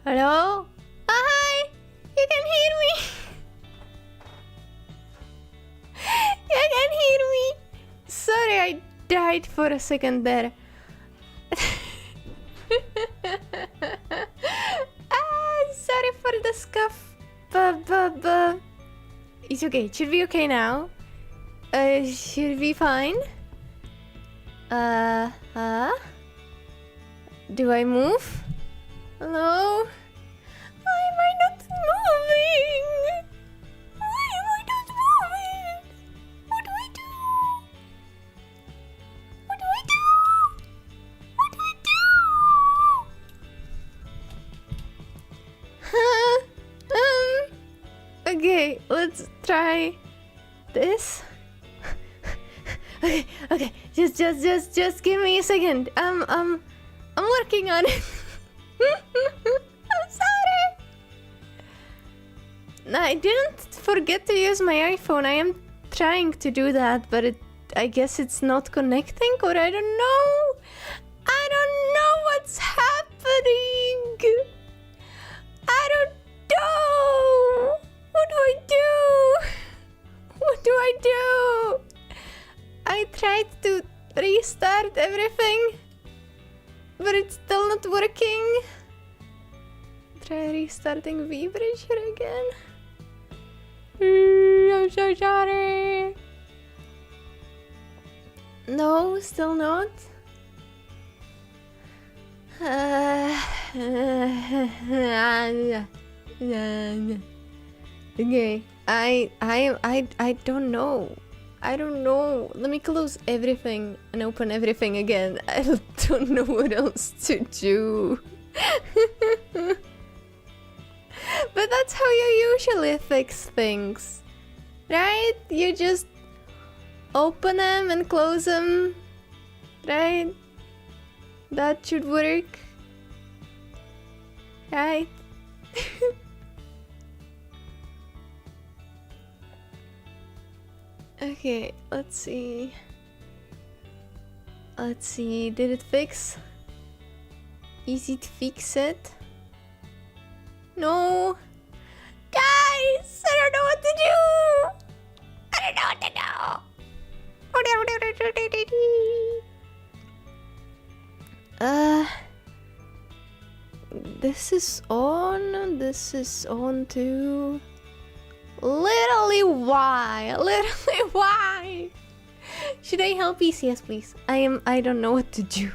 Hello? Hi! You can hear me! You can hear me! Sorry, I died for a second there. Sorry for the scuff. It's okay. It should be okay now. Should be fine. Do I move? Hello? Why am I not moving? Why am I not moving? What do I do? What do I do? What do I do? Okay, let's try this. Okay, just give me a second. I'm working on it. I'm sorry. No, I didn't forget to use my iPhone. I am trying to do that, but I guess it's not connecting, or I don't know. I don't know what's happening. I don't know. What do I do? What do I do? I tried to restart everything, but it's still not working. Try restarting VBridge here again. I'm so sorry. No, still not. Okay, I don't know. I don't know. Let me close everything and open everything again. I don't know what else to do. But that's how you usually fix things, right? You just open them and close them, right? That should work, right? Okay, let's see. Did it fix? Is it fixed? No. Guys, I don't know what to do. I don't know what to do. This is on too. Literally why? Literally why? Should I help ECS, please? I don't know what to do.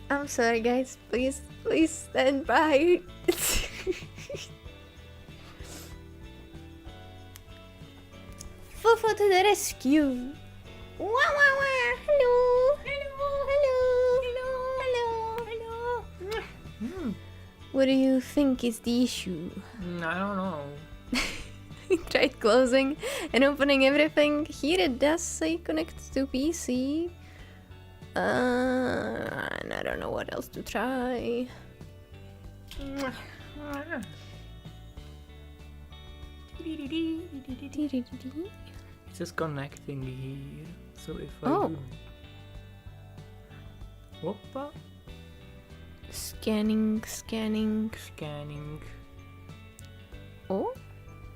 I'm sorry, guys. Please stand by. Fufu to the rescue. Wah, wah, wah. Hello. What do you think is the issue? I don't know. I tried closing and opening everything. Here it does say connect to PC. And I don't know what else to try. It says connecting here. So if I do... Whoopa. Scanning. Oh?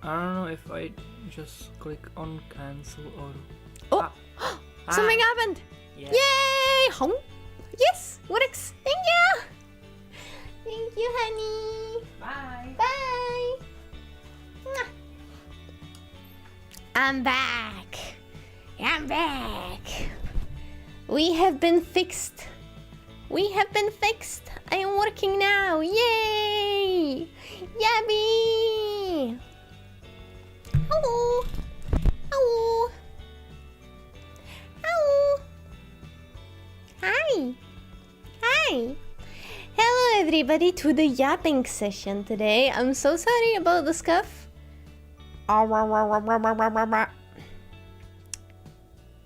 I don't know if I just click on cancel or... Oh! Something happened! Yeah. Yay! Home? Yes! Works! Thank you! Thank you, honey! Bye! Bye! Mwah. I'm back! We have been fixed! I am working now! Yay! Yabby! Hello! Hi! Hello everybody to the yapping session today. I'm so sorry about the scuff.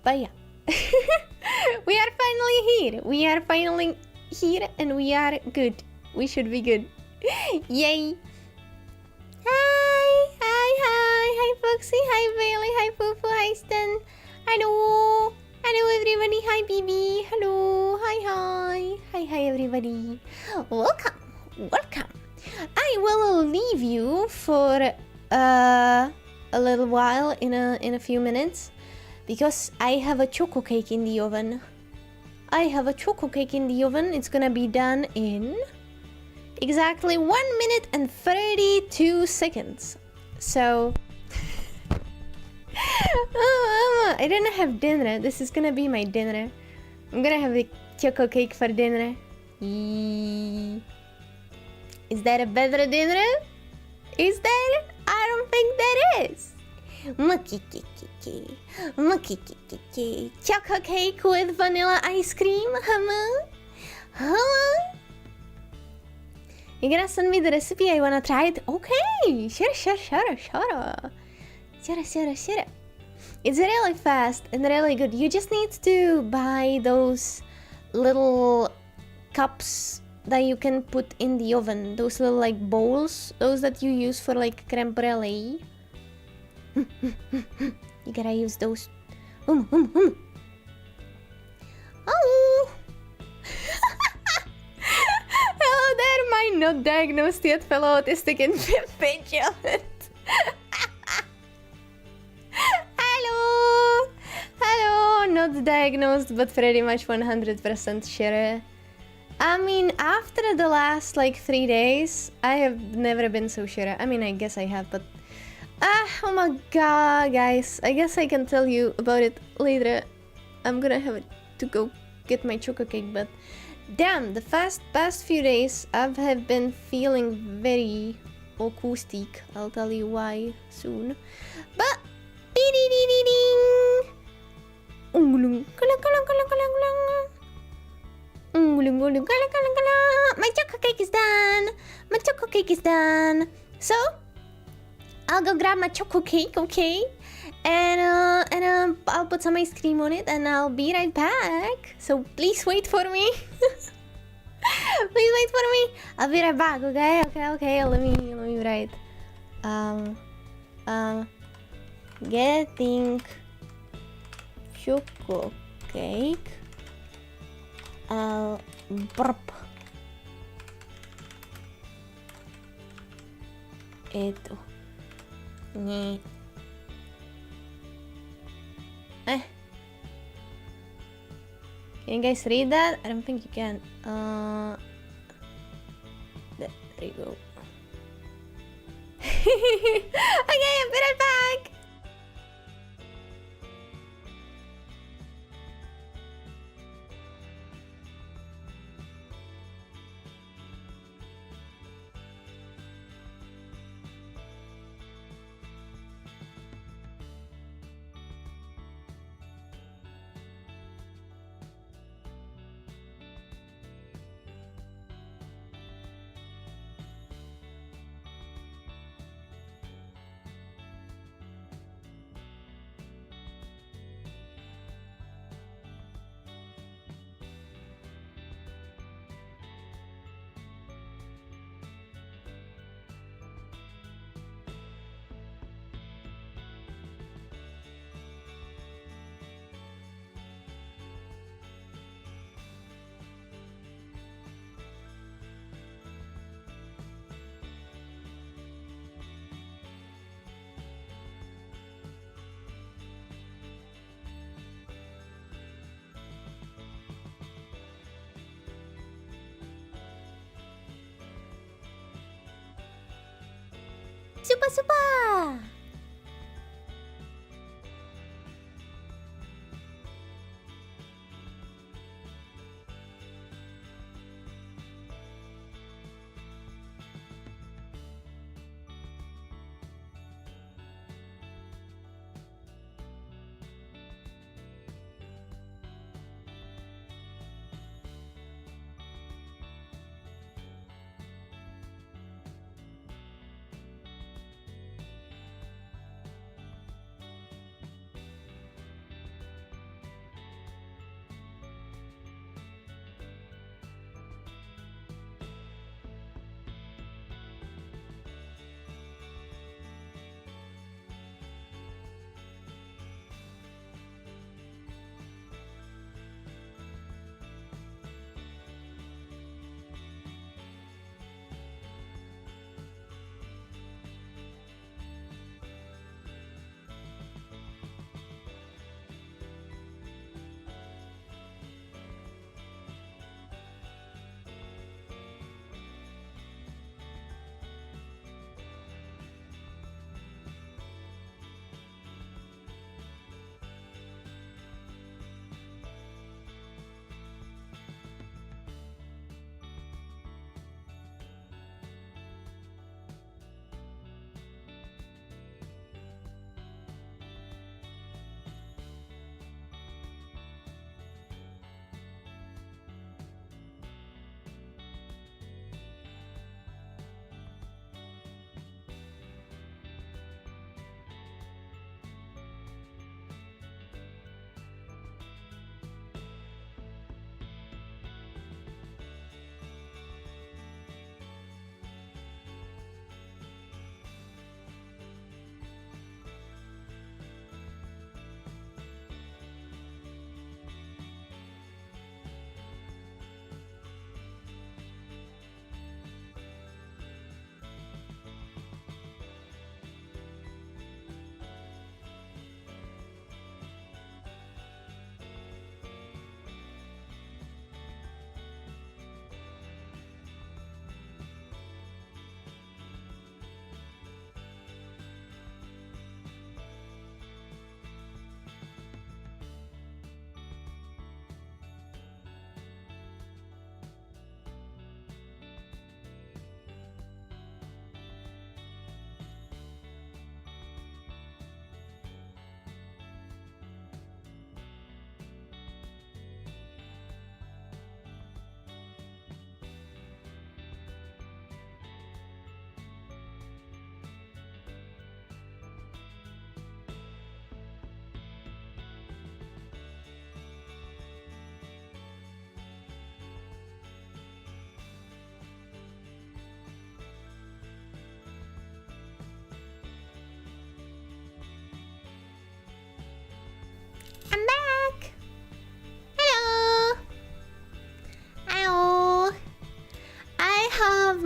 But yeah. We are finally here and we are good. We should be good. Yay! Hi Foxy, hi Bailey, hi Fufu, hi Stan. Hello! Hello everybody, hi BB, hello, hi everybody. Welcome. I will leave you for a little while in a few minutes because I have a choco cake in the oven. It's gonna be done in exactly 1 minute and 32 seconds. So I didn't have dinner. This is gonna be my dinner. I'm gonna have a choco cake for dinner. Is that a better dinner? Is there? I don't think that is. Choco cake with vanilla ice cream. Hello? You're gonna send me the recipe? I wanna try it. Okay. Sure. It's really fast and really good. You just need to buy those little cups that you can put in the oven. Those little like bowls. Those that you use for like creme brulee. You gotta use those. Oh! Hello there, my not diagnosed yet fellow autistic and vigilant. Hello, not diagnosed but pretty much 100% sure. I mean, after the last like 3 days, I have never been so sure. I mean, I guess I have, but oh my god, guys, I guess I can tell you about it later. I'm gonna have to go get my choco cake, but damn, the past few days I have been feeling very acoustic. I'll tell you why soon. But my choco cake is done. So I'll go grab my choco cake, okay? And I'll put some ice cream on it, and I'll be right back. So please wait for me. Please wait for me. I'll be right back, okay? Let me write. Getting choco cake. Burp. Eto. Can you guys read that? I don't think you can. There you go. Okay, I'll be right back. Super!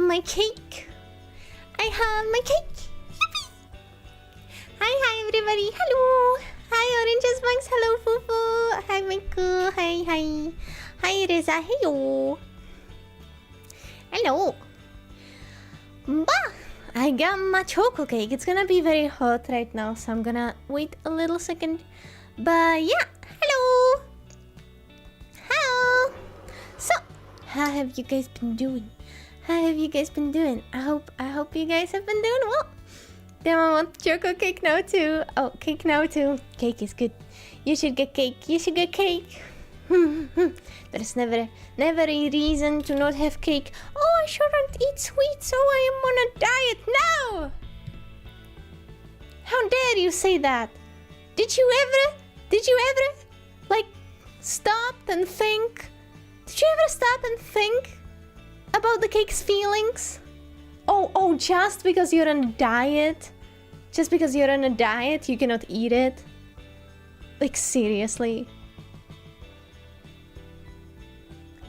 my cake. I have my cake. Yippee! Hi, everybody. Hello. Hi, Oranges Bugs. Hello, Fufu. Hi, Miku. Hi. Hi, Reza. Hello. Hello. Bah! I got my choco cake. It's gonna be very hot right now, so I'm gonna wait a little second. But yeah, hello. Hello. So, how have you guys been doing? I hope you guys have been doing well. Damn, I want choco cake now too. Oh, cake now too. Cake is good. You should get cake. There's never a reason to not have cake. Oh, I shouldn't eat sweet, so I am on a diet now. How dare you say that? Did you ever like stop and think? Did you ever stop and think about the cake's feelings? Oh, just because you're on a diet? Just because you're on a diet, you cannot eat it? Like, seriously?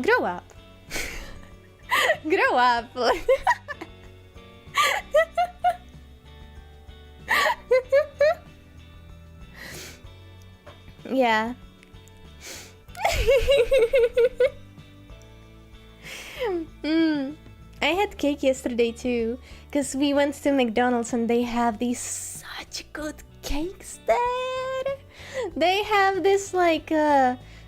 Grow up. Grow up. Yeah. I had cake yesterday too, because we went to McDonald's and they have these such good cakes there. They have this like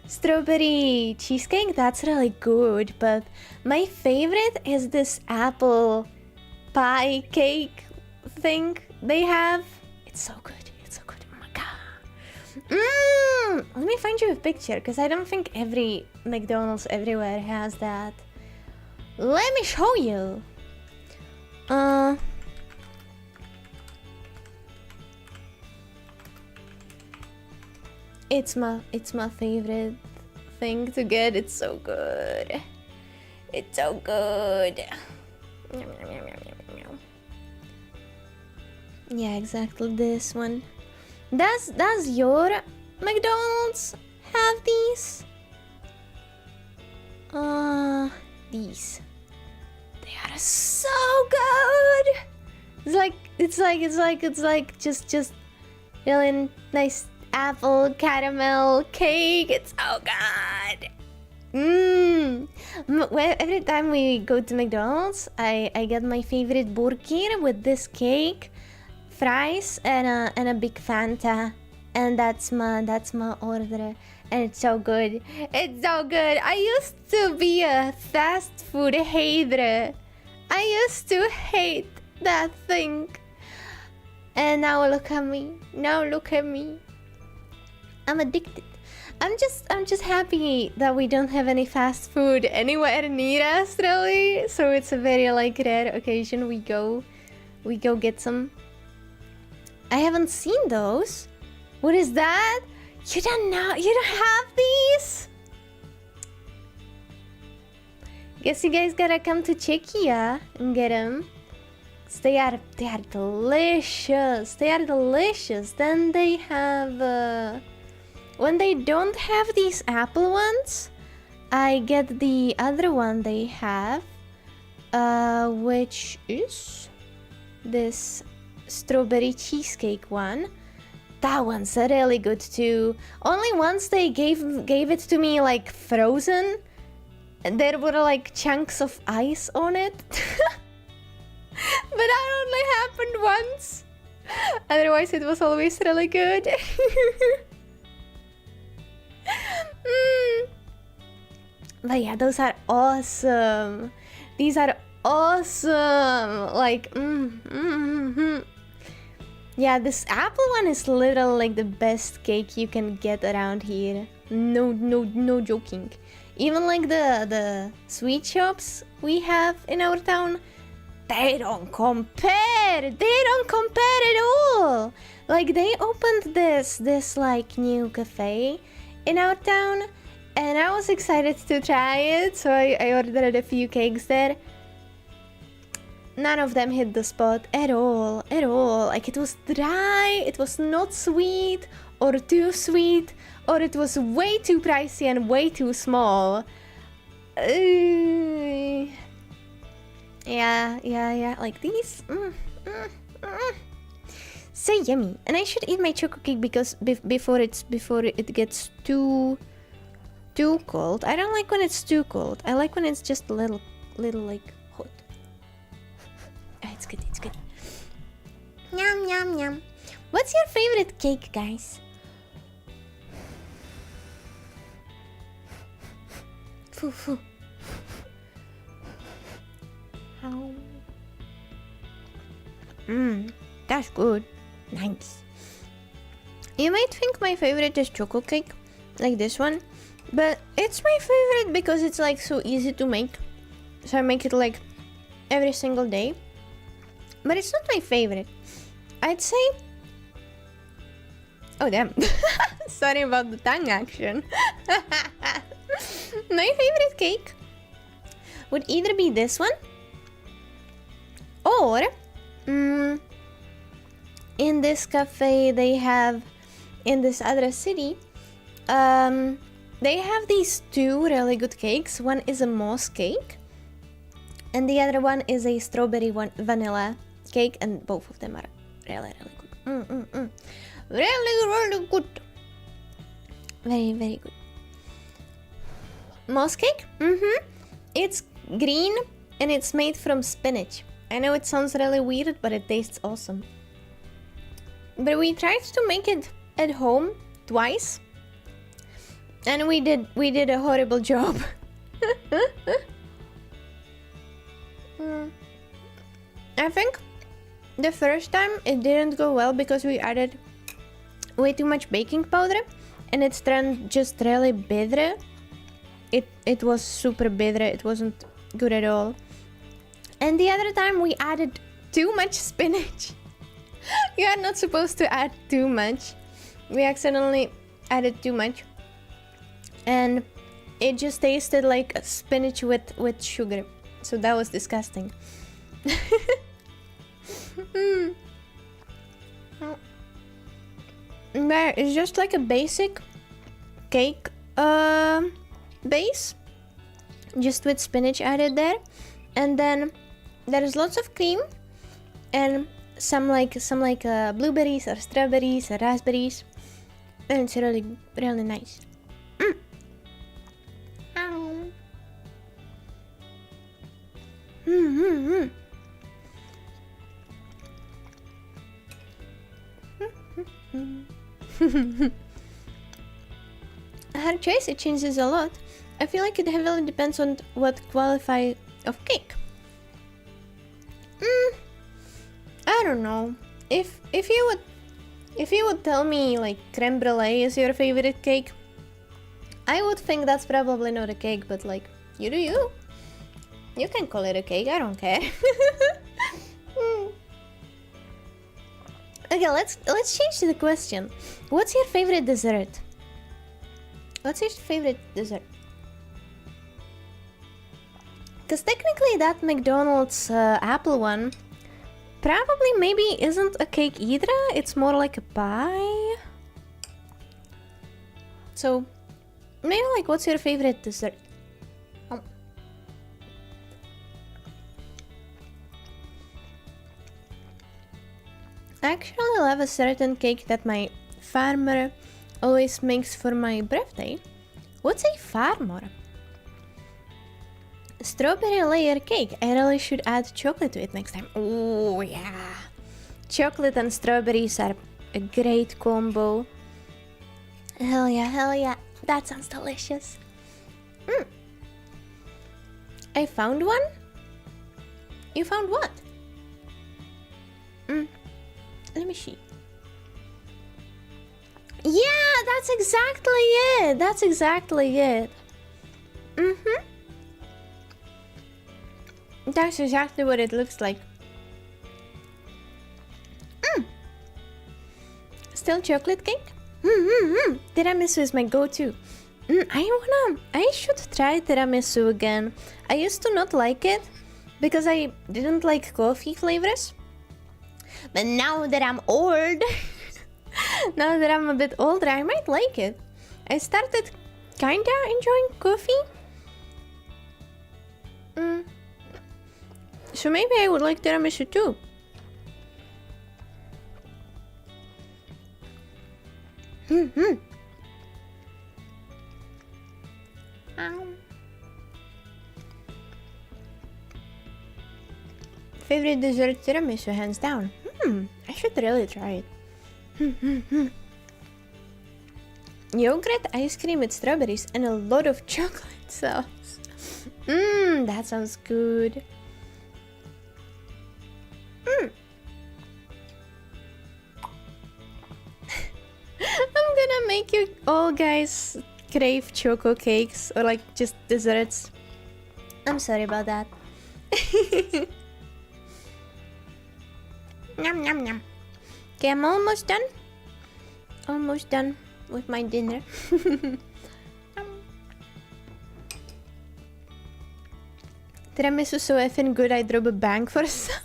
strawberry cheesecake that's really good, but my favorite is this apple pie cake thing they have. It's so good. Oh my god. Let me find you a picture, because I don't think every McDonald's everywhere has that. Let me show you. It's my favorite thing to get. It's so good. Yeah, exactly this one. Does your McDonald's have these? These. They are so good. It's like just really nice apple caramel cake. It's so good. Every time we go to McDonald's, I get my favorite burger with this cake, fries, and a big Fanta, and that's my order. And it's so good. I used to be a fast food hater. I used to hate that thing. And now look at me. I'm addicted. I'm just happy that we don't have any fast food anywhere near us, really. So it's a very like rare occasion we go get some. I haven't seen those. What is that? You don't know? You don't have these? Guess you guys gotta come to Czechia and get them. They are delicious. Then they have when they don't have these apple ones, I get the other one they have, which is this strawberry cheesecake one. That one's really good too. Only once they gave it to me like frozen, and there were like chunks of ice on it. But that only happened once. Otherwise it was always really good. But yeah, those are awesome. These are awesome. Like, yeah, this apple one is literally like the best cake you can get around here. No joking. Even like the sweet shops we have in our town, they don't compare at all. Like, they opened this like new cafe in our town, and I was excited to try it, so I ordered a few cakes there. None of them hit the spot at all. Like, it was dry, it was not sweet or too sweet, or it was way too pricey and way too small. Yeah, like these. So yummy. And I should eat my choco cake because before it gets too cold. I don't like when it's too cold. I like when it's just a little like hot. It's good. Yum. What's your favorite cake, guys? Foo. That's good. Nice. You might think my favorite is choco cake, like this one, but it's my favorite because it's like so easy to make. So I make it like every single day. But it's not my favorite. I'd say... Oh damn. Sorry about the tongue action. My favorite cake would either be this one or in this cafe they have in this other city they have these two really good cakes. One is a moss cake and the other one is a strawberry vanilla cake, and both of them are really good. Really good. Very good. Moss cake? It's green and it's made from spinach. I know it sounds really weird, but it tastes awesome. But we tried to make it at home twice, and we did a horrible job. I think the first time it didn't go well because we added way too much baking powder, and it turned just really bitter. It was super bitter. It wasn't good at all. And the other time we added too much spinach. You are not supposed to add too much. We accidentally added too much, and it just tasted like spinach with sugar. So that was disgusting. There is just like a basic cake base, just with spinach added there, and then there's lots of cream and some blueberries or strawberries or raspberries, and it's really nice. Her choice, it changes a lot. I feel like it heavily depends on what qualify of cake. I don't know. If you would tell me like creme brulee is your favorite cake, I would think that's probably not a cake, but like you do you. You can call it a cake, I don't care. Okay, let's change the question. What's your favorite dessert? What's your favorite dessert? Because technically that McDonald's apple one probably maybe isn't a cake either. It's more like a pie. So maybe like what's your favorite dessert? I actually love a certain cake that my farmer always makes for my birthday. What's a farmer? Strawberry layer cake. I really should add chocolate to it next time. Oh yeah. Chocolate and strawberries are a great combo. Hell yeah. That sounds delicious. I found one? You found what? Let me see. Yeah, that's exactly it. That's exactly what it looks like. Still chocolate cake? Tiramisu is my go-to. I should try tiramisu again. I used to not like it because I didn't like coffee flavors. But now that I'm old, now that I'm a bit older, I might like it. I started kinda enjoying coffee. So maybe I would like tiramisu too. Favorite dessert tiramisu, hands down. I should really try it. Yogurt ice cream with strawberries and a lot of chocolate sauce. That sounds good. I'm gonna make you all guys crave choco cakes or like just desserts. I'm sorry about that. Yum yum yum. Okay, I'm almost done. Almost done with my dinner. Tiramisu so effing good I drop a bank for some.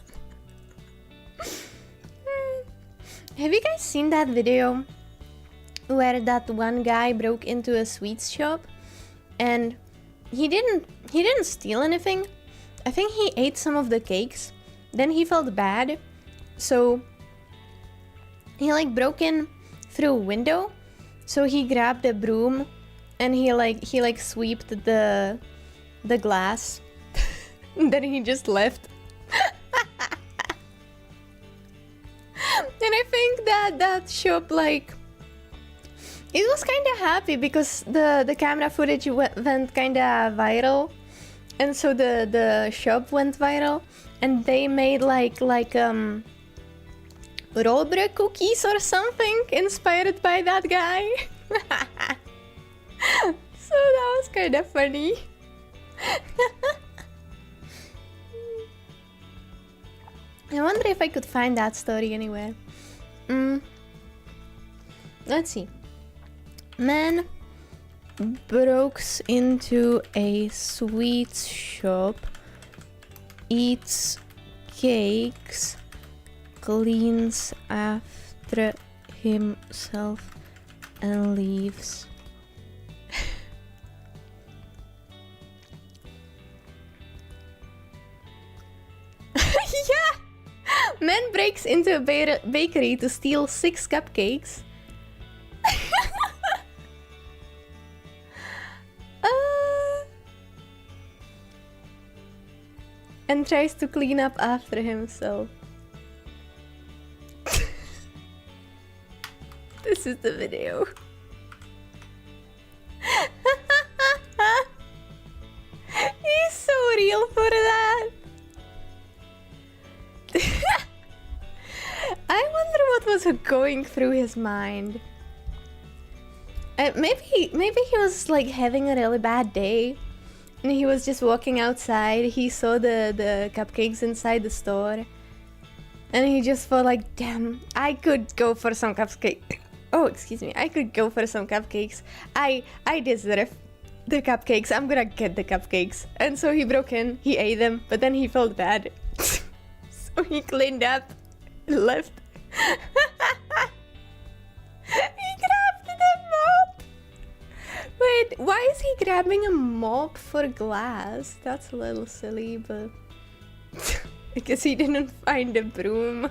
Have you guys seen that video where that one guy broke into a sweets shop and he didn't steal anything? I think he ate some of the cakes. Then he felt bad, so he like broke in through a window. So he grabbed a broom and he swept the glass. Then he just left. And I think that shop, like, it was kind of happy because the camera footage went kind of viral, and so the shop went viral, and they made like rollbread cookies or something inspired by that guy. So that was kind of funny. I wonder if I could find that story anywhere. Let's see. Man breaks into a sweets shop, eats cakes, cleans after himself, and leaves. Yeah! Man breaks into a bakery to steal 6 cupcakes. And tries to clean up after himself. This is the video. He's so real for that. I wonder what was going through his mind. Maybe he was like having a really bad day, and he was just walking outside. He saw the cupcakes inside the store, and he just felt like, damn, I could go for some cupcakes. Oh, excuse me, I could go for some cupcakes. I deserve the cupcakes. I'm gonna get the cupcakes. And so he broke in, he ate them, but then he felt bad. So he cleaned up and left. He grabbed the mop. Wait, why is he grabbing a mop for glass? That's a little silly, but because he didn't find a broom.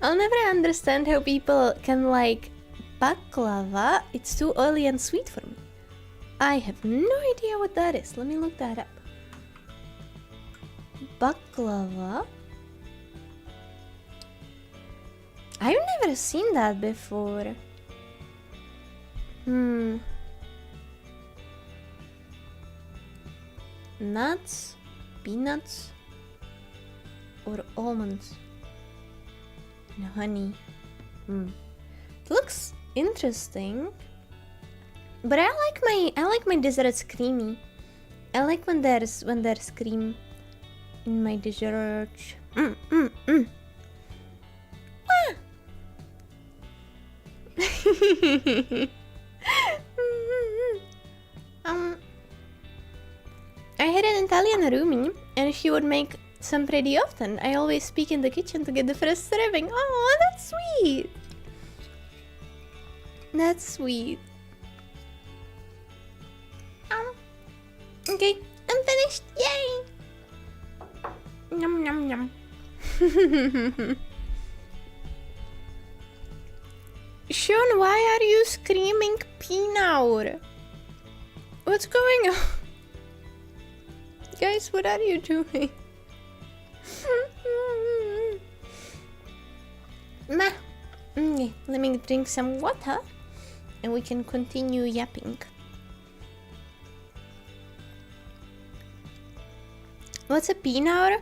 I'll never understand how people can like baklava. It's too oily and sweet for me. I have no idea what that is. Let me look that up. Baklava? I've never seen that before. Nuts, peanuts, or almonds and honey. It looks interesting, but I like my desserts creamy. I like when there's cream in my dessert. I had an Italian roomie, and she would make some pretty often. I always speak in the kitchen to get the first serving. Oh, that's sweet. That's sweet. Okay, I'm finished. Yay! Nom nom nom. Sean, why are you screaming peanut? What's going on? Guys, what are you doing? Ma. Okay, let me drink some water and we can continue yapping. What's a peanut?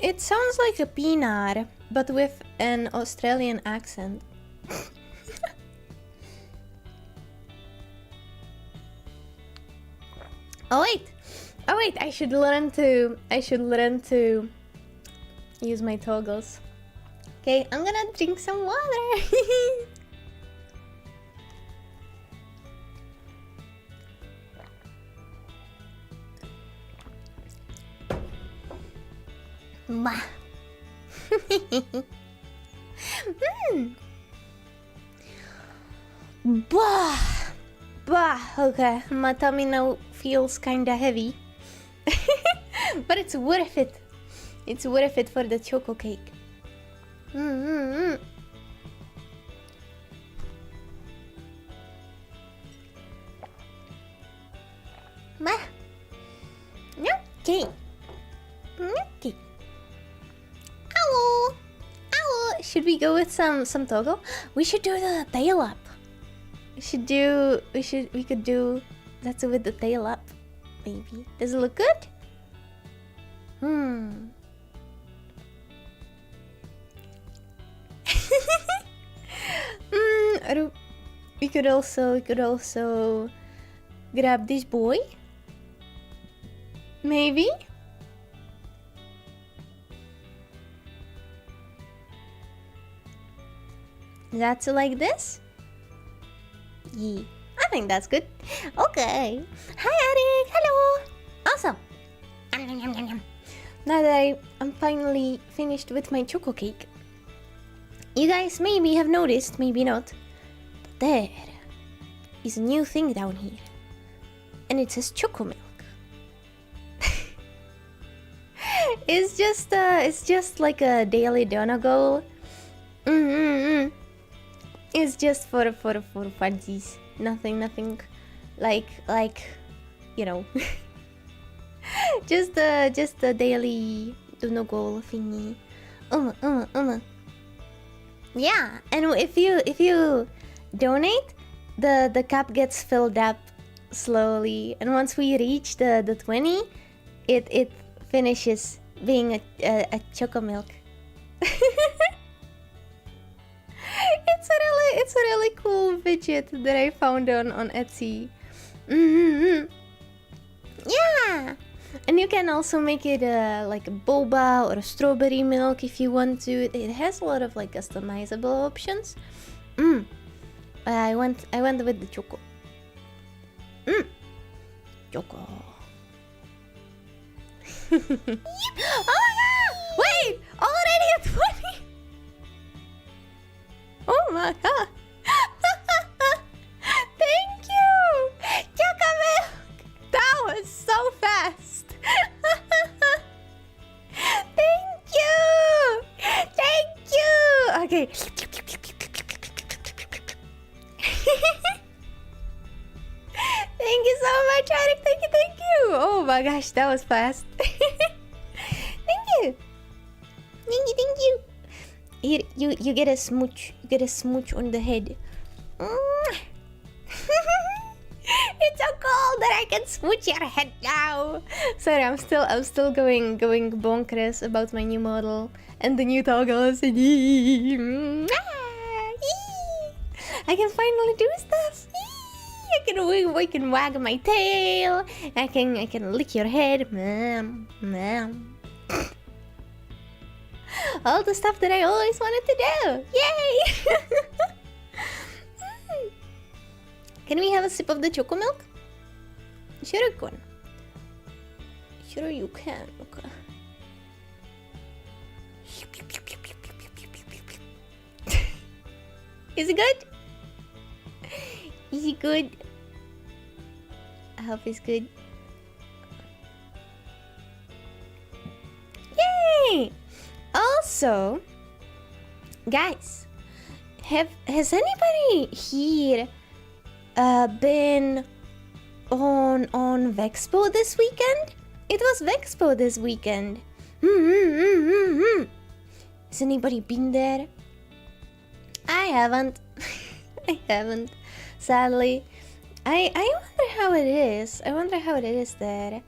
It sounds like a peanut, but with an Australian accent. Oh wait, I should learn to use my toggles. Okay, I'm gonna drink some water. Bah. Bah. Bah. Okay, my tummy now feels kinda heavy. But it's worth it. It's worth it for the choco cake. Ma. Okay. Okay. Ow. Ow. Should we go with some toggle? We should do the tail up. We could do that's with the tail up. Maybe. Does it look good? We could also grab this boy. Maybe. That's like this? Yeah, I think that's good. Okay. Hi, Eric. Hello. Awesome. Now that I'm finally finished with my choco cake, you guys maybe have noticed, maybe not, but there is a new thing down here, and it says choco milk. It's just like a daily donut goal. It's just for funsies. Nothing like you know. just a daily donut goal thingy. Yeah, and if you donate, the cup gets filled up slowly, and once we reach the 20, it finishes being a choco milk. It's a really cool widget that I found on Etsy. Yeah, and you can also make it like a boba or a strawberry milk if you want to. It has a lot of like customizable options. I went with the choco. Choco. Oh my god! Wait! Already at 20? Oh my god! Thank you! Choco milk! That was so fast! Thank you! Thank you! Okay. Thank you so much, Eric. Thank you. Oh my gosh, that was fast. Thank you. Thank you. Here, you get a smooch. You get a smooch on the head. It's so cold that I can smooch your head now. Sorry, I'm still going bonkers about my new model and the new toggles. I can finally do stuff. I can wag my tail. I can lick your head. All the stuff that I always wanted to do. Yay! Can we have a sip of the choco milk? Sure you can. Sure you can. Okay. Is it good? Is it good? I hope it's good. Yay! Also, guys, has anybody here been on Vexpo this weekend? It was Vexpo this weekend. Has anybody been there? I haven't. I haven't. Sadly. I wonder how it is. I wonder how it is there.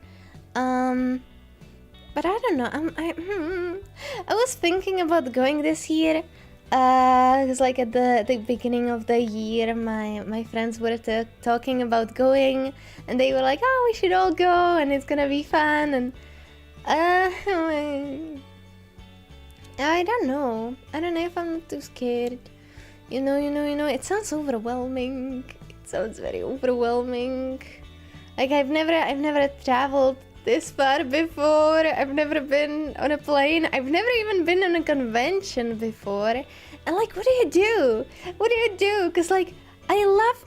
But I don't know. I was thinking about going this year. Cause like at the beginning of the year, my friends were talking about going, and they were like, "Oh, we should all go, and it's gonna be fun." And I don't know. I don't know if I'm not too scared. You know. It sounds overwhelming. It sounds very overwhelming. Like I've never traveled this far before. I've never been on a plane. I've never even been on a convention before. And like, what do you do? What do you do? Cause like, I love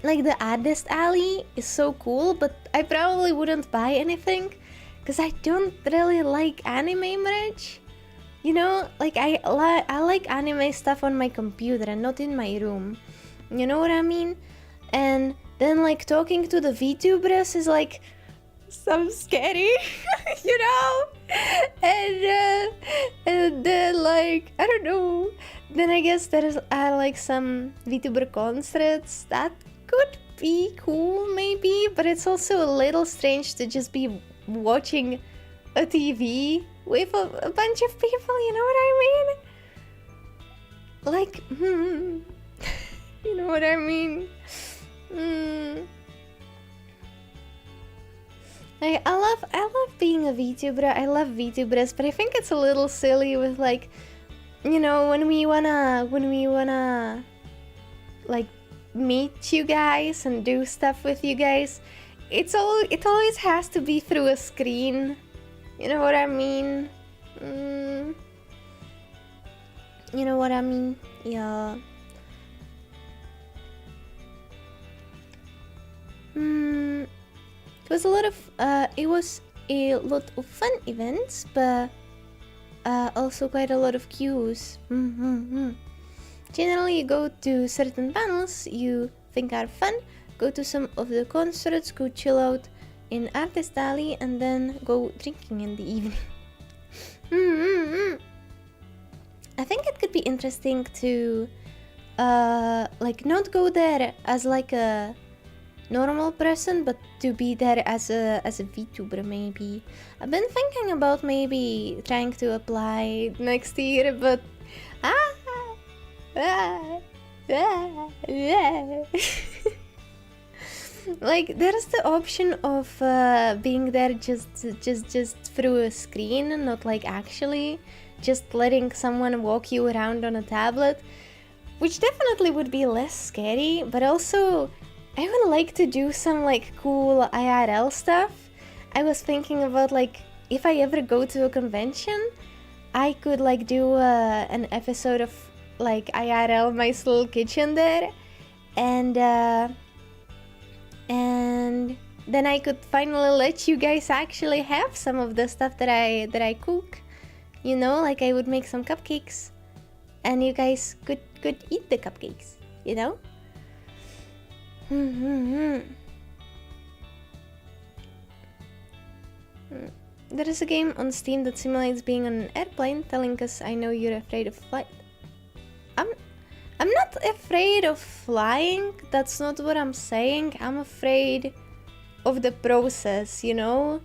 like the artist alley is so cool, but I probably wouldn't buy anything, cause I don't really like anime merch. You know, like I like anime stuff on my computer and not in my room. You know what I mean? And then like talking to the VTubers is like some scary, you know? And then like, I don't know. Then I guess there's like some VTuber concerts that could be cool maybe, but it's also a little strange to just be watching a TV with a bunch of people, you know what I mean? Like, you know what I mean? I love being a VTuber. I love VTubers, but I think it's a little silly with like, you know, when we wanna like meet you guys and do stuff with you guys, it always has to be through a screen. You know what I mean? You know what I mean? Yeah. It was a lot of fun events, but also quite a lot of queues. Generally, you go to certain panels you think are fun, go to some of the concerts, go chill out in Artist Alley, and then go drinking in the evening. I think it could be interesting to like not go there as like a normal person, but to be there as a VTuber maybe. I've been thinking about maybe trying to apply next year, but like there's the option of being there just through a screen, not like actually just letting someone walk you around on a tablet, which definitely would be less scary, but also I would like to do some like cool IRL stuff. I was thinking about like if I ever go to a convention, I could like do an episode of like IRL my little kitchen there, and then I could finally let you guys actually have some of the stuff that I cook. You know, like I would make some cupcakes, and you guys could eat the cupcakes. You know. There is a game on Steam that simulates being on an airplane, telling us I know you're afraid of flight. I'm not afraid of flying, that's not what I'm saying. I'm afraid of the process, you know?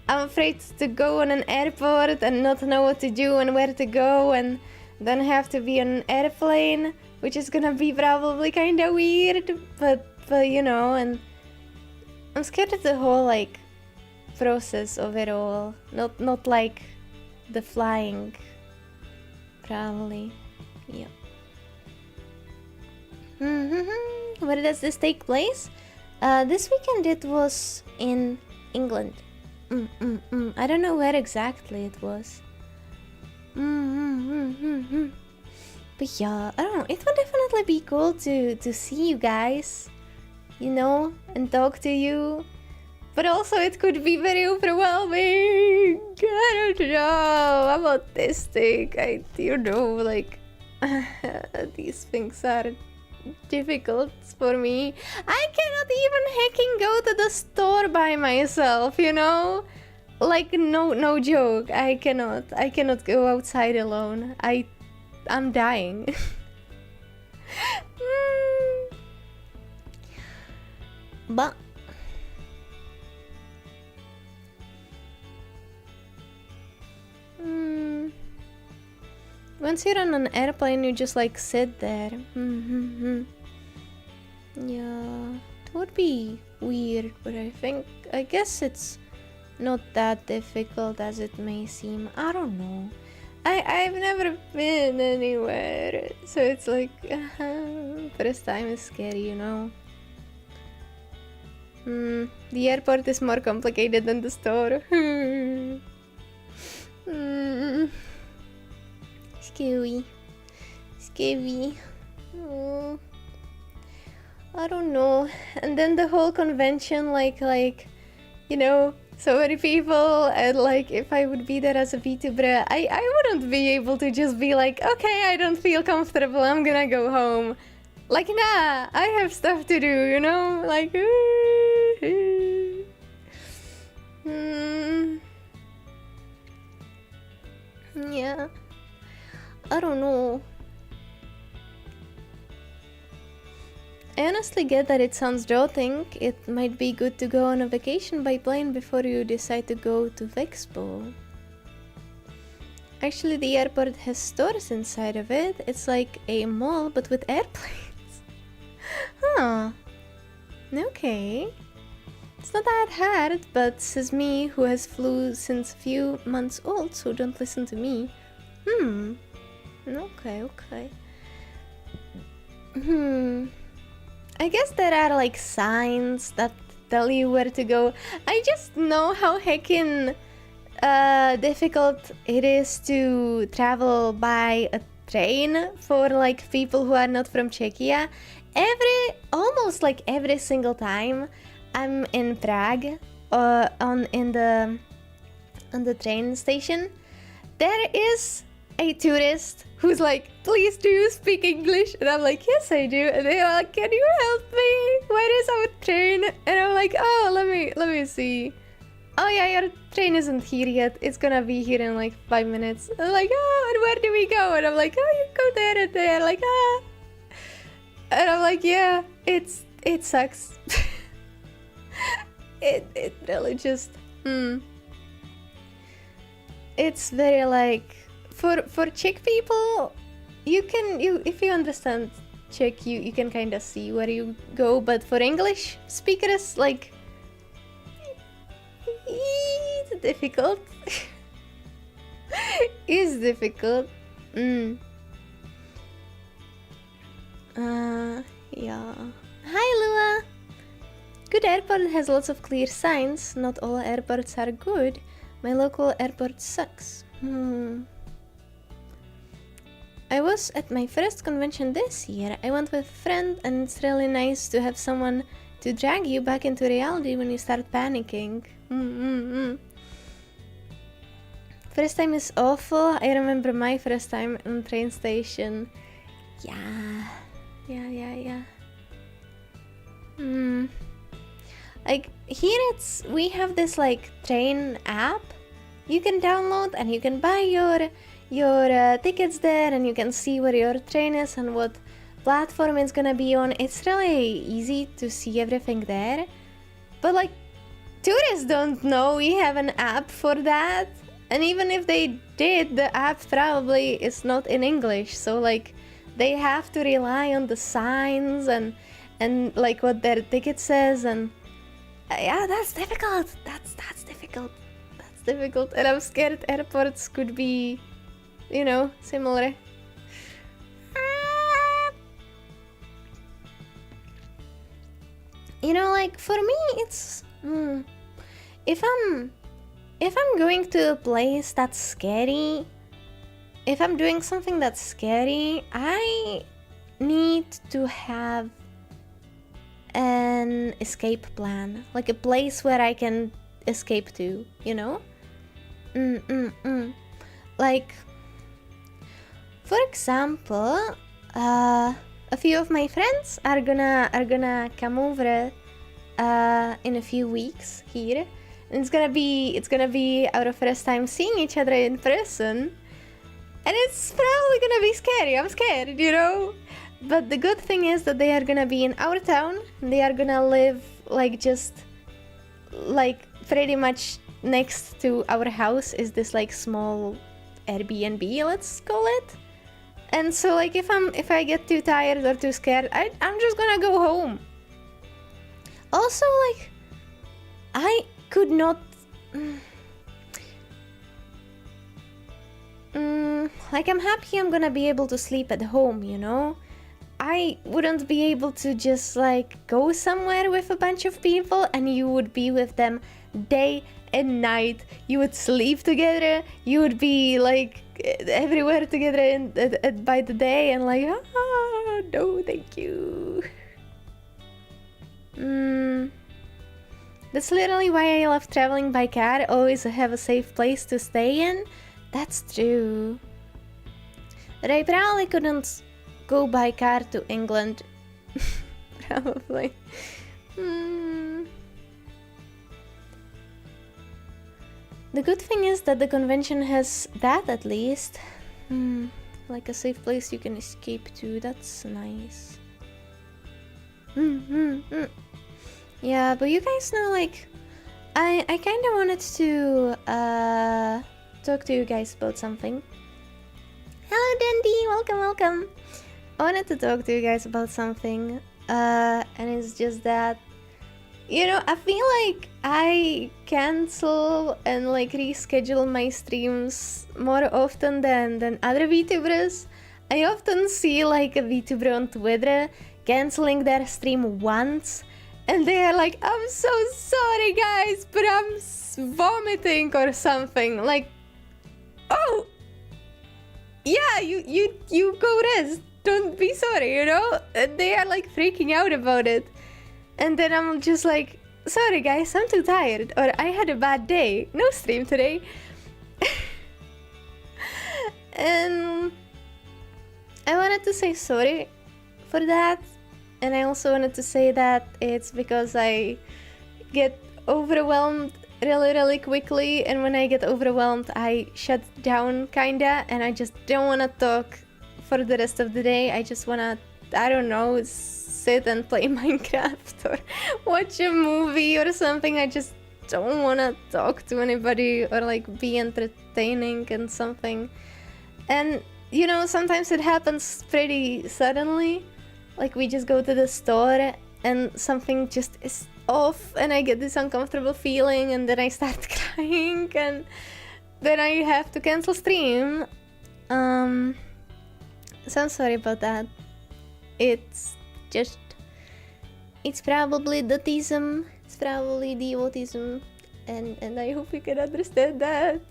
I'm afraid to go on an airport and not know what to do and where to go, and then have to be on an airplane, which is gonna be probably kinda weird, but you know, and I'm scared of the whole like process of it all, not like the flying, probably. Yeah. Where does this take place? This weekend it was in England. I don't know where exactly it was. But yeah, I don't know. It would definitely be cool to see you guys, you know, and talk to you. But also it could be very overwhelming. I don't know. I'm autistic. Like, these things are difficult for me. I cannot even hecking go to the store by myself, you know? Like, no joke. I cannot go outside alone. I'm dying. But once you're on an airplane, you just like sit there. Yeah, it would be weird, but I guess it's not that difficult as it may seem. I don't know. I've never been anywhere, so it's like first time is scary, you know. The airport is more complicated than the store. Scary. Oh, I don't know. And then the whole convention, like you know, so many people, and like if I would be there as a VTuber, I wouldn't be able to just be like, okay, I don't feel comfortable, I'm gonna go home. Like, nah, I have stuff to do, you know? Like, yeah, I don't know. I honestly get that it sounds daunting. It might be good to go on a vacation by plane before you decide to go to Vexpo. Actually, the airport has stores inside of it. It's like a mall, but with airplanes. Huh. Okay. It's not that hard, but says me, who has flew since a few months old, so don't listen to me. Okay. I guess there are like signs that tell you where to go. I just know how heckin' difficult it is to travel by a train for like people who are not from Czechia. Almost like every single time I'm in Prague on the train station, there is a tourist who's like, please, do you speak English? And I'm like, yes, I do. And they're like, can you help me? Where is our train? And I'm like, oh, let me see. Oh yeah, your train isn't here yet. It's gonna be here in like 5 minutes. And I'm like, oh, and where do we go? And I'm like, oh, you go there and there. Like, ah. And I'm like, yeah, it sucks. it really just, It's very like, for Czech people, if you understand Czech, you can kind of see where you go, but for English speakers, like, it's difficult. It's difficult. Yeah. Hi, Lua. Good airport has lots of clear signs. Not all airports are good. My local airport sucks. I was at my first convention this year. I went with a friend, and it's really nice to have someone to drag you back into reality when you start panicking. First time is awful. I remember my first time on train station. Yeah. Like here we have this like train app you can download, and you can buy your tickets there, and you can see where your train is and what platform it's gonna be on. It's really easy to see everything there, but like tourists don't know we have an app for that, and even if they did, the app probably is not in English, so like they have to rely on the signs and like what their ticket says, and yeah, that's difficult. That's difficult, and I'm scared airports could be, you know, similar. You know, like for me, it's if I'm going to a place that's scary, if I'm doing something that's scary, I need to have an escape plan, like a place where I can escape to, you know? Like, for example, a few of my friends are gonna come over in a few weeks here, and it's gonna be our first time seeing each other in person, and it's probably gonna be scary. I'm scared, you know. But the good thing is that they are gonna be in our town. They are gonna live like just like pretty much next to our house is this like small Airbnb, let's call it. And so like if I get too tired or too scared, I'm just gonna go home. Also, like, I could not like, I'm happy I'm gonna be able to sleep at home, you know? I wouldn't be able to just like go somewhere with a bunch of people and you would be with them day and night. You would sleep together, you would be like everywhere together by the day, and like, no, thank you. That's literally why I love traveling by car. Always have a safe place to stay in. That's true. But I probably couldn't go by car to England. Probably. The good thing is that the convention has that, at least. Like a safe place you can escape to. That's nice. Yeah, but you guys know, like, I kind of wanted to talk to you guys about something. Hello, Dandy! Welcome! I wanted to talk to you guys about something, and it's just that, you know, I feel like I cancel and like reschedule my streams more often than other VTubers. I often see like a VTuber on Twitter canceling their stream once, and they are like, I'm so sorry guys, but I'm vomiting or something. Like, oh, yeah, you go rest. Don't be sorry, you know? And they are like freaking out about it. And then I'm just like, sorry guys, I'm too tired, or I had a bad day. No stream today. And I wanted to say sorry for that. And I also wanted to say that it's because I get overwhelmed really quickly, and when I get overwhelmed I shut down kinda, and I just don't want to talk for the rest of the day. I just want to, I don't know, sit and play Minecraft or watch a movie or something. I just don't want to talk to anybody or like be entertaining and something. And you know, sometimes it happens pretty suddenly. Like we just go to the store and something just is off and I get this uncomfortable feeling, and then I start crying, and then I have to cancel stream. So I'm sorry about that. It's probably the autism. It's probably the autism, and I hope you can understand that.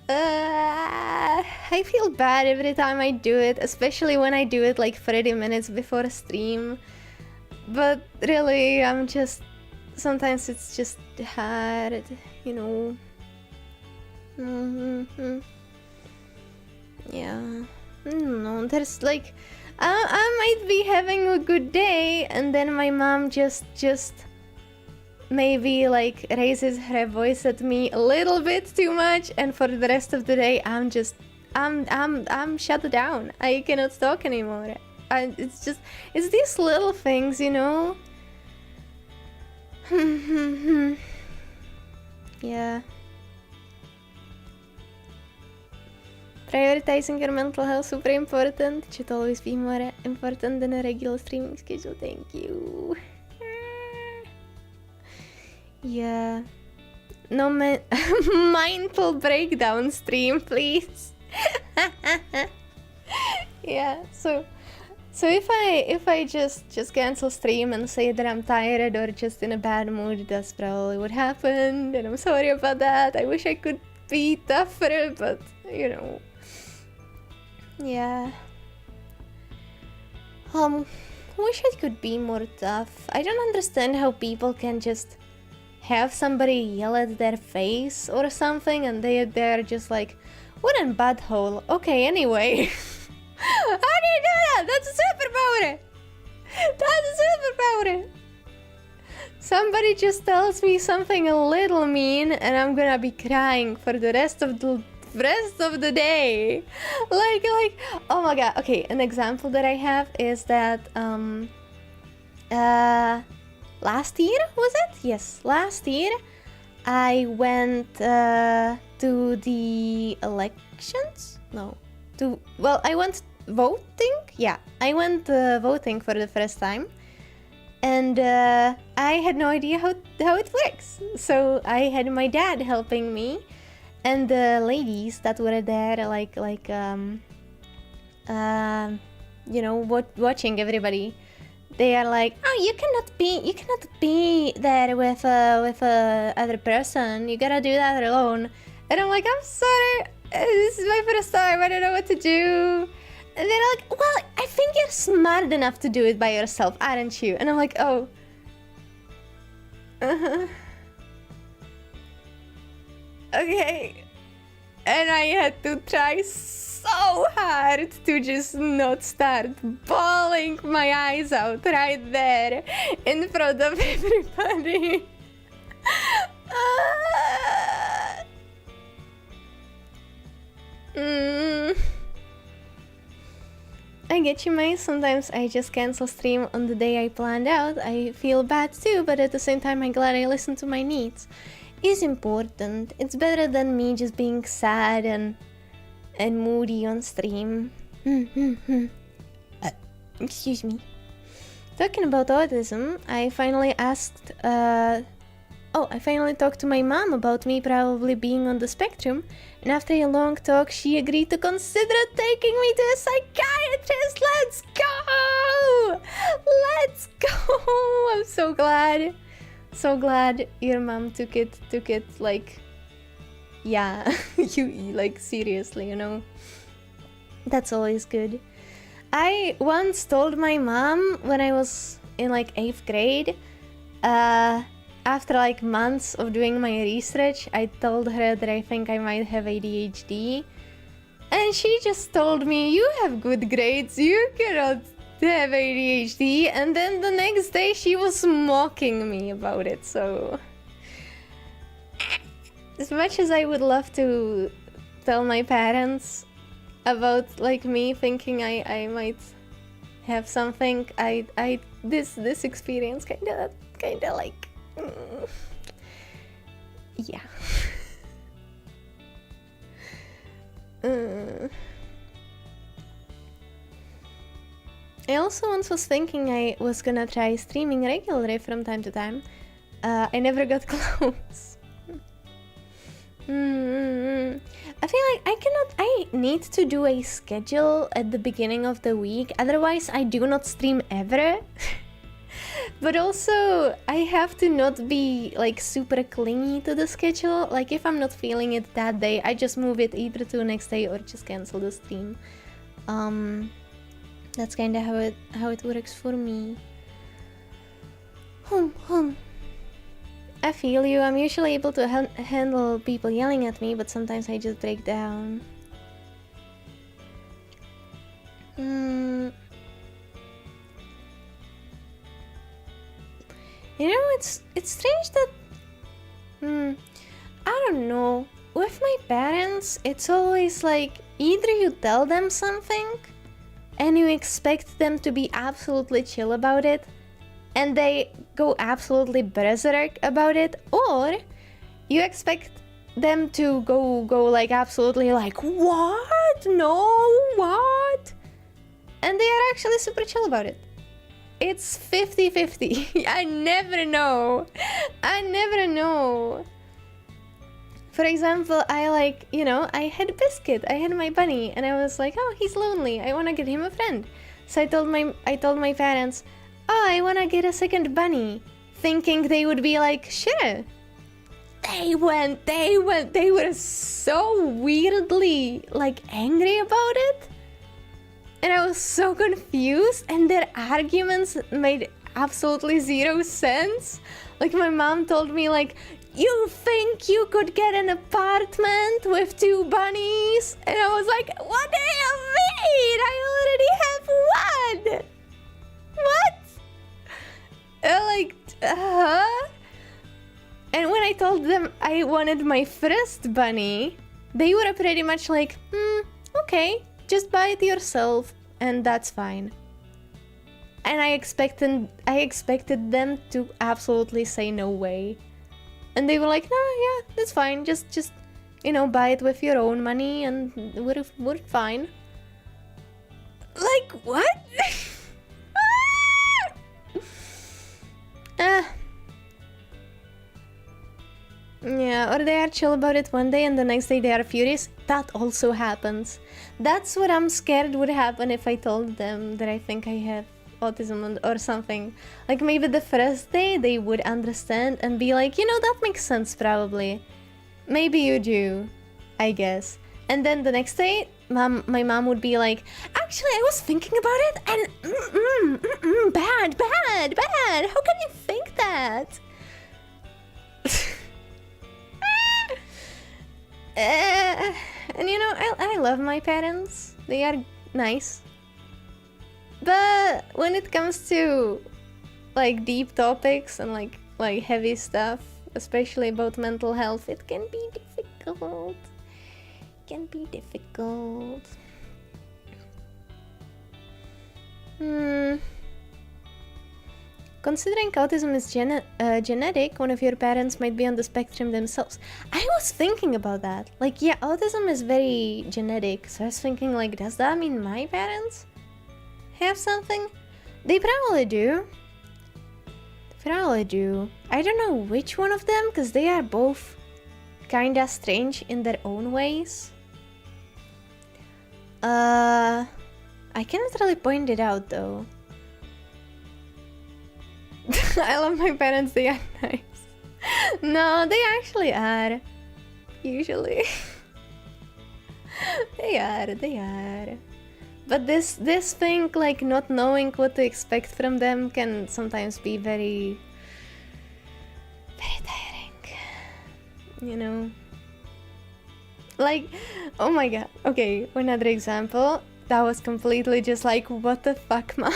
I feel bad every time I do it, especially when I do it like 30 minutes before a stream. But really, sometimes it's just hard, you know. Yeah. No, there's like, I might be having a good day, and then my mom just maybe like raises her voice at me a little bit too much, and for the rest of the day I'm shut down. I cannot talk anymore. It's these little things, you know. Yeah. Prioritizing your mental health, super important. It should always be more important than a regular streaming schedule. Thank you. Yeah. No mindful breakdown stream, please. Yeah. So if I just cancel stream and say that I'm tired or just in a bad mood, that's probably what happened, and I'm sorry about that. I wish I could be tougher, but you know. Yeah. Wish I could be more tough. I don't understand how people can just have somebody yell at their face or something and they're just like, what a butthole. Okay, anyway. How do you do that? That's a superpower. That's a superpower. Somebody just tells me something a little mean and I'm gonna be crying for the rest of the day. Like, oh my god. Okay, an example that I have is that last year, was it? Yes, last year I went to the elections. I went voting. Yeah, I went voting for the first time, and I had no idea how it works. So I had my dad helping me, and the ladies that were there, watching everybody. They are like, oh, you cannot be there with a other person. You gotta do that alone. And I'm like, I'm sorry, this is my first time. I don't know what to do. And they're like, well, I think you're smart enough to do it by yourself, aren't you? And I'm like, oh. Okay. And I had to try so hard to just not start bawling my eyes out right there in front of everybody. I get you, May. Sometimes I just cancel stream on the day I planned out. I feel bad too, but at the same time I'm glad I listened to my needs. It's important. It's better than me just being sad and moody on stream. Excuse me. Talking about autism, I finally talked to my mom about me probably being on the spectrum, and after a long talk, she agreed to consider taking me to a psychiatrist. Let's go! Let's go! I'm so glad. So glad your mom took it like, yeah, you like seriously, you know. That's always good. I once told my mom when I was in like 8th grade, after like months of doing my research, I told her that I think I might have ADHD, and she just told me, you have good grades, you cannot have ADHD, and then the next day she was mocking me about it. So as much as I would love to tell my parents about like me thinking I might have something, this experience kinda like yeah. I also once was thinking I was gonna try streaming regularly from time to time. I never got close. I feel like I need to do a schedule at the beginning of the week, otherwise I do not stream ever. But also, I have to not be like super clingy to the schedule. Like if I'm not feeling it that day, I just move it either to the next day or just cancel the stream. That's kind of how it works for me. I feel you. I'm usually able to handle people yelling at me, but sometimes I just break down. You know, it's strange that I don't know. With my parents, it's always like either you tell them something and you expect them to be absolutely chill about it, and they go absolutely berserk about it, or you expect them to go like absolutely like, what? No, what? And they are actually super chill about it. It's 50-50. I never know. For example, I had Biscuit, I had my bunny, and I was like, oh, he's lonely, I wanna get him a friend. So I told my parents, oh, I wanna get a second bunny, thinking they would be like, sure. They were so weirdly like angry about it. And I was so confused, and their arguments made absolutely zero sense. Like, my mom told me, like, you think you could get an apartment with 2 bunnies? And I was like, what do you mean? I already have 1! What? And when I told them I wanted my first bunny, they were pretty much like, okay, just buy it yourself, and that's fine. And I expected them to absolutely say no way. And they were like, no, yeah, that's fine. Just buy it with your own money, and we're fine. Like, what? Yeah, or they are chill about it one day and the next day they are furious. That also happens. That's what I'm scared would happen if I told them that I think I have autism or something. Like, maybe the first day they would understand and be like, that makes sense probably. Maybe you do, I guess. And then the next day, my mom would be like, actually, I was thinking about it and bad. How can you think that? And I love my parents. They are nice. But when it comes to like deep topics and like heavy stuff, especially about mental health, it can be difficult. Considering autism is genetic, one of your parents might be on the spectrum themselves. I was thinking about that. Like, yeah, autism is very genetic, so I was thinking, like, does that mean my parents have something? They probably do. I don't know which one of them, because they are both kinda strange in their own ways. I cannot really point it out, though. I love my parents, they are nice. No, they actually are. Usually. They are. But this thing, like not knowing what to expect from them, can sometimes be very tiring. Like, oh my god. Okay, another example. That was completely just like, what the fuck, mom?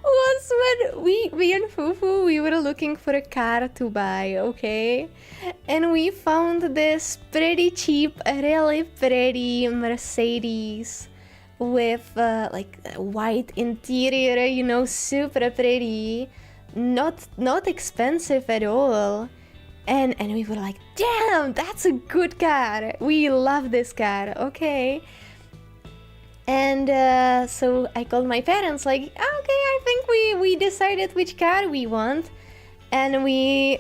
Was when we and Fufu, we were looking for a car to buy, okay? And we found this pretty cheap, really pretty Mercedes with like white interior, super pretty, not expensive at all. And we were like, damn, that's a good car. We love this car, okay? And so I called my parents, like, okay, I think we decided which car we want, and we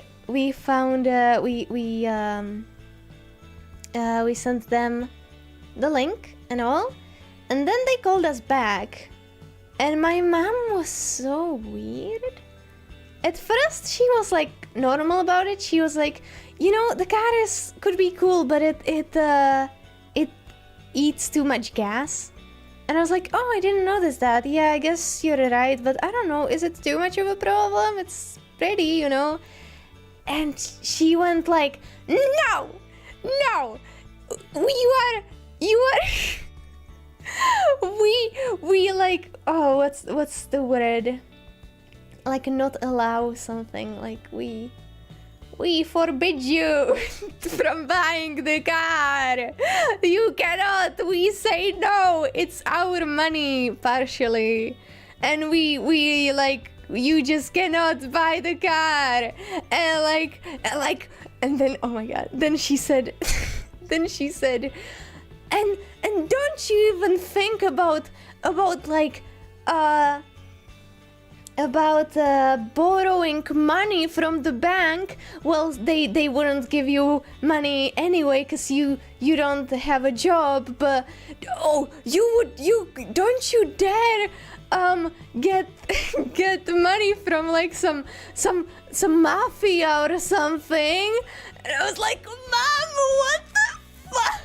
found we sent them the link and all, and then they called us back, and my mom was so weird. At first she was like normal about it. She was like, the car could be cool, but it eats too much gas. And I was like, oh, I didn't notice that. Yeah, I guess you're right, but I don't know, is it too much of a problem? It's pretty, And she went like, no, you are, we like, oh, what's the word? Like, not allow something, like we forbid you from buying the car. You cannot. We say no. It's our money, partially. And we you just cannot buy the car. And then, oh my god. Then she said, and don't you even think about borrowing money from the bank? Well, they wouldn't give you money anyway because you don't have a job, but you don't you dare get money from like some mafia or something. And I was like, Mom, what the fuck?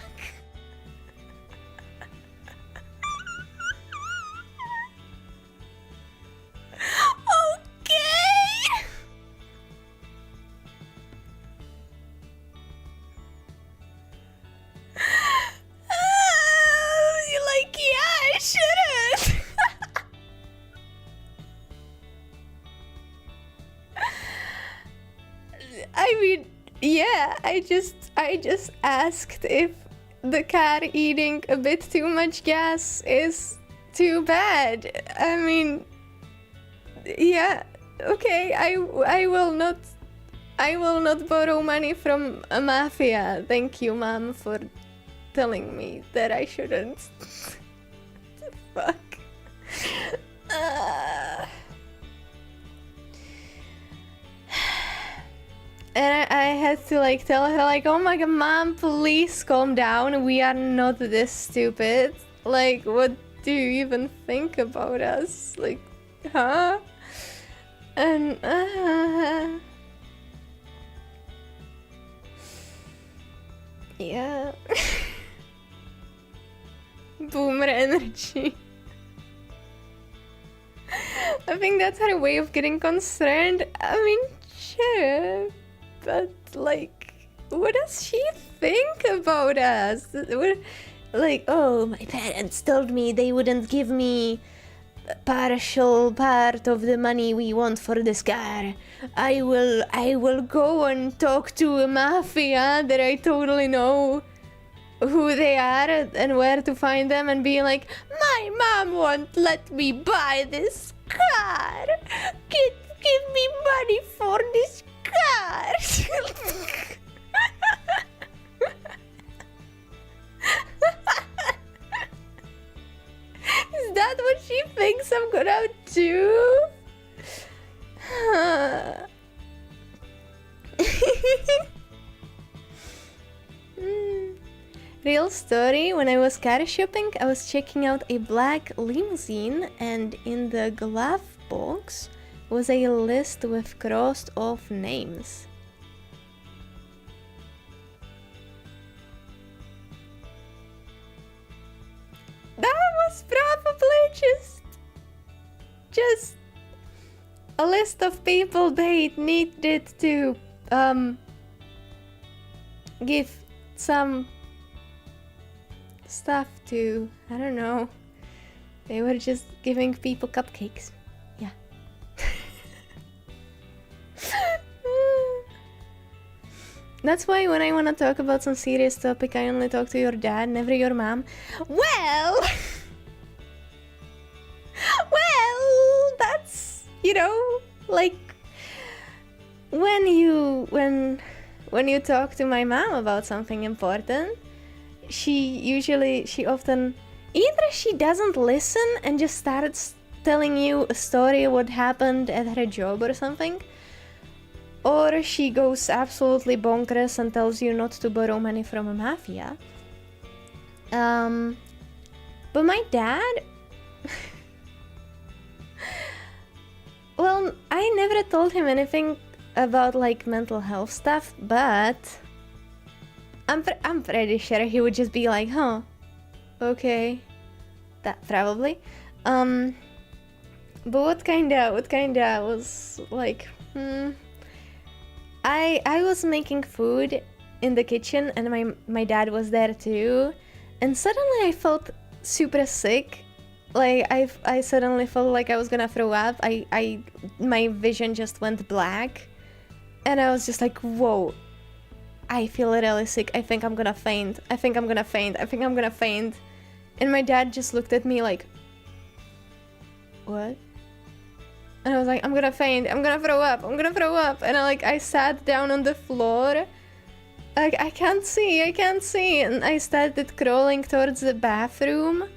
I mean, yeah, I just asked if the car eating a bit too much gas is too bad. I mean, yeah, okay, I will not borrow money from a mafia. Thank you, Mom, for telling me that I shouldn't. Fuck. And I had to like tell her like, oh my god, Mom, please calm down. We are not this stupid. Like, what do you even think about us? Like, huh? And yeah. Boomer energy. I think that's her way of getting concerned. I mean, sure, but like, what does she think about us? Like, oh, my parents told me they wouldn't give me a partial part of the money we want for this car. I will go and talk to a mafia that I totally know who they are and where to find them and be like, my mom won't let me buy this car. Give me money for this car. Is that what she thinks I'm gonna do? Real story, when I was car shopping, I was checking out a black limousine, and in the glove box was a list with crossed off names. That was probably just a list of people they needed to give some stuff to. I don't know. They were just giving people cupcakes. Yeah. That's why when I want to talk about some serious topic, I only talk to your dad, never your mom. Well, that's, you know, like when you talk to my mom about something important, she often either she doesn't listen and just starts telling you a story of what happened at her job or something, or she goes absolutely bonkers and tells you not to borrow money from a mafia. But my dad, well, I never told him anything about like mental health stuff, but I'm pretty sure he would just be like, huh, okay, that probably. But what kinda was like, I was making food in the kitchen and my dad was there too, and suddenly I felt super sick. Like I suddenly felt like I was gonna throw up. My vision just went black, and I was just like, whoa, I feel really sick. I think I'm gonna faint. And my dad just looked at me like, what? And I was like, I'm gonna faint, I'm gonna throw up. And I sat down on the floor. Like, I can't see. And I started crawling towards the bathroom,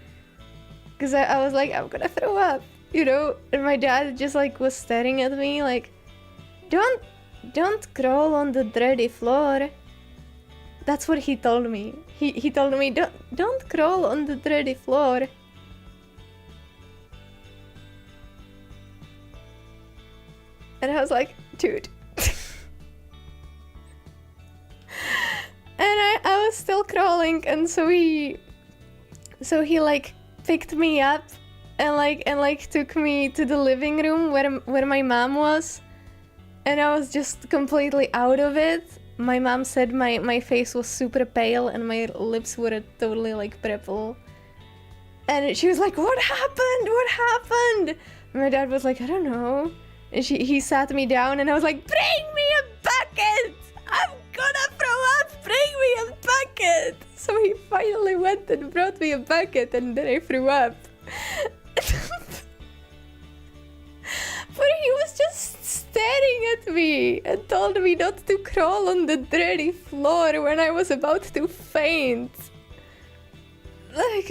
because I was like, I'm gonna throw up, you know? And my dad just like was staring at me like, don't crawl on the dirty floor. That's what he told me. He told me, don't crawl on the dirty floor. And I was like, dude. And I was still crawling, and so he like picked me up and took me to the living room where my mom was, and I was just completely out of it. My mom said my face was super pale and my lips were totally like purple, and she was like, what happened? And my dad was like, I don't know. And he sat me down, and I was like, bring me a bucket. So he finally went and brought me a bucket, and then I threw up. But he was just staring at me and told me not to crawl on the dirty floor when I was about to faint. Like,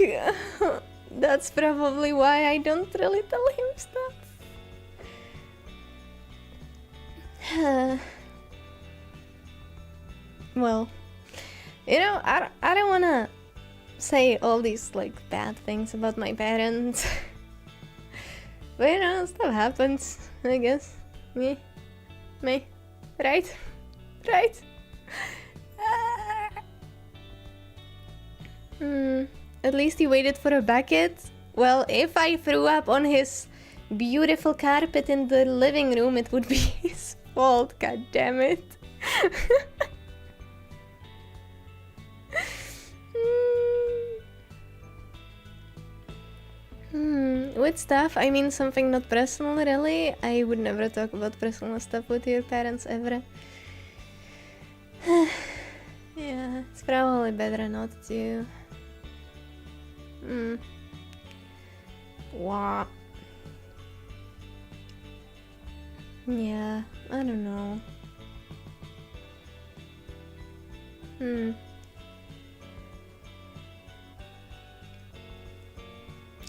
that's probably why I don't really tell him stuff. Well, you know, I don't wanna say all these like bad things about my parents. But you know, stuff happens, I guess. Me, right? Right? At least he waited for a bucket. Well, if I threw up on his beautiful carpet in the living room, it would be his fault, god damn it. With stuff, I mean something not personal, really. I would never talk about personal stuff with your parents, ever. Yeah, it's probably better not to. Wow. Yeah, I don't know.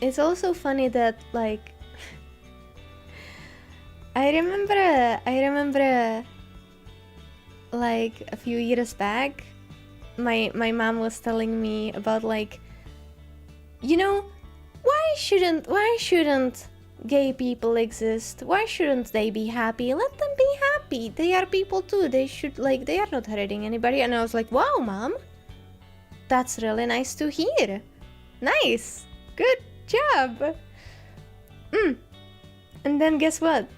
It's also funny that, like, I remember like a few years back, my mom was telling me about, like, you know, why shouldn't gay people exist? Why shouldn't they be happy? Let them be happy. They are people too. They should, like, they are not hurting anybody. And I was like, wow, mom, that's really nice to hear. Nice. Good job. And then guess what?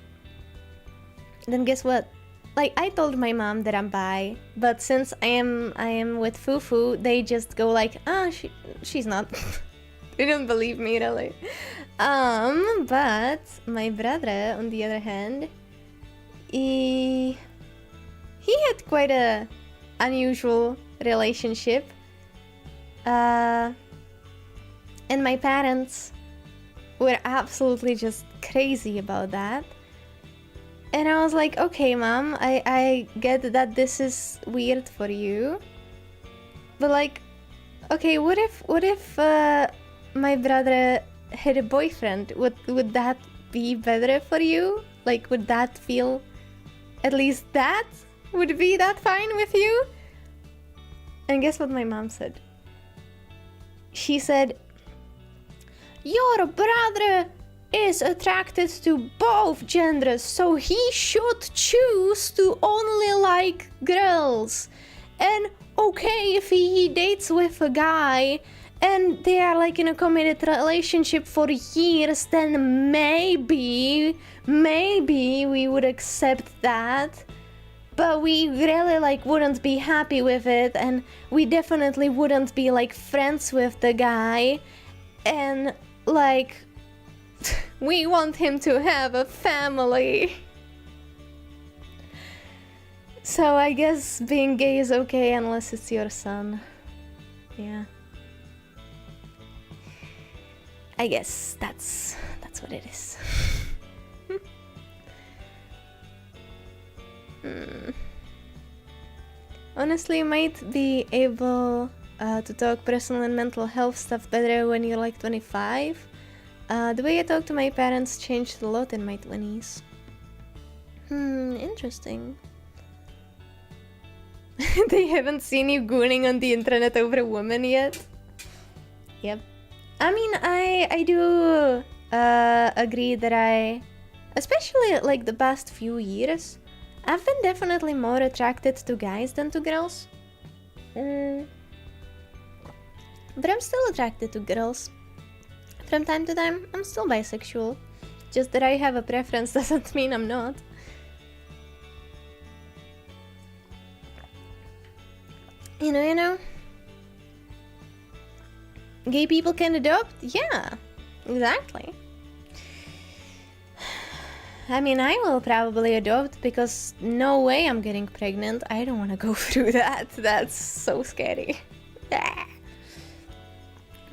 Like, I told my mom that I'm bi, but since I am with Fufu, they just go like, she's not. They don't believe me, really. But my brother, on the other hand, he had quite a unusual relationship. And my parents were absolutely just crazy about that. And I was like, okay, mom, I get that this is weird for you. But, like, okay, what if my brother had a boyfriend? Would that be better for you? Like, would that feel, at least that would be that fine with you? And guess what my mom said? She said, your brother is attracted to both genders, so he should choose to only like girls. And okay, if he dates with a guy and they are, like, in a committed relationship for years, then maybe we would accept that. But we really, like, wouldn't be happy with it, and we definitely wouldn't be, like, friends with the guy. And, like, we want him to have a family. So I guess being gay is okay unless it's your son. Yeah. I guess that's what it is. Honestly, you might be able to talk personal and mental health stuff better when you're like 25. The way I talk to my parents changed a lot in my 20s. Interesting. They haven't seen you gooning on the internet over a woman yet? Yep. I mean, I do agree that especially like the past few years, I've been definitely more attracted to guys than to girls. But I'm still attracted to girls. From time to time, I'm still bisexual. Just that I have a preference doesn't mean I'm not. You know? Gay people can adopt? Yeah, exactly. I mean, I will probably adopt because no way I'm getting pregnant. I don't want to go through that. That's so scary.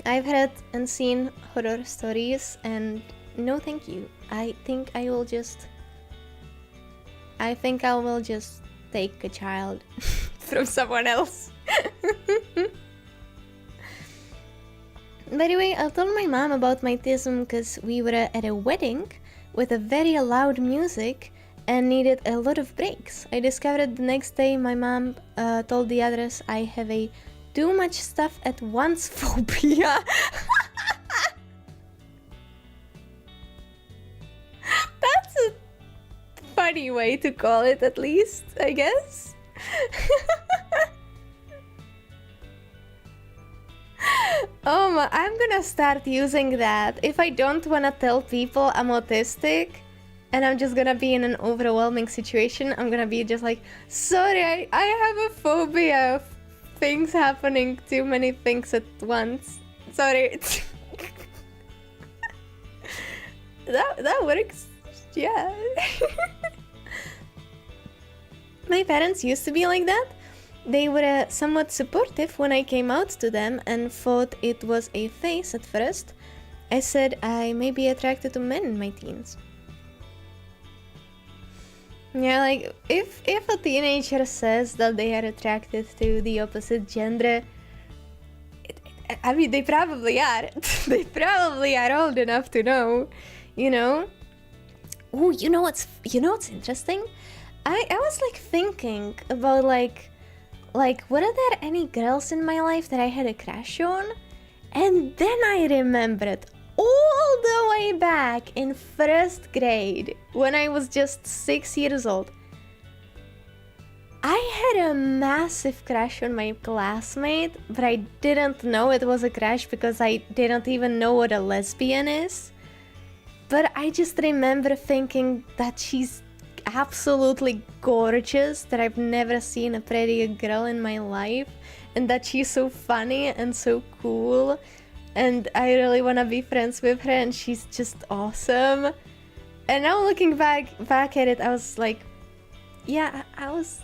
I've read and seen horror stories, and no thank you. I think I will just take a child from someone else. By the way, I told my mom about my autism because we were at a wedding with a very loud music and needed a lot of breaks. I discovered the next day my mom told the others I have a too much stuff at once phobia. That's a funny way to call it, at least, I guess. Oh my, I'm gonna start using that. If I don't wanna tell people I'm autistic and I'm just gonna be in an overwhelming situation, I'm gonna be just like, sorry, I have a phobia of things happening, too many things at once. Sorry. that works. Yeah. My parents used to be like that. They were somewhat supportive when I came out to them and thought it was a phase at first. I said I may be attracted to men in my teens. Yeah, like, if a teenager says that they are attracted to the opposite gender, I mean, they probably are. They probably are old enough to know, you know? Ooh, you know what's interesting? I was, like, thinking about, like, were there any girls in my life that I had a crush on? And then I remembered all the way back in first grade, when I was just 6 years old. I had a massive crush on my classmate, but I didn't know it was a crush because I didn't even know what a lesbian is. But I just remember thinking that she's absolutely gorgeous, that I've never seen a prettier girl in my life, and that she's so funny and so cool, and I really want to be friends with her, and she's just awesome. And now looking back at it, I was like, yeah, I was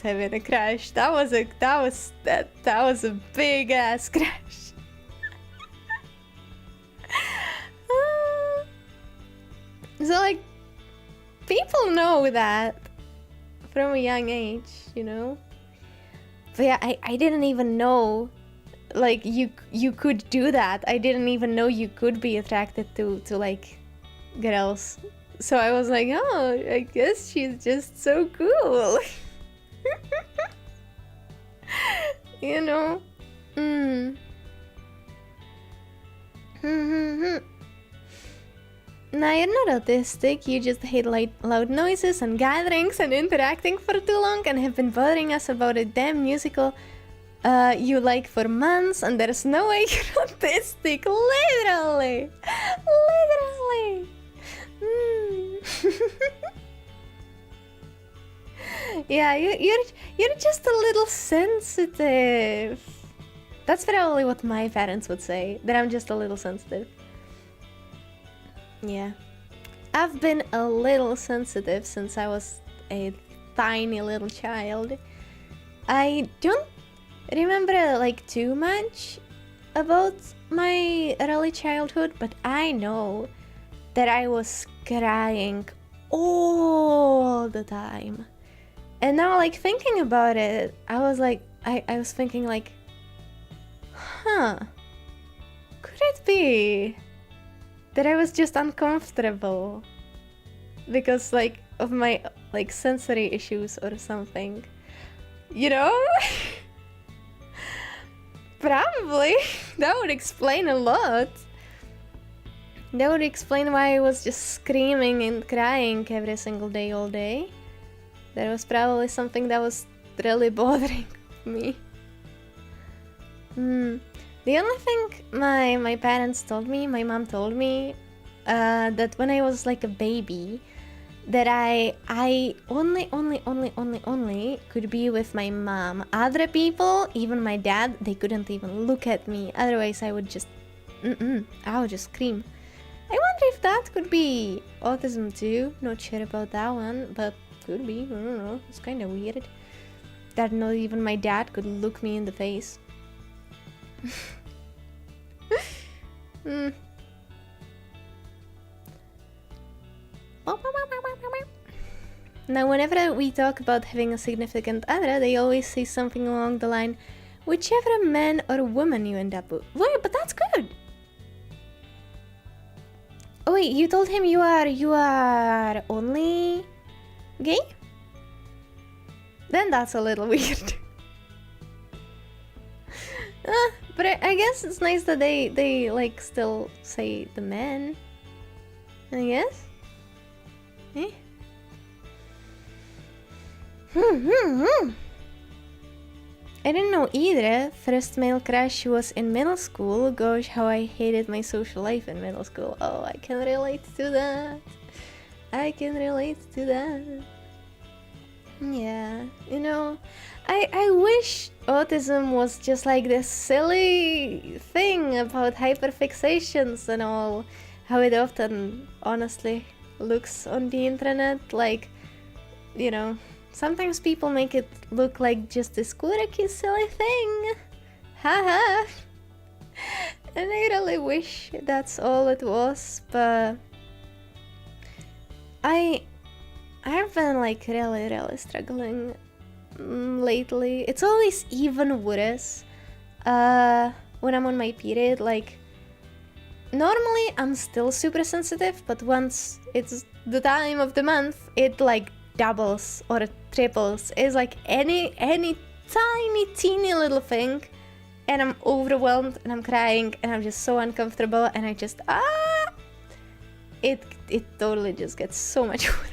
having a crush. That was a big ass crush. So like, people know that from a young age, you know? But yeah, I didn't even know, like, you could do that. I didn't even know you could be attracted to like, girls. So I was like, oh, I guess she's just so cool. You know? Now, you're not autistic, you just hate loud noises and gatherings and interacting for too long and have been bothering us about a damn musical you like for months, and there's no way you're autistic, literally. Yeah, you're just a little sensitive. That's probably what my parents would say, that I'm just a little sensitive. Yeah, I've been a little sensitive since I was a tiny little child. I don't remember like too much about my early childhood, but I know that I was crying all the time. And now, like, thinking about it, I was like, I was thinking like, could it be that I was just uncomfortable because, like, of my, like, sensory issues or something, you know? Probably. That would explain a lot. That would explain why I was just screaming and crying every single day, all day. There was probably something that was really bothering me. The only thing my parents told me, my mom told me, that when I was like a baby, that I only could be with my mom. Other people, even my dad, they couldn't even look at me. Otherwise, I would just, I would just scream. I wonder if that could be autism too. Not sure about that one, but could be. I don't know. It's kind of weird that not even my dad could look me in the face. Hmm. Now, whenever we talk about having a significant other, they always say something along the line, whichever man or woman you end up with. Wait, but that's good. Oh wait, you told him you are only gay? Then that's a little weird. But I guess it's nice that they like still say the man. I guess. Eh? I didn't know either. First male crush was in middle school. Gosh, how I hated my social life in middle school. Oh, I can relate to that. I can relate to that. Yeah, you know, I wish autism was just like this silly thing about hyperfixations and all. How it often, honestly, looks on the internet. Like, you know, sometimes people make it look like just this quirky, silly thing. Haha. And I really wish that's all it was, but I've been like really struggling lately. It's always even worse when I'm on my period. Like, normally I'm still super sensitive, but once it's the time of the month, it like doubles or triples. It's like any tiny teeny little thing, and I'm overwhelmed and I'm crying and I'm just so uncomfortable, and I just it totally just gets so much worse.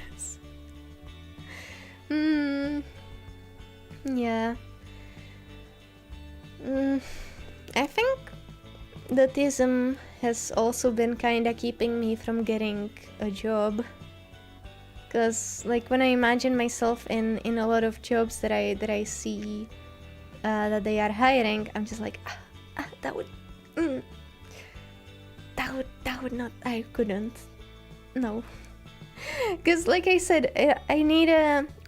Yeah. I think the autism has also been kinda keeping me from getting a job. Cause like when I imagine myself in a lot of jobs that I see that they are hiring, I'm just like that would not, I couldn't. No. Because like I said, I need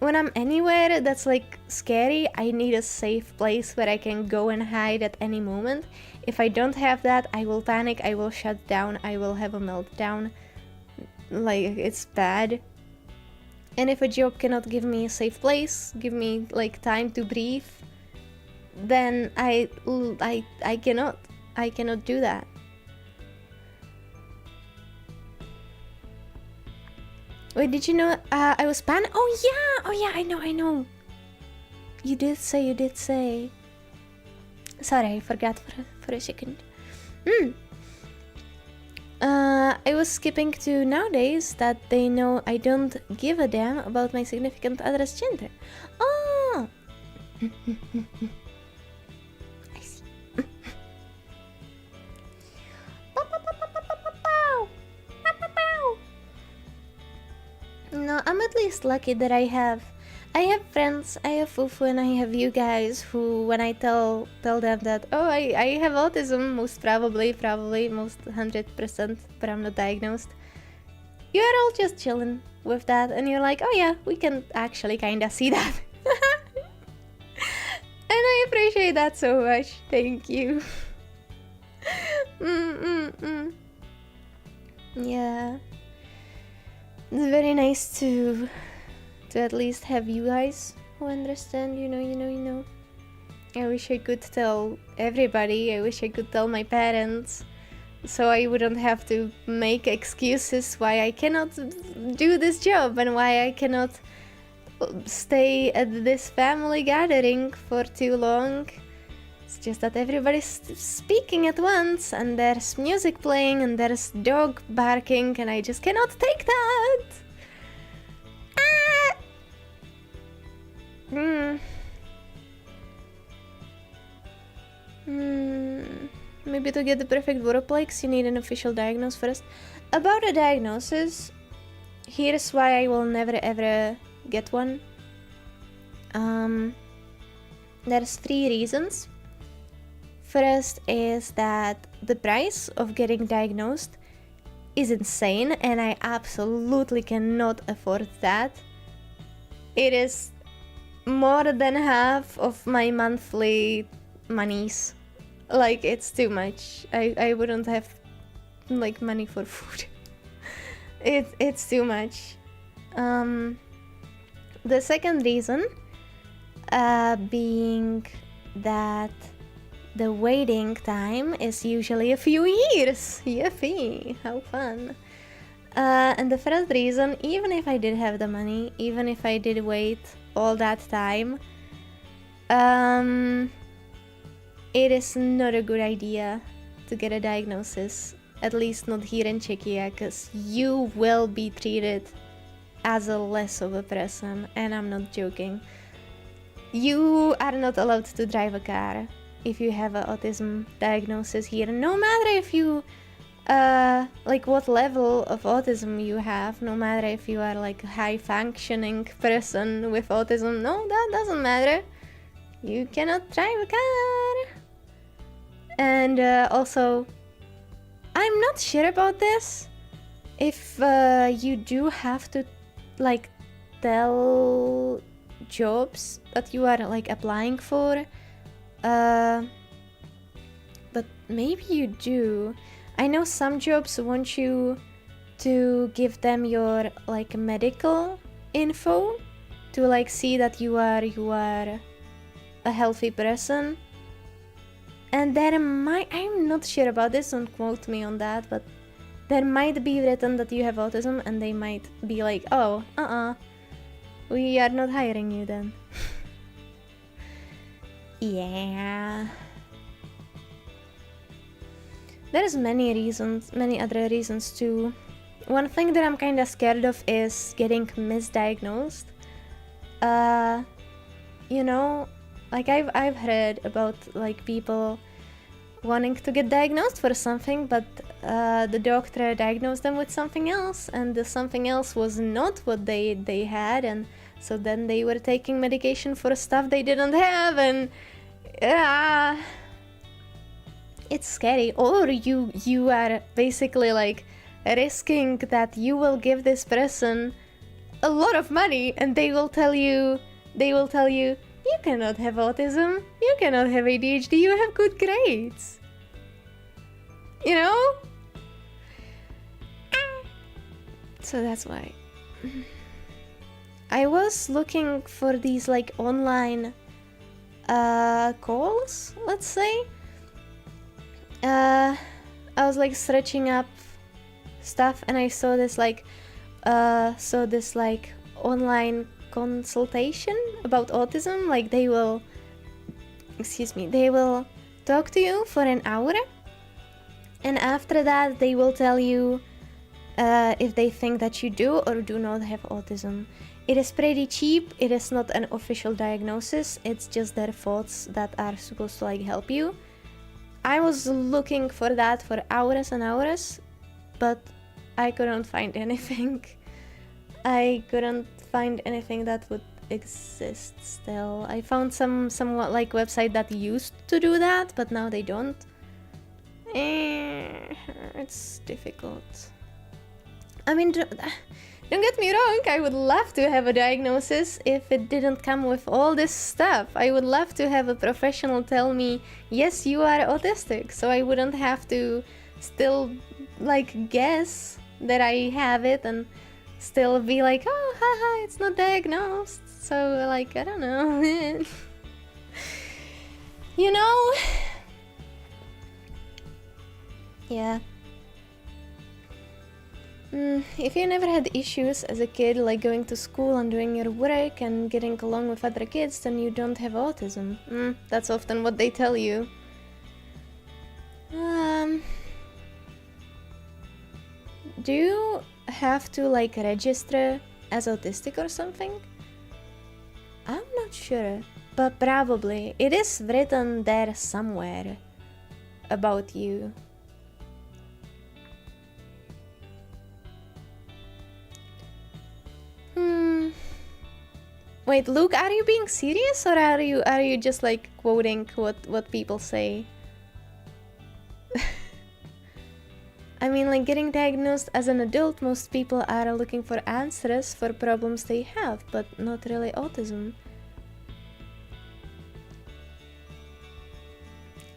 when I'm anywhere that's like scary, I need a safe place where I can go and hide at any moment. If I don't have that, I will panic, I will shut down, I will have a meltdown. Like, it's bad. And if a job cannot give me a safe place, give me like time to breathe, then I cannot do that. Wait, did you know I was banned? Oh yeah, I know. You did say. Sorry, I forgot for a second. I was skipping to nowadays that they know I don't give a damn about my significant other's gender. Oh! I see. No, I'm at least lucky that I have friends, I have Fufu, and I have you guys who, when I tell them that, oh, I have autism, most probably, most 100%, but I'm not diagnosed, you're all just chilling with that, and you're like, oh yeah, we can actually kinda see that. And I appreciate that so much, thank you. Yeah. It's very nice to at least have you guys who understand, you know. I wish I could tell everybody, I wish I could tell my parents, so I wouldn't have to make excuses why I cannot do this job and why I cannot stay at this family gathering for too long. It's just that everybody's speaking at once, and there's music playing, and there's dog barking, and I just cannot take that! Maybe to get the perfect workplace, you need an official diagnosis first. About a diagnosis, here's why I will never ever get one. There's 3 reasons. First is that the price of getting diagnosed is insane, and I absolutely cannot afford that. It is more than half of my monthly monies. Like, it's too much. I wouldn't have like money for food. It's too much. The second reason being that the waiting time is usually a few years. Yippee, how fun. And the third reason, even if I did have the money, even if I did wait all that time, it is not a good idea to get a diagnosis, at least not here in Czechia, because you will be treated as a less of a person, and I'm not joking. You are not allowed to drive a car if you have an autism diagnosis here, no matter if you like what level of autism you have, no matter if you are like a high functioning person with autism, no, that doesn't matter. You cannot drive a car. And also, I'm not sure about this. If you do have to like tell jobs that you are like applying for, but maybe you do. I know some jobs want you to give them your like medical info to like see that you are a healthy person. And there might, I'm not sure about this, don't quote me on that, but there might be written that you have autism and they might be like, oh, we are not hiring you then. Yeah. There's many reasons, many other reasons too. One thing that I'm kinda scared of is getting misdiagnosed. You know, like I've heard about like people wanting to get diagnosed for something, but the doctor diagnosed them with something else, and the something else was not what they had, and so then they were taking medication for stuff they didn't have, and it's scary. Or you are basically like risking that you will give this person a lot of money, and they will tell you you cannot have autism, you cannot have ADHD, you have good grades. You know? So that's why. I was looking for these like online calls, let's say. I was like searching up stuff and I saw this like online consultation about autism. Like they will talk to you for an hour, and after that they will tell you if they think that you do or do not have autism. It is pretty cheap. It is not an official diagnosis. It's just their thoughts that are supposed to like help you. I was looking for that for hours and hours, but I couldn't find anything. I couldn't find anything that would exist still. I found somewhat like website that used to do that, but now they don't. It's difficult. I mean, don't get me wrong, I would love to have a diagnosis if it didn't come with all this stuff. I would love to have a professional tell me, yes, you are autistic, so I wouldn't have to still like guess that I have it and still be like, oh, haha, it's not diagnosed. So like, I don't know. You know? Yeah. If you never had issues as a kid, like going to school and doing your work and getting along with other kids, then you don't have autism. That's often what they tell you. Do you have to like register as autistic or something? I'm not sure, but probably. It is written there somewhere about you. Wait, Luke, are you being serious or are you just like quoting what people say? I mean, like getting diagnosed as an adult, most people are looking for answers for problems they have, but not really autism.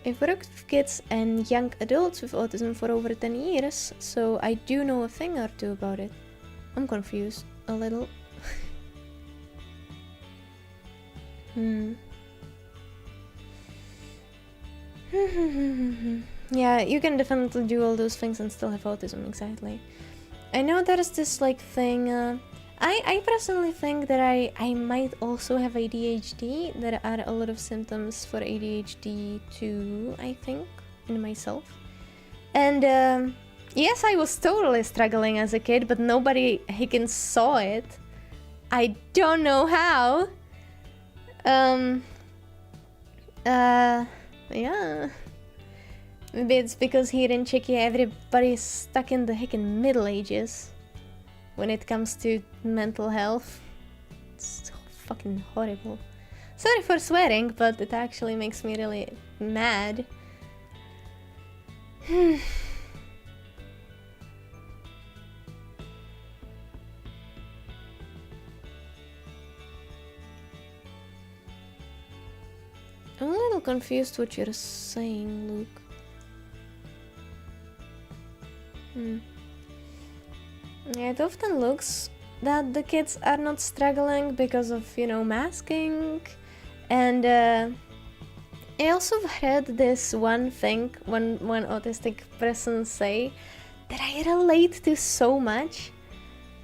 I've worked with kids and young adults with autism for over 10 years, so I do know a thing or two about it. I'm confused a little. Yeah, you can definitely do all those things and still have autism, exactly. I know there's this like thing, I personally think that I might also have ADHD. There are a lot of symptoms for ADHD too, I think, in myself. And yes, I was totally struggling as a kid, but nobody Higgins saw it. I don't know how. Yeah. Maybe it's because here in Czechia everybody's stuck in the heckin' Middle Ages when it comes to mental health. It's so fucking horrible. Sorry for swearing, but it actually makes me really mad. I'm a little confused what you're saying, Luke. Yeah, it often looks that the kids are not struggling because of, you know, masking. And I also heard this one thing, one autistic person say that I relate to so much.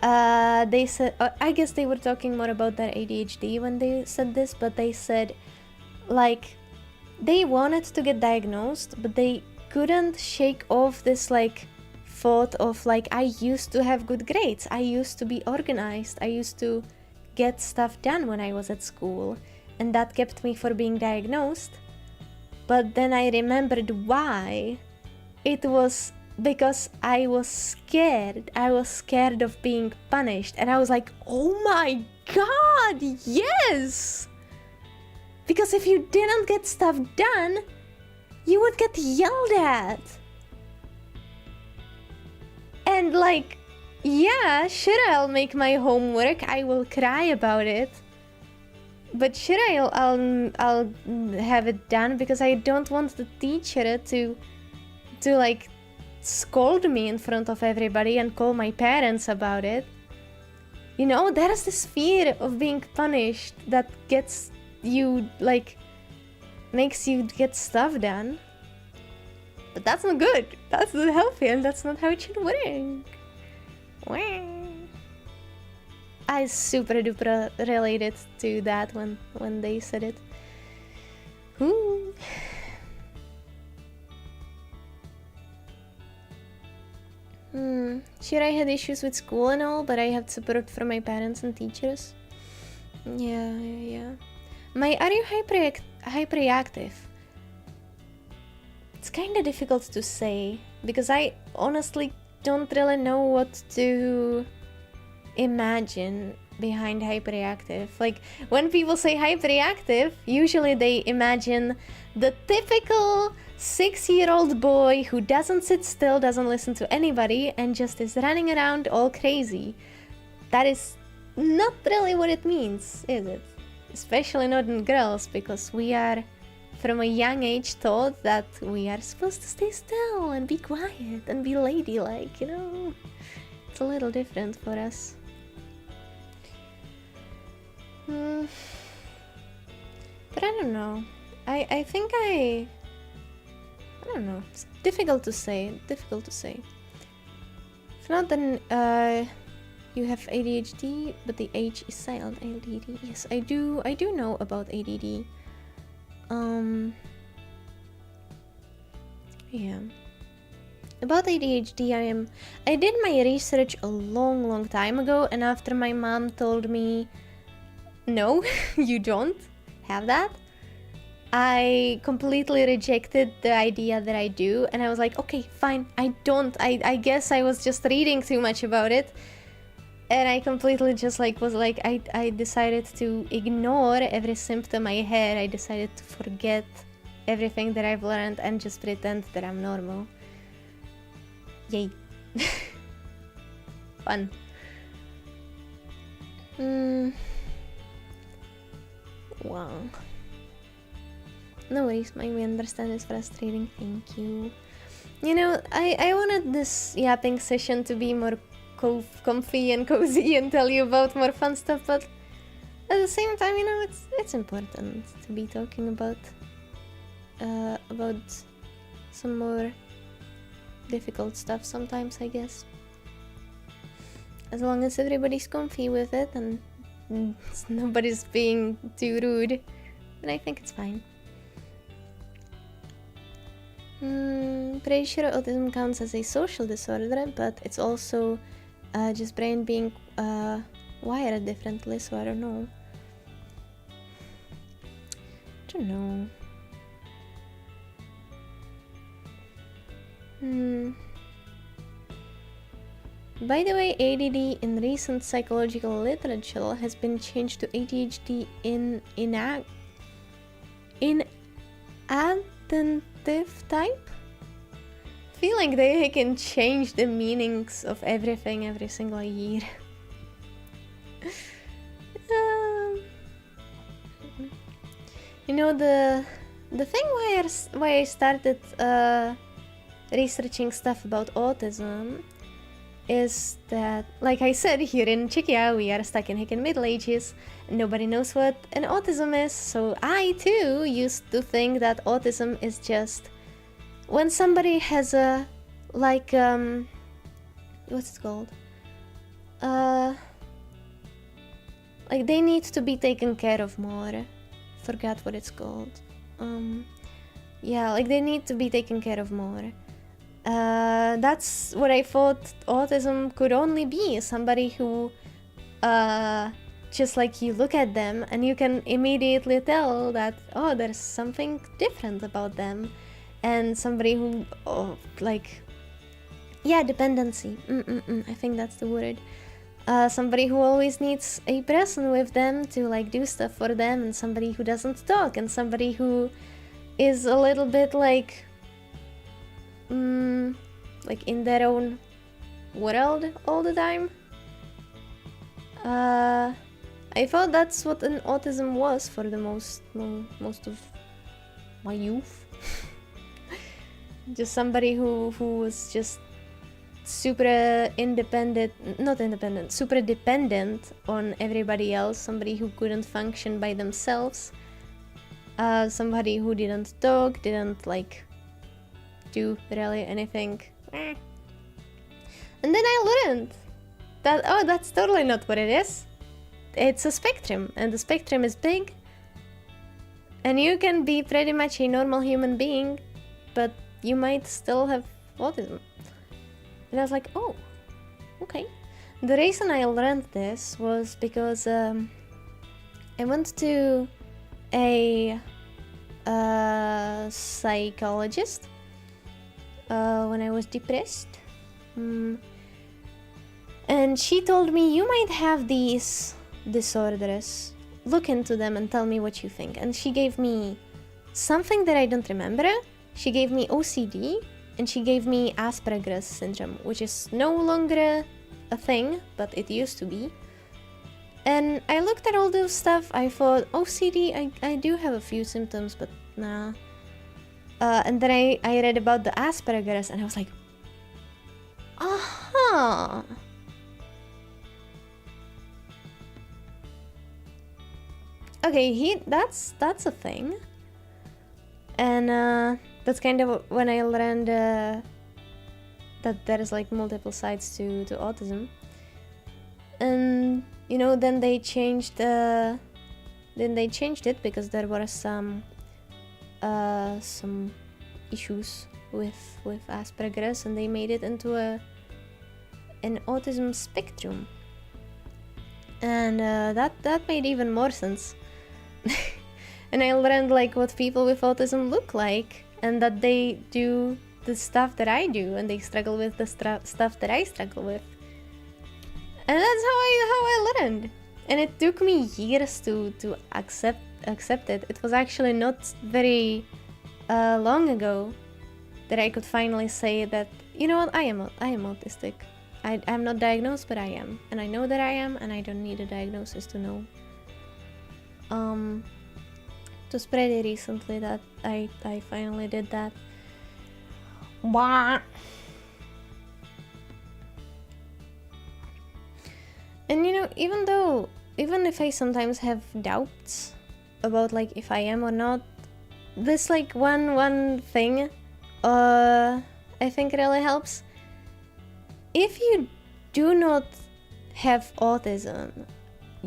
They said, I guess they were talking more about their ADHD when they said this, but they said, like, they wanted to get diagnosed, but they couldn't shake off this, like, thought of, like, I used to have good grades, I used to be organized, I used to get stuff done when I was at school, and that kept me from being diagnosed. But then I remembered why. It was because I was scared of being punished, and I was like, oh my god, yes! Because if you didn't get stuff done, you would get yelled at. And like, yeah, sure, I'll make my homework, I will cry about it. But sure, I'll have it done because I don't want the teacher to like scold me in front of everybody and call my parents about it. You know, there's this fear of being punished that gets you, like, makes you get stuff done. But that's not good. That's not healthy, and that's not how it should work. I super duper related to that when they said it. Ooh. Sure, I had issues with school and all, but I had support from my parents and teachers. Yeah. Are you hyperreactive? It's kind of difficult to say, because I honestly don't really know what to imagine behind hyperreactive. Like, when people say hyperreactive, usually they imagine the typical 6-year-old boy who doesn't sit still, doesn't listen to anybody, and just is running around all crazy. That is not really what it means, is it? Especially not in girls, because we are from a young age taught that we are supposed to stay still and be quiet and be ladylike, you know? It's a little different for us. But I don't know. I think I don't know. It's difficult to say. If not, then you have ADHD, but the H is silent. ADD. Yes, I do know about ADD. Yeah. About ADHD, I did my research a long time ago, and after my mom told me, no, you don't have that, I completely rejected the idea that I do, and I was like, okay, fine, I don't. I guess I was just reading too much about it, and I completely just like was like, I decided to ignore every symptom I had. I decided to forget everything that I've learned and just pretend that I'm normal. Yay. Fun. Wow. No worries, we understand it's frustrating. Thank you. You know, I wanted this yapping session to be more comfy and cozy and tell you about more fun stuff, but at the same time, you know, it's important to be talking about some more difficult stuff sometimes, I guess. As long as everybody's comfy with it and nobody's being too rude, then I think it's fine. Pretty sure autism counts as a social disorder, but it's also just brain being wired differently, so I don't know. By the way, ADD in recent psychological literature has been changed to ADHD in inattentive type? I feel like they can change the meanings of everything every single year. You know, the thing why I started researching stuff about autism is that, like I said, here in Czechia we are stuck in hidden Middle Ages and nobody knows what an autism is, so I too used to think that autism is just when somebody has a, like, what's it called? Like they need to be taken care of more. Forgot what it's called. Yeah, like they need to be taken care of more. That's what I thought autism could only be. Somebody who, just like you look at them and you can immediately tell that, oh, there's something different about them. And somebody who, like, yeah, dependency. I think that's the word. Somebody who always needs a person with them to, like, do stuff for them, and somebody who doesn't talk, and somebody who is a little bit like in their own world all the time. I thought that's what an autism was for the most of my youth. Just somebody who was just super super dependent on everybody else, somebody who couldn't function by themselves, somebody who didn't talk, didn't, like, do really anything. And then I learned that, oh, that's totally not what it is. It's a spectrum, and the spectrum is big, and you can be pretty much a normal human being, but you might still have autism. And I was like, oh, okay. The reason I learned this was because I went to a psychologist when I was depressed. And she told me, you might have these disorders. Look into them and tell me what you think. And she gave me something that I don't remember. She gave me OCD. And she gave me Asperger's syndrome, which is no longer a thing, but it used to be. And I looked at all those stuff, I thought, OCD, I do have a few symptoms, but nah. And then I read about the Asperger's, and I was like, aha! Okay, that's a thing. And that's kind of when I learned that there's, like, multiple sides to autism. And, you know, then they changed it because there were some issues with Asperger's, and they made it into an autism spectrum. And that made even more sense. And I learned, like, what people with autism look like, and that they do the stuff that I do, and they struggle with the stuff that I struggle with. And that's how I learned. And it took me years to accept it. It was actually not very long ago that I could finally say that, you know what, I am autistic. I'm not diagnosed, but I am. And I know that I am, and I don't need a diagnosis to know. It was pretty recently that I finally did that. Wah. And you know, even if I sometimes have doubts about like if I am or not, this like one thing I think really helps. If you do not have autism,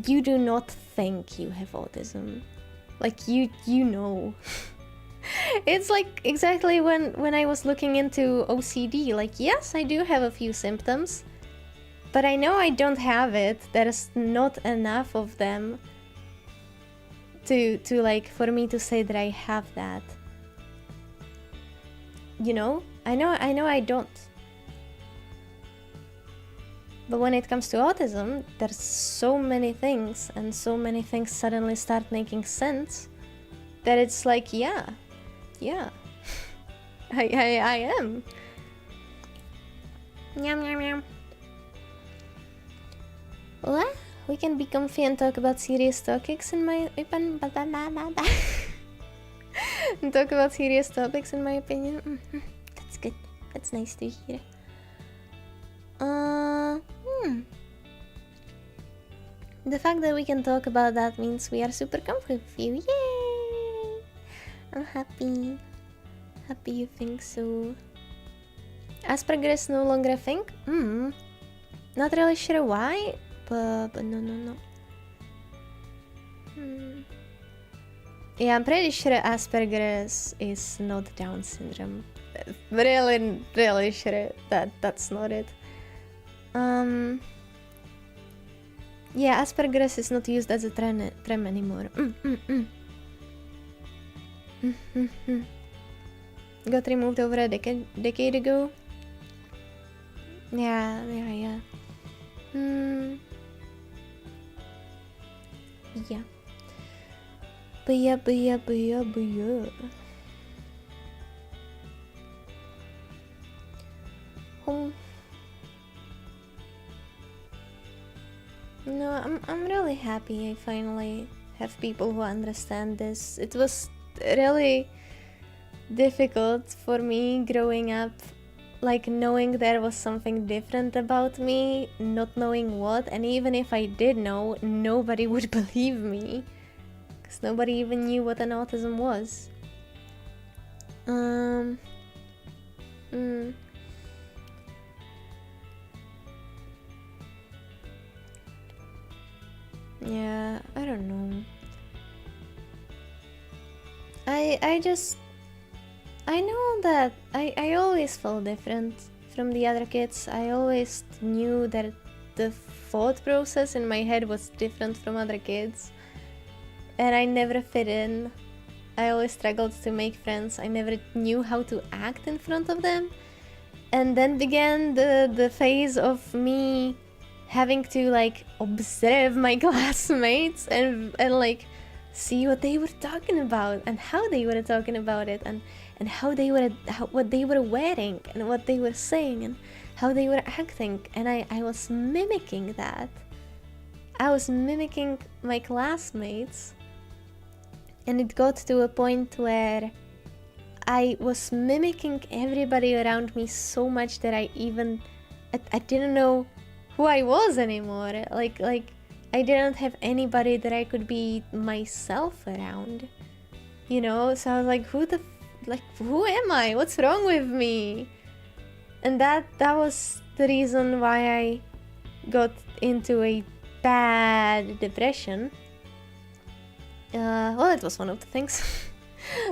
you do not think you have autism. Like you know. It's like exactly when I was looking into OCD, like yes, I do have a few symptoms, but I know I don't have it. There is not enough of them to like for me to say that I have that. You know? I know I don't. But when it comes to autism, there's so many things, and so many things suddenly start making sense that it's like, yeah, I am. Yum yum yum. Well, we can be comfy and talk about serious topics in my opinion. And talk about serious topics in my opinion. That's good. That's nice to hear. The fact that we can talk about that means we are super comfy with you. Yay! I'm happy. Happy you think so. Asperger is no longer a thing? Not really sure why, but no. Yeah, I'm pretty sure Asperger is not Down syndrome. Really sure that that's not it. Yeah, Asperger's is not used as a term anymore. Got removed over a decade ago. Yeah. Yeah. But yeah. No, I'm really happy I finally have people who understand this. It was really difficult for me growing up, like knowing there was something different about me, not knowing what, and even if I did know, nobody would believe me, because nobody even knew what an autism was. Yeah, I don't know. I know that I always felt different from the other kids. I always knew that the thought process in my head was different from other kids. And I never fit in. I always struggled to make friends. I never knew how to act in front of them. And then began the phase of me having to like observe my classmates and like see what they were talking about and how they were talking about it and what they were wearing and what they were saying and how they were acting, and I was mimicking that. I was mimicking my classmates, and it got to a point where I was mimicking everybody around me so much that I didn't know who I was anymore. Like I didn't have anybody that I could be myself around, you know? So I was like, who am I? What's wrong with me? And that was the reason why I got into a bad depression. Well, it was one of the things.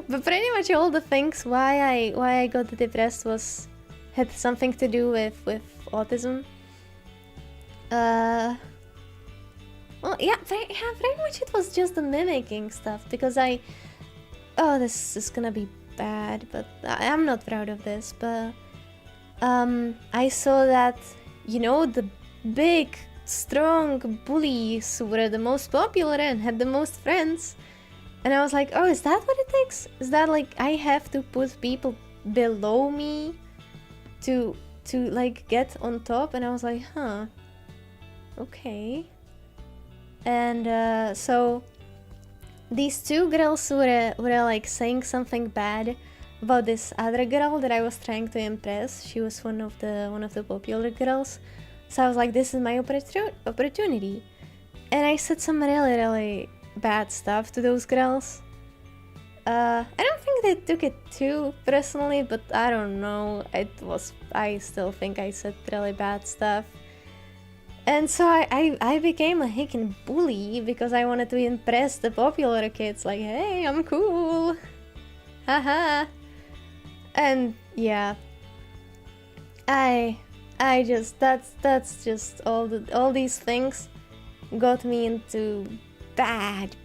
But pretty much all the things why I got depressed had something to do with autism. Well, yeah, pretty much it was just the mimicking stuff, because this is gonna be bad, but I'm not proud of this, but I saw that, you know, the big, strong bullies who were the most popular and had the most friends, and I was like, oh, is that what it takes? Is that like I have to put people below me to like get on top? And I was like, okay. And so these two girls were like saying something bad about this other girl that I was trying to impress. She was one of the popular girls. So I was like, this is my opportunity. And I said some really bad stuff to those girls. I don't think they took it too personally, but I don't know. I still think I said really bad stuff. And so I became a heckin' bully because I wanted to impress the popular kids. Like, hey, I'm cool. Haha. And yeah. I just that's just all these things got me into bad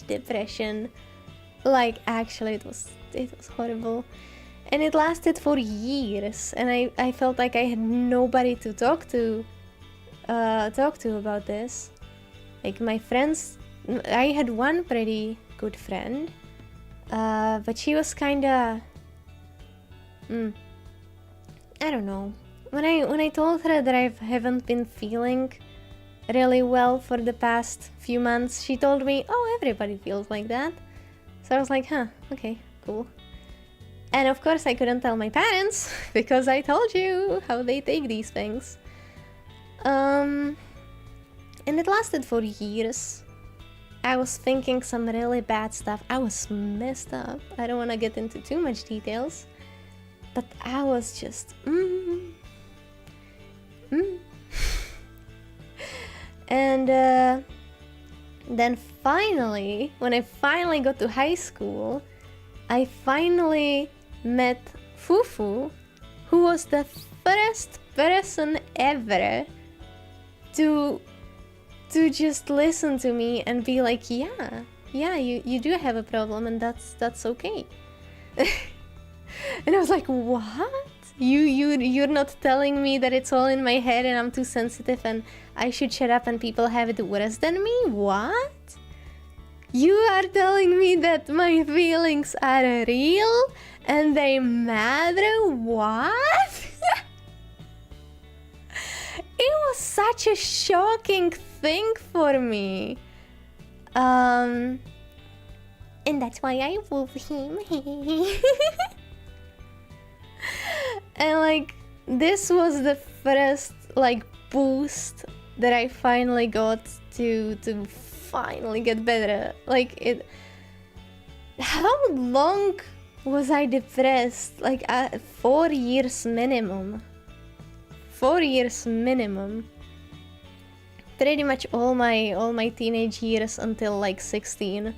depression. Like, actually it was horrible, and it lasted for years, and I felt like I had nobody to talk to about this. Like, my friends, I had one pretty good friend, but she was kinda I don't know. When I told her that I haven't been feeling really well for the past few months, she told me, oh, everybody feels like that. So I was like, huh, okay, cool. And of course I couldn't tell my parents because I told you how they take these things. And it lasted for years. I was thinking some really bad stuff. I was messed up. I don't want to get into too much details, but I was just And then finally, when I finally got to high school, I finally met Fufu, who was the first person ever to just listen to me and be like, yeah, you do have a problem, and that's okay. And I was like, what? You're not telling me that it's all in my head and I'm too sensitive and I should shut up and people have it worse than me? What? You are telling me that my feelings are real and they matter? What? It was such a shocking thing for me. And that's why I love him. And like, this was the first like boost that I finally got to finally get better. Like, it, how long was I depressed? Like 4 years minimum. 4 years minimum. Pretty much all my teenage years until like 16.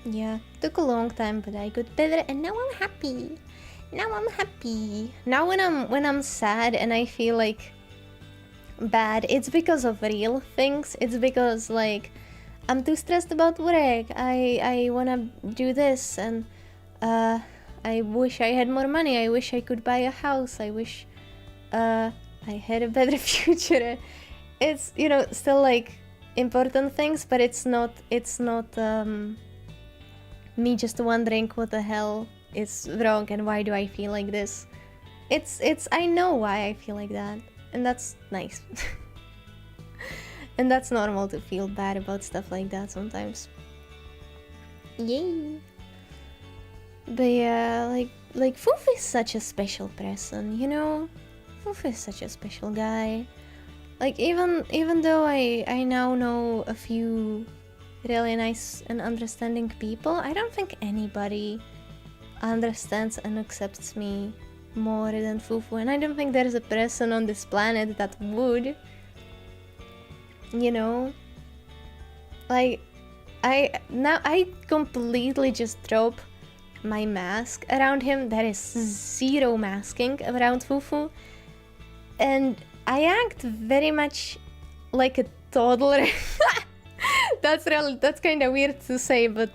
Yeah, took a long time, but I got better, and now I'm happy. Now when I'm sad and I feel like bad, it's because of real things. It's because like I'm too stressed about work. I wanna do this, and I wish I had more money. I wish I could buy a house. I wish I had a better future. It's, you know, still like important things, but it's not me just wondering what the hell is wrong and why do I feel like this. It's I know why I feel like that, and that's nice. And that's normal to feel bad about stuff like that sometimes. Yay. But yeah, like Foof is such a special person, you know? Foof is such a special guy. Like, even though I now know a few really nice and understanding people, I don't think anybody understands and accepts me more than Fufu, and I don't think there's a person on this planet that would. You know? Like, I completely just drop my mask around him. There is zero masking around Fufu, and I act very much like a toddler. That's kind of weird to say, but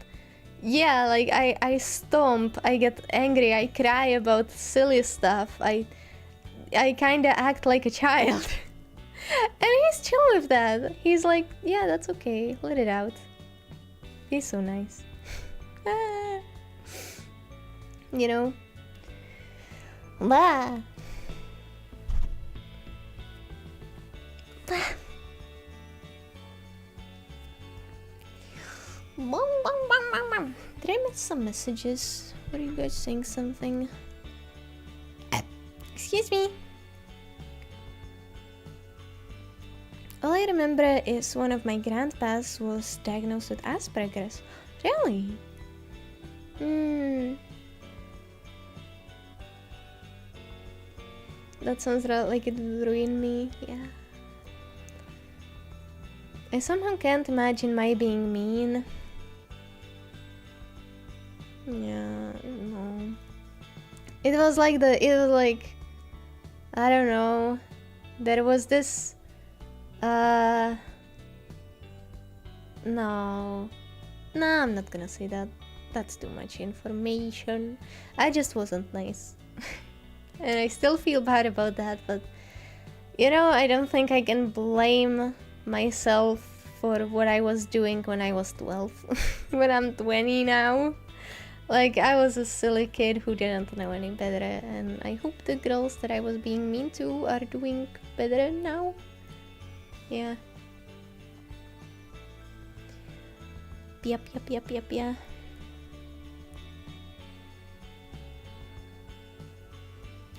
yeah, like I stomp, I get angry, I cry about silly stuff. I kind of act like a child. And he's chill with that. He's like, yeah, that's okay, let it out. He's so nice. You know, Bah. Bah. Did I miss some messages? Were you guys saying something? Excuse me. All I remember is one of my grandpas was diagnosed with Asperger's. Really? That sounds like it would ruin me, yeah. I somehow can't imagine my being mean. Yeah, no. It was like, I don't know. There was this, no. No, I'm not gonna say that. That's too much information. I just wasn't nice. And I still feel bad about that, but you know, I don't think I can blame myself for what I was doing when I was 12. When I'm 20 now. Like, I was a silly kid who didn't know any better, and I hope the girls that I was being mean to are doing better now. Yeah. Yep.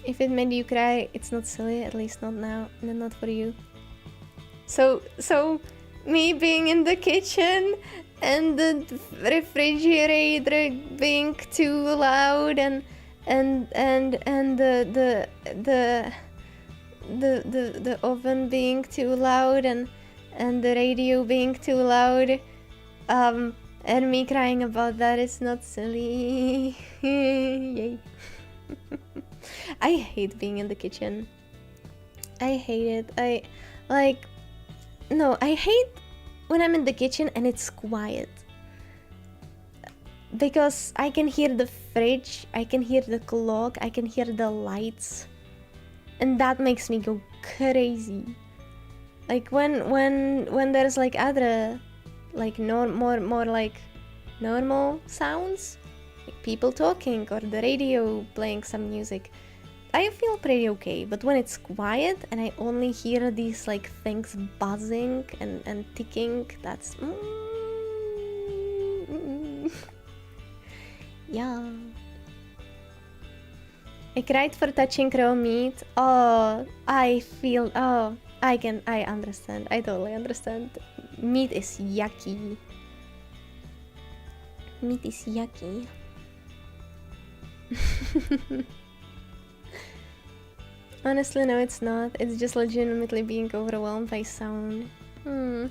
If it made you cry, it's not silly, at least not now, and not for you. So me being in the kitchen and the refrigerator being too loud and the oven being too loud and the radio being too loud, and me crying about that is not silly. Yay. I hate being in the kitchen. I hate it. I hate when I'm in the kitchen and it's quiet. Because I can hear the fridge, I can hear the clock, I can hear the lights. And that makes me go crazy. Like when there's like other like more like normal sounds, like people talking or the radio playing some music, I feel pretty okay. But when it's quiet and I only hear these like things buzzing and ticking, that's yeah. I cried for touching raw meat. Oh, I understand. I totally understand. Meat is yucky. Meat is yucky. Honestly, no, it's not. It's just legitimately being overwhelmed by sound. Huh?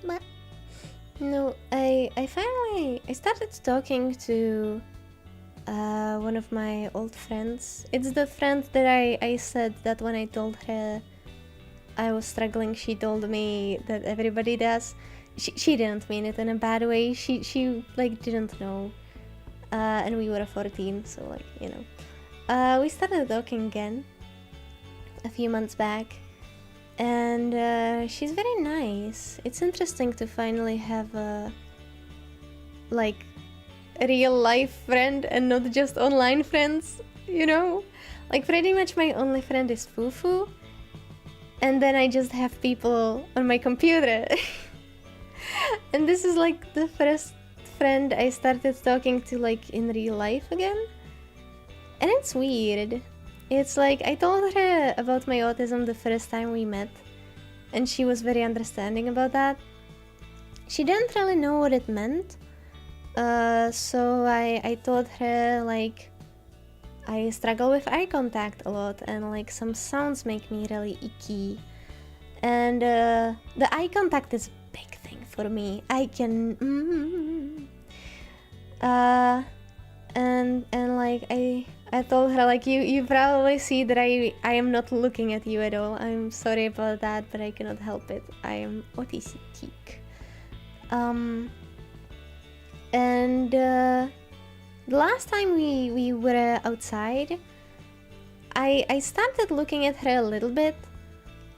But no, I started talking to one of my old friends. It's the friend that I said that when I told her I was struggling, she told me that everybody does. She didn't mean it in a bad way. She like didn't know, and we were 14, so like, you know, we started talking again a few months back, and she's very nice. It's interesting to finally have a like a real life friend and not just online friends, you know. Like pretty much my only friend is Fufu, and then I just have people on my computer. And this is like the first friend I started talking to like in real life again. And it's weird. It's like I told her about my autism the first time we met, and she was very understanding about that. She didn't really know what it meant, so I told her like I struggle with eye contact a lot, and like some sounds make me really icky, and the eye contact is a big thing for me. I can and like I told her like you probably see that I am not looking at you at all. I'm sorry about that, but I cannot help it. I am autistic. And the last time we were outside, I started looking at her a little bit,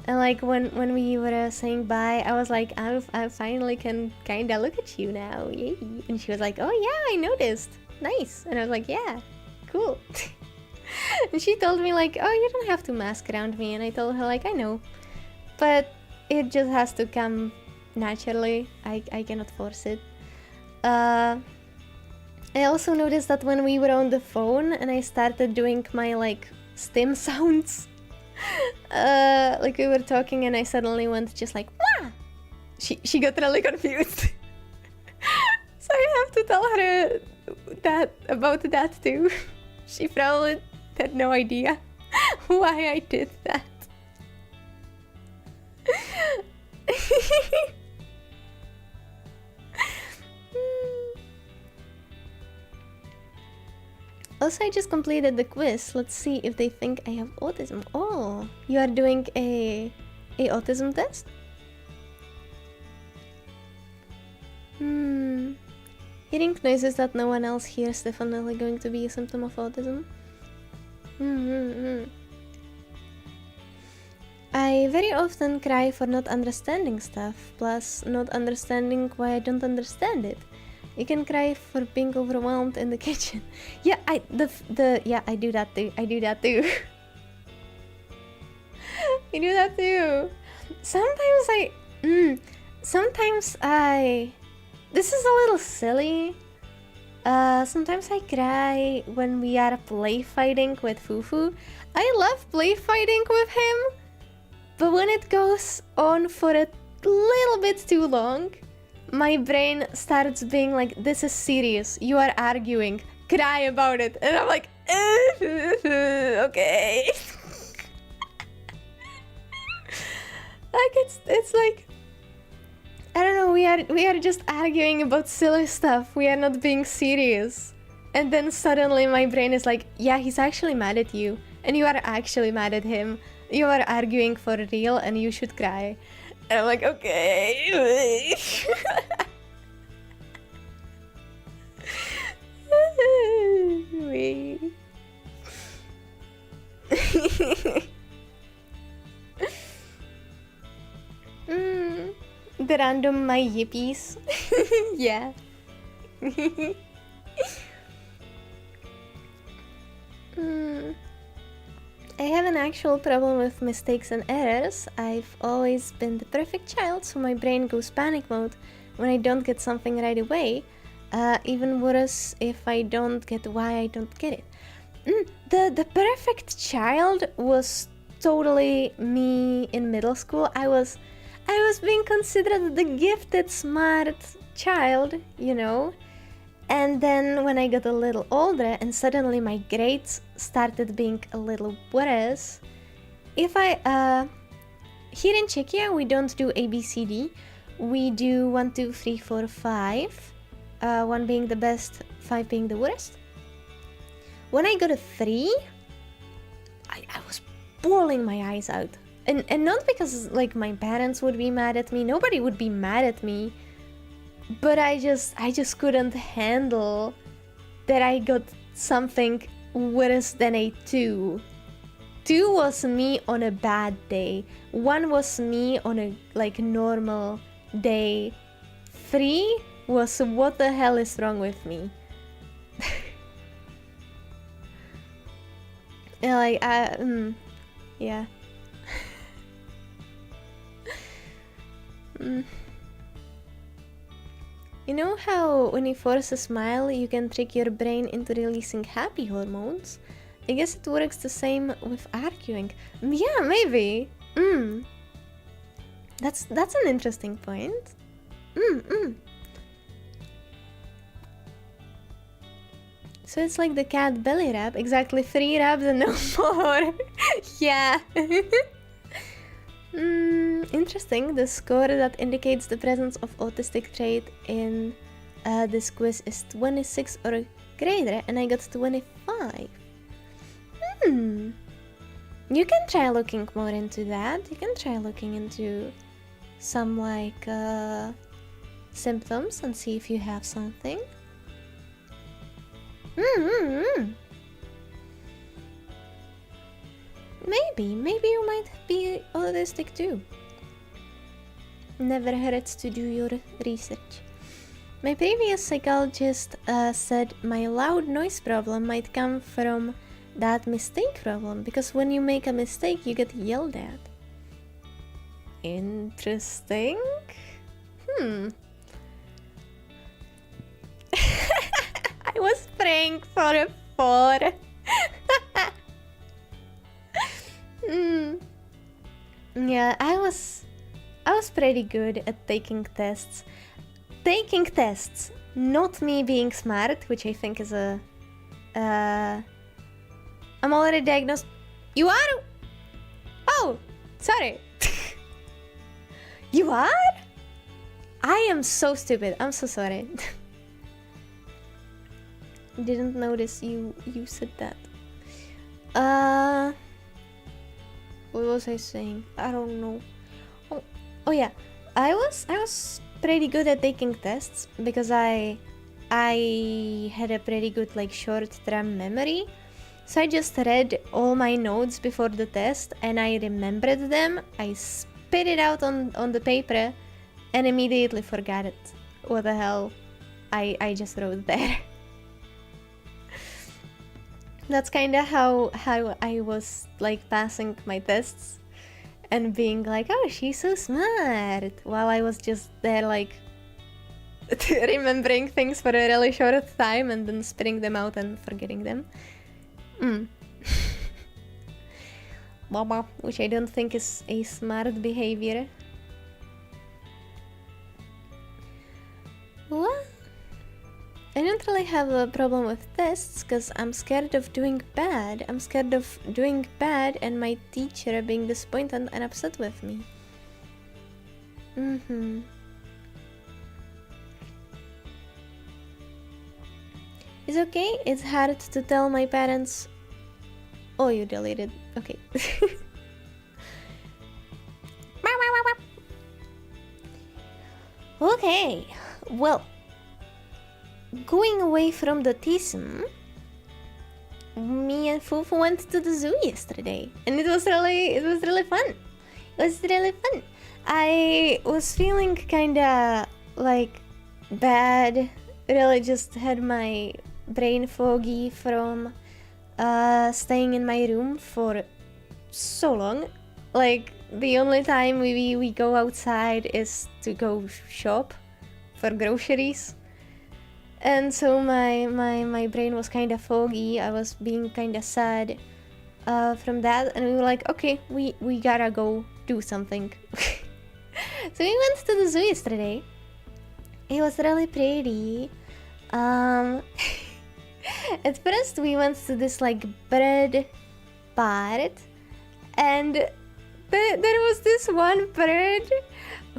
And like when we were saying bye, I was like, I finally can kind of look at you now, yay! And she was like, oh yeah, I noticed, nice. And I was like, yeah, cool. And she told me like, oh, you don't have to mask around me. And I told her like, I know, but it just has to come naturally. I cannot force it. I also noticed that when we were on the phone and I started doing my like stem sounds, like we were talking and I suddenly went just like, wah! She got really confused. So I have to tell her that about that too. She probably had no idea why I did that. Also, I just completed the quiz. Let's see if they think I have autism. Oh, you are doing a autism test? Hearing noises that no one else hears definitely going to be a symptom of autism. I very often cry for not understanding stuff, plus not understanding why I don't understand it. You can cry for being overwhelmed in the kitchen. Yeah, I do that too. I do that too. I do that too. Sometimes I this is a little silly. Sometimes I cry when we are play fighting with Fufu. I love play fighting with him, but when it goes on for a little bit too long, my brain starts being like, this is serious, you are arguing, cry about it. And I'm like, okay. Like it's like, I don't know, we are just arguing about silly stuff, we are not being serious. And then suddenly my brain is like, yeah, he's actually mad at you, and you are actually mad at him. You are arguing for real and you should cry. And I'm like, okay. The random my yippies. Yeah. I have an actual problem with mistakes and errors. I've always been the perfect child, so my brain goes panic mode when I don't get something right away. Even worse if I don't get why I don't get it. The perfect child was totally me in middle school. I was being considered the gifted, smart child, you know. And then when I got a little older and suddenly my grades started being a little worse, if I, here in Czechia we don't do ABCD, we do 1, 2, 3, 4, 5, 1 being the best, 5 being the worst. When I got a 3, I was bawling my eyes out. And not because like my parents would be mad at me, nobody would be mad at me. But I just couldn't handle that I got something worse than a 2. 2 was me on a bad day. 1 was me on a like normal day. 3 was what the hell is wrong with me? And like yeah. You know how when you force a smile, you can trick your brain into releasing happy hormones? I guess it works the same with arguing. Yeah, maybe. That's an interesting point. So it's like the cat belly rub, exactly 3 rubs and no more. Yeah. Interesting. The score that indicates the presence of autistic trait in this quiz is 26 or greater, and I got 25. You can try looking more into that. You can try looking into some like symptoms and see if you have something. Maybe you might be autistic too. Never hurts to do your research. My previous psychologist said my loud noise problem might come from that mistake problem, because when you make a mistake, you get yelled at. Interesting. I was praying for a 4. Yeah, I was pretty good at taking tests. Taking tests, not me being smart, which I think is a... I'm already diagnosed. You are? Oh, sorry. You are? I am so stupid. I'm so sorry. Didn't notice you said that. What was I saying? I don't know. Oh yeah, I was pretty good at taking tests because I had a pretty good like short-term memory. So I just read all my notes before the test and I remembered them. I spit it out on the paper and immediately forgot it. What the hell I just wrote there. That's kinda how I was like passing my tests and being like, oh, she's so smart, while I was just there like remembering things for a really short time and then spitting them out and forgetting them. Which I don't think is a smart behavior. What? I don't really have a problem with tests because I'm scared of doing bad. I'm scared of doing bad and my teacher being disappointed and upset with me. It's okay. It's hard to tell my parents. Oh, you deleted. Okay. Okay. Well, going away from the autism, me and Fufu went to the zoo yesterday, and it was really fun. I was feeling kinda like bad. Really, just had my brain foggy from staying in my room for so long. Like the only time we go outside is to go shop for groceries. And so my brain was kind of foggy. I was being kind of sad from that, and we were like, okay, we gotta go do something. So we went to the zoo yesterday. It was really pretty. At first we went to this like bird part, and there was this one bird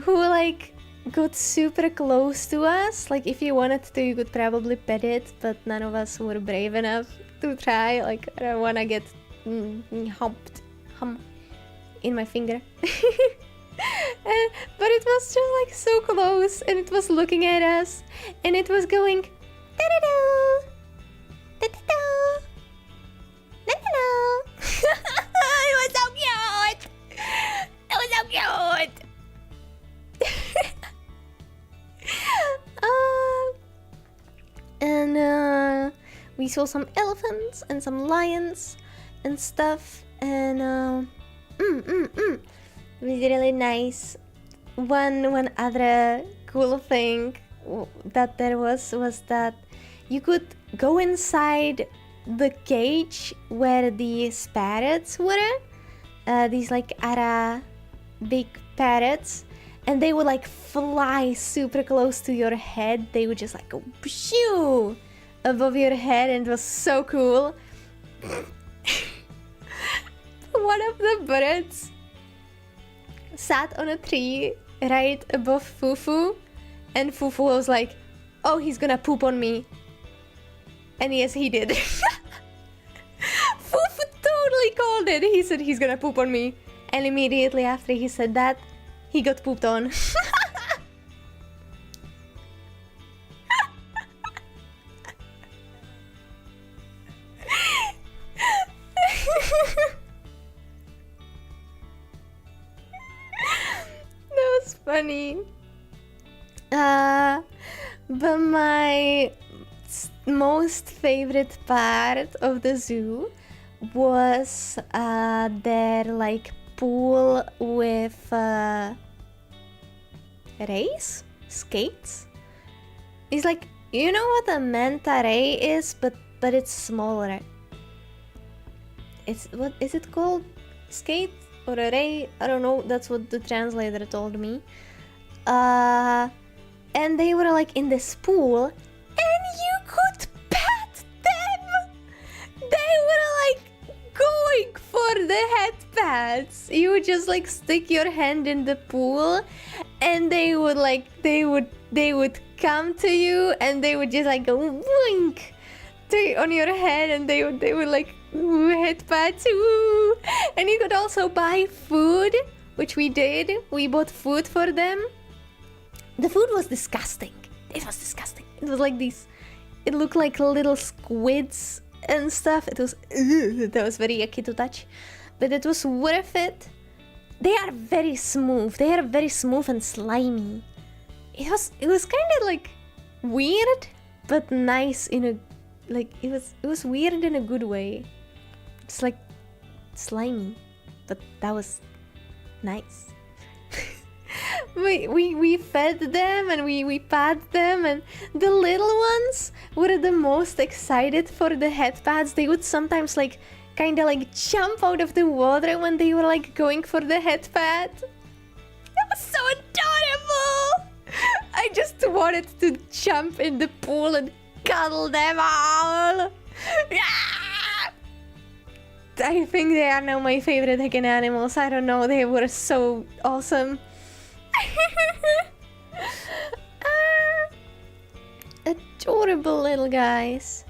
who like got super close to us. Like if you wanted to, you could probably pet it, but none of us were brave enough to try. Like I don't wanna get hum in my finger. But it was just like so close, and it was looking at us, and it was going da-da-da, da-da-da, da-da-da. It was so cute. It was so cute. And we saw some elephants and some lions and stuff, and it was really nice. One other cool thing that there was that you could go inside the cage where these parrots were, these like big parrots, and they would like fly super close to your head. They would just like go pshoo above your head, and it was so cool. One of the birds sat on a tree right above Fufu, and Fufu was like, oh, he's gonna poop on me. And yes, he did. Fufu totally called it. He said he's gonna poop on me, and immediately after he said that, he got pooped on. funny. But my most favorite part of the zoo was their like pool with rays, skates. It's like, you know what a manta ray is, but it's smaller. It's, what is it called? Skate or a ray? I don't know. That's what the translator told me. And they were like in this pool, and you could pet them. They were like going for the head pats. You would just like stick your hand in the pool, and they would come to you, and they would just like go wink on your head, and they would like head pats. Ooh. And you could also buy food, which we did. We bought food for them. The food was disgusting. It was disgusting. It was like these, it looked like little squids and stuff. It was, that was very yucky to touch, but it was worth it. They are very smooth. They are very smooth and slimy. It was kind of like weird, but nice in a, like, it was weird in a good way. It's like slimy, but that was nice. We fed them, and we pat them, and the little ones were the most excited for the head pads. They would sometimes like kind of like jump out of the water when they were like going for the head pad. That was so adorable. I just wanted to jump in the pool and cuddle them all. I think they are now my favorite hiking animals. I don't know, they were so awesome. Adorable little guys.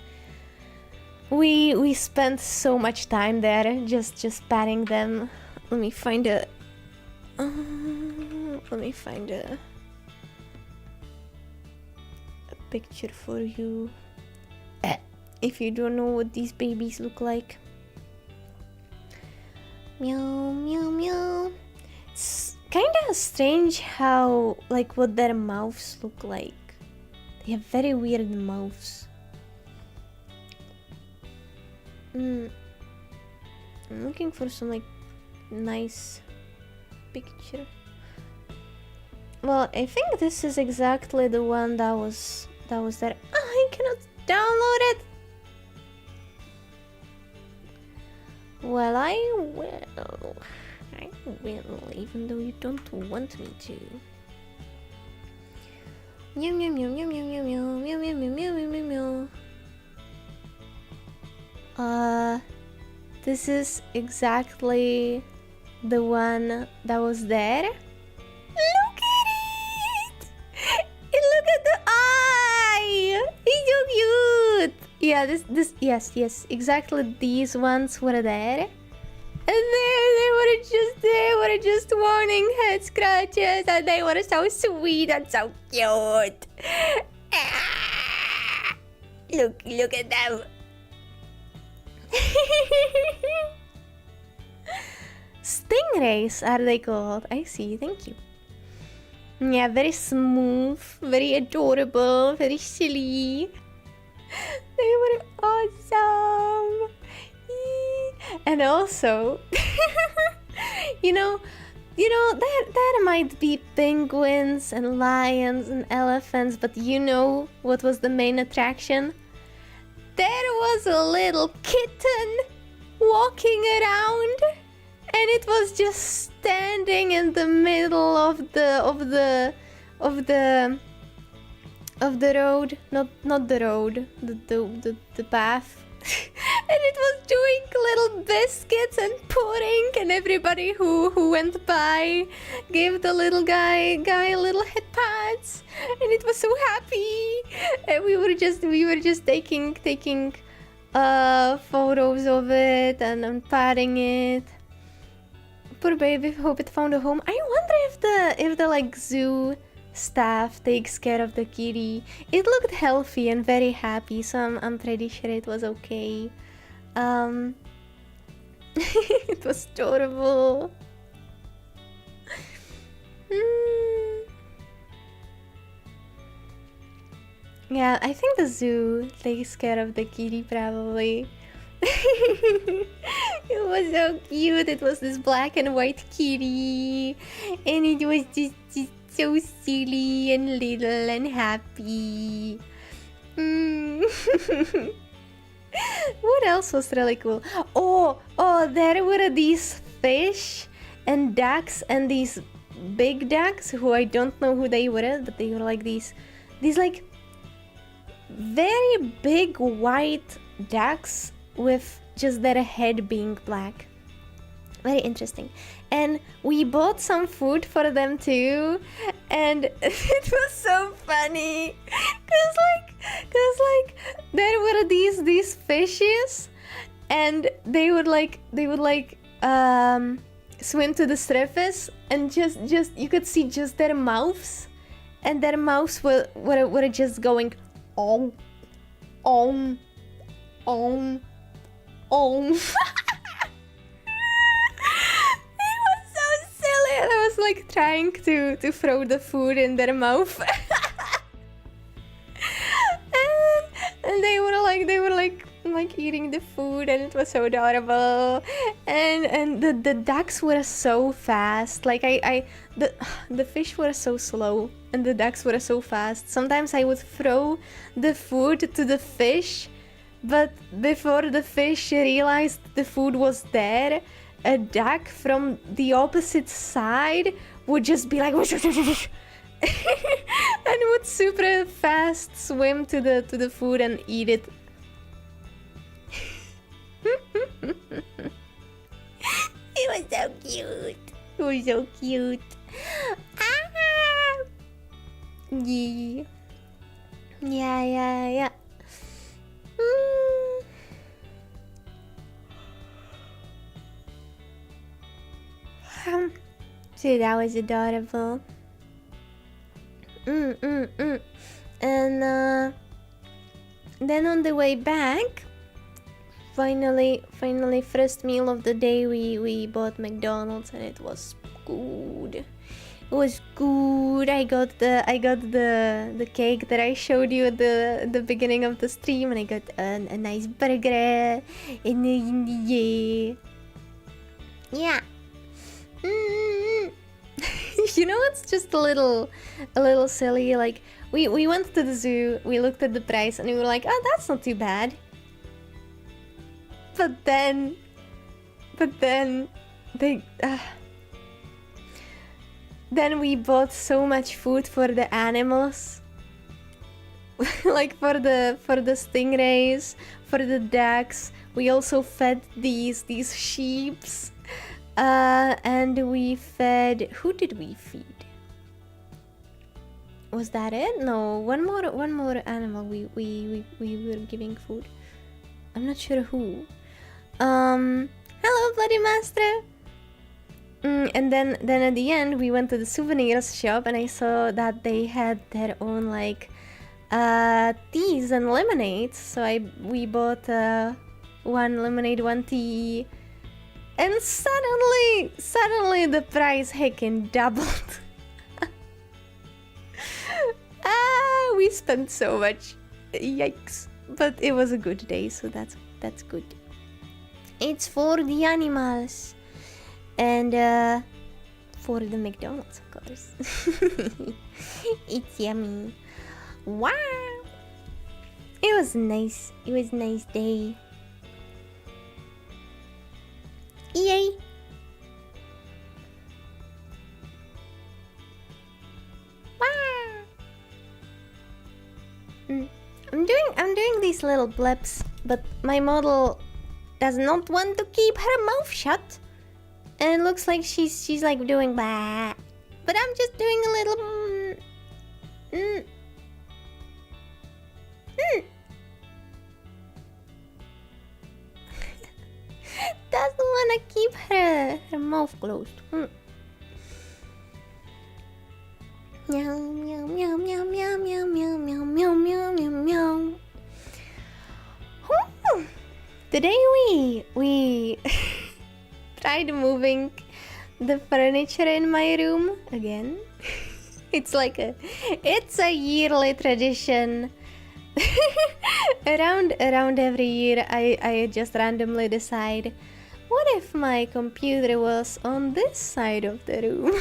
We spent so much time there just patting them. Let me find a picture for you. If you don't know what these babies look like. Meow meow meow. It's kind of strange how, like, what their mouths look like. They have very weird mouths. I'm looking for some like nice picture. Well, I think this is exactly the one that was there. Oh, I cannot download it. Well, I will, even though you don't want me to. Meow meow meow meow meow meow meow meow meow meow meow meow meow. This is exactly the one that was there. Look at it! Look at the eye! It's so cute! Yeah, yes, exactly these ones were there. And they were just wanting head scratches, and they were so sweet and so cute. Look at them. Stingrays are they called? I see, thank you. Yeah, very smooth, very adorable, very silly. They were awesome. And also, you know, there might be penguins and lions and elephants, but you know what was the main attraction? There was a little kitten walking around, and it was just standing in the middle of the road, not the road, the path. And it was doing little biscuits and pudding, and everybody who went by gave the little guy little head pats, and it was so happy. And we were just taking photos of it and patting it. Poor baby, hope it found a home. I wonder if the like zoo staff takes care of the kitty. It looked healthy and very happy, so I'm pretty sure it was okay. It was adorable. Yeah, I think the zoo takes care of the kitty probably. It was so cute. It was this black and white kitty, and it was just so silly and little and happy. Mm. What else was really cool? Oh, there were these fish and ducks and these big ducks who I don't know who they were, but they were like these like very big white ducks with just their head being black. Very interesting. And we bought some food for them too, and it was so funny cause like there were these fishes, and they would swim to the surface, and just you could see just their mouths, and their mouths were just going om. It was so silly, and I was like trying to throw the food in their mouth. and they were like eating the food, and it was so adorable. And the ducks were so fast. Like the fish were so slow, and the ducks were so fast. Sometimes I would throw the food to the fish, but before the fish realized the food was there, a duck from the opposite side would just be like and would super fast swim to the food and eat it. It was so cute. It was so cute. Ah! Yeah. See, that was adorable. And then on the way back, finally, first meal of the day, we bought McDonald's, and it was good. It was good. I got the cake that I showed you at the beginning of the stream, and I got a nice burger. And yeah. You know, it's just a little silly. Like we went to the zoo, we looked at the price, and we were like, oh, that's not too bad. But then we bought so much food for the animals. Like for the stingrays, for the ducks. We also fed these sheeps. And we fed. Who did we feed? Was that it? No, one more animal we were giving food. I'm not sure who. Hello, Bloody Master. And then at the end we went to the souvenirs shop, and I saw that they had their own like teas and lemonades. So we bought one lemonade, one tea. And suddenly the price heckin' doubled. We spent so much. Yikes. But it was a good day, so that's good. It's for the animals. And for the McDonald's, of course. It's yummy. Wow. It was nice. It was a nice day. Yay! Wow! I'm doing these little blips, but my model does not want to keep her mouth shut, and it looks like she's like doing bah. But I'm just doing a little. Doesn't want to keep her mouth closed. Meow meow meow meow meow meow meow meow meow meow meow meow. Today we tried moving the furniture in my room again. It's a yearly tradition around every year, I just randomly decide, what if my computer was on this side of the room?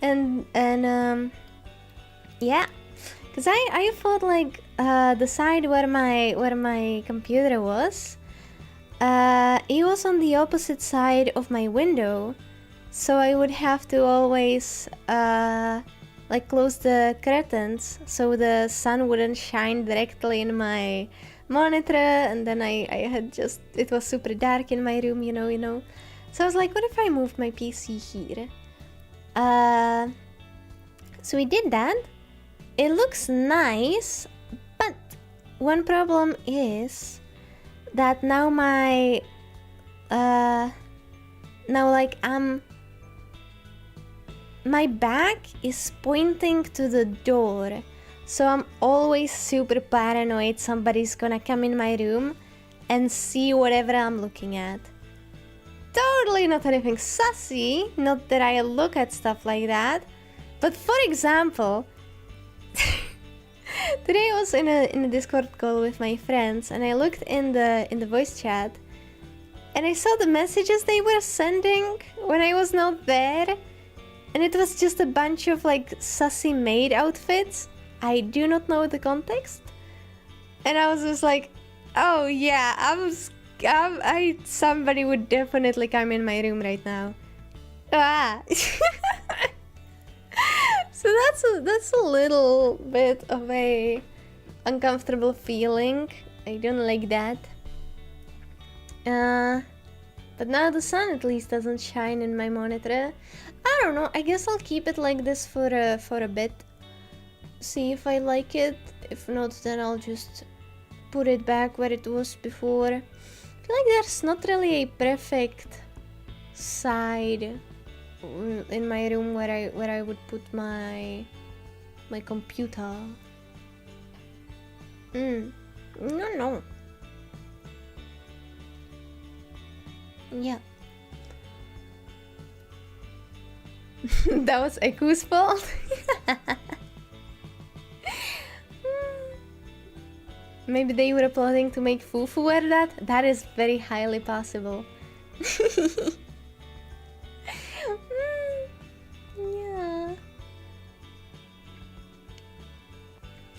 and yeah, because I thought like the side where my computer was, it was on the opposite side of my window, so I would have to always like close the curtains so the sun wouldn't shine directly in my monitor, and then I had just, it was super dark in my room, you know. So I was like, what if I moved my PC here? So we did that. It looks nice, but one problem is that now my my back is pointing to the door, so I'm always super paranoid somebody's gonna come in my room and see whatever I'm looking at. Totally not anything sussy, not that I look at stuff like that, but for example, today I was in a Discord call with my friends, and I looked in the voice chat, and I saw the messages they were sending when I was not there, and it was just a bunch of like sussy maid outfits. I do not know the context, and I was just like, oh yeah, somebody would definitely come in my room right now. Ah. So that's a little bit of a uncomfortable feeling. I don't like that. But now the sun at least doesn't shine in my monitor. I don't know, I guess I'll keep it like this for a bit. See if I like it. If not, then I'll just put it back where it was before. I feel like there's not really a perfect side in my room where I would put my computer. No. Yeah. That was Eku's fault. Maybe they were plotting to make Fufu wear that? That is very highly possible. Yeah.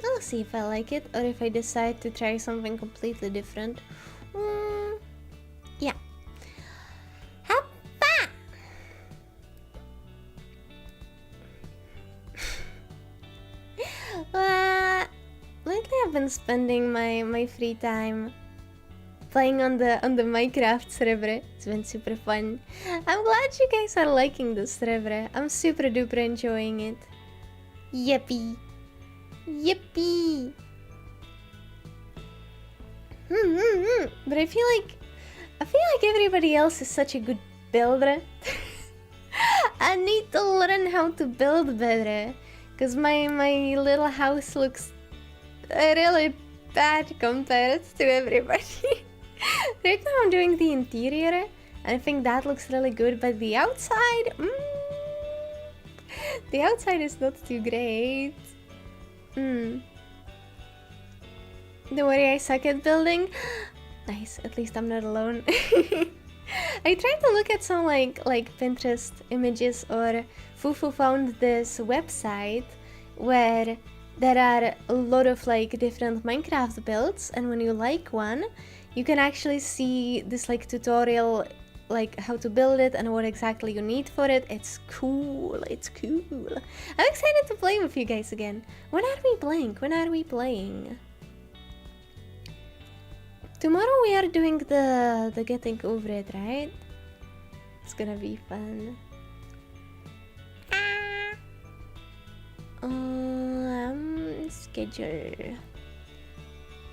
I'll see if I like it, or if I decide to try something completely different. Yeah. Hoppa! Lately I've been spending my free time playing on the Minecraft server. It's been super fun. I'm glad you guys are liking this server. I'm super duper enjoying it. Yippee! Yippee! But I feel like everybody else is such a good builder. I need to learn how to build better, cause my little house looks really bad compared to everybody. Right now I'm doing the interior, and I think that looks really good, but the outside, the outside is not too great. Don't worry, I suck at building. Nice, at least I'm not alone. I tried to look at some like Pinterest images, or Fufu found this website where there are a lot of like different Minecraft builds, and when you like one, you can actually see this like tutorial, like how to build it and what exactly you need for it. It's cool. I'm excited to play with you guys again. When are we playing? Tomorrow we are doing the getting over it, right? It's gonna be fun. Schedule.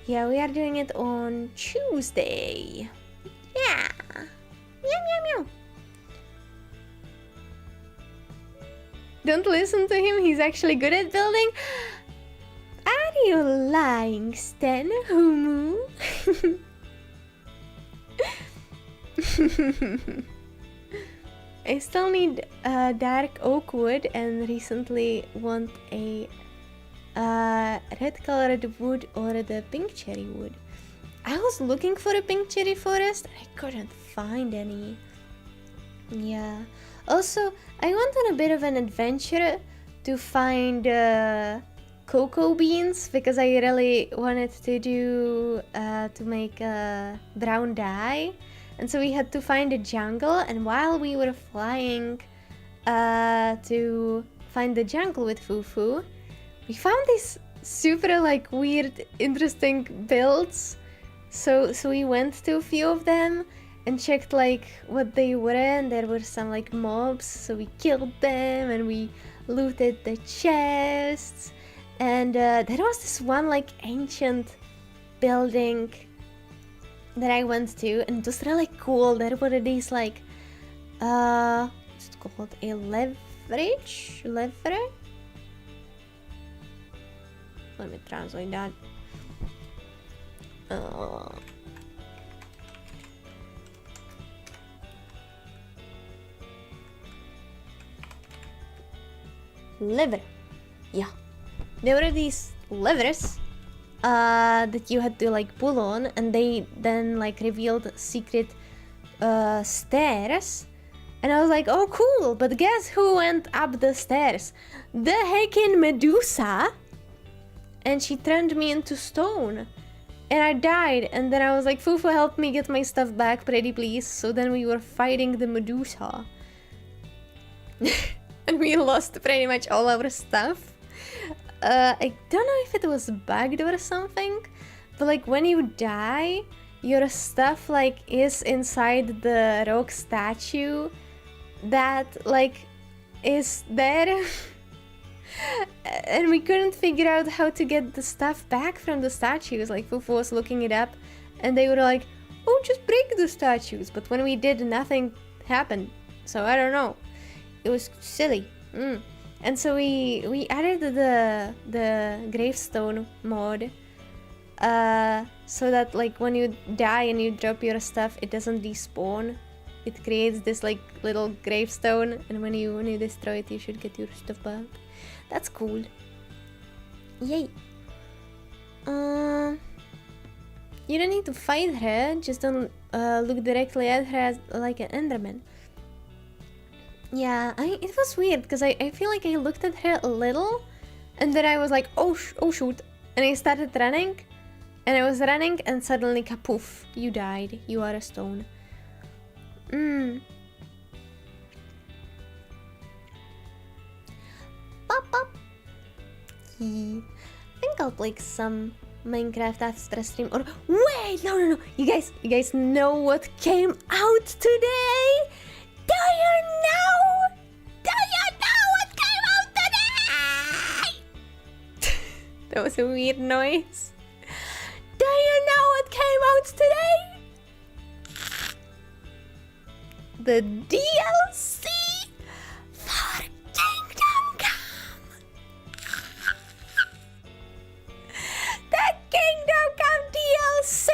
Yeah, we are doing it on Tuesday. Yeah. Meow. Don't listen to him, he's actually good at building. Are you lying, Sten Humu? I still need dark oak wood, and recently want a red colored wood or the pink cherry wood. I was looking for a pink cherry forest. I couldn't find any. Yeah. Also, I went on a bit of an adventure to find cocoa beans because I really wanted to do to make a brown dye, and so we had to find a jungle. And while we were flying to find the jungle with Fufu, we found these super like weird, interesting builds. So we went to a few of them and checked like what they were, and there were some like mobs, so we killed them and we looted the chests. And there was this one like ancient building that I went to, and it was really cool. There were these like what's it called, a leverage. Let me translate that. Lever. Yeah. There were these levers that you had to like pull on, and they then like revealed secret stairs. And I was like, oh cool, but guess who went up the stairs? The heckin' Medusa! And she turned me into stone. And I died, and then I was like, Fufu, help me get my stuff back, pretty please. So then we were fighting the Medusa. And we lost pretty much all our stuff. I don't know if it was bugged or something, but like when you die, your stuff like is inside the rock statue that like is there. And we couldn't figure out how to get the stuff back from the statues. Like Fufu was looking it up, and they were like, oh, just break the statues. But when we did, nothing happened. So I don't know. It was silly. And so we added the gravestone mod, so that like when you die and you drop your stuff, it doesn't despawn. It creates this like little gravestone, and when you destroy it, you should get your stuff back. That's cool. Yay. You don't need to fight her, just don't look directly at her as like an Enderman. Yeah, it was weird because I feel like I looked at her a little, and then I was like, oh shoot, and I started running, and I was running, and suddenly kapoof, you died, you are a stone. Pop pop. I think I'll play some Minecraft after stream, or wait, no, you guys know what came out today? Do you know what came out today? That was a weird noise. Do you know what came out today? The DLC for Kingdom Come. The Kingdom Come DLC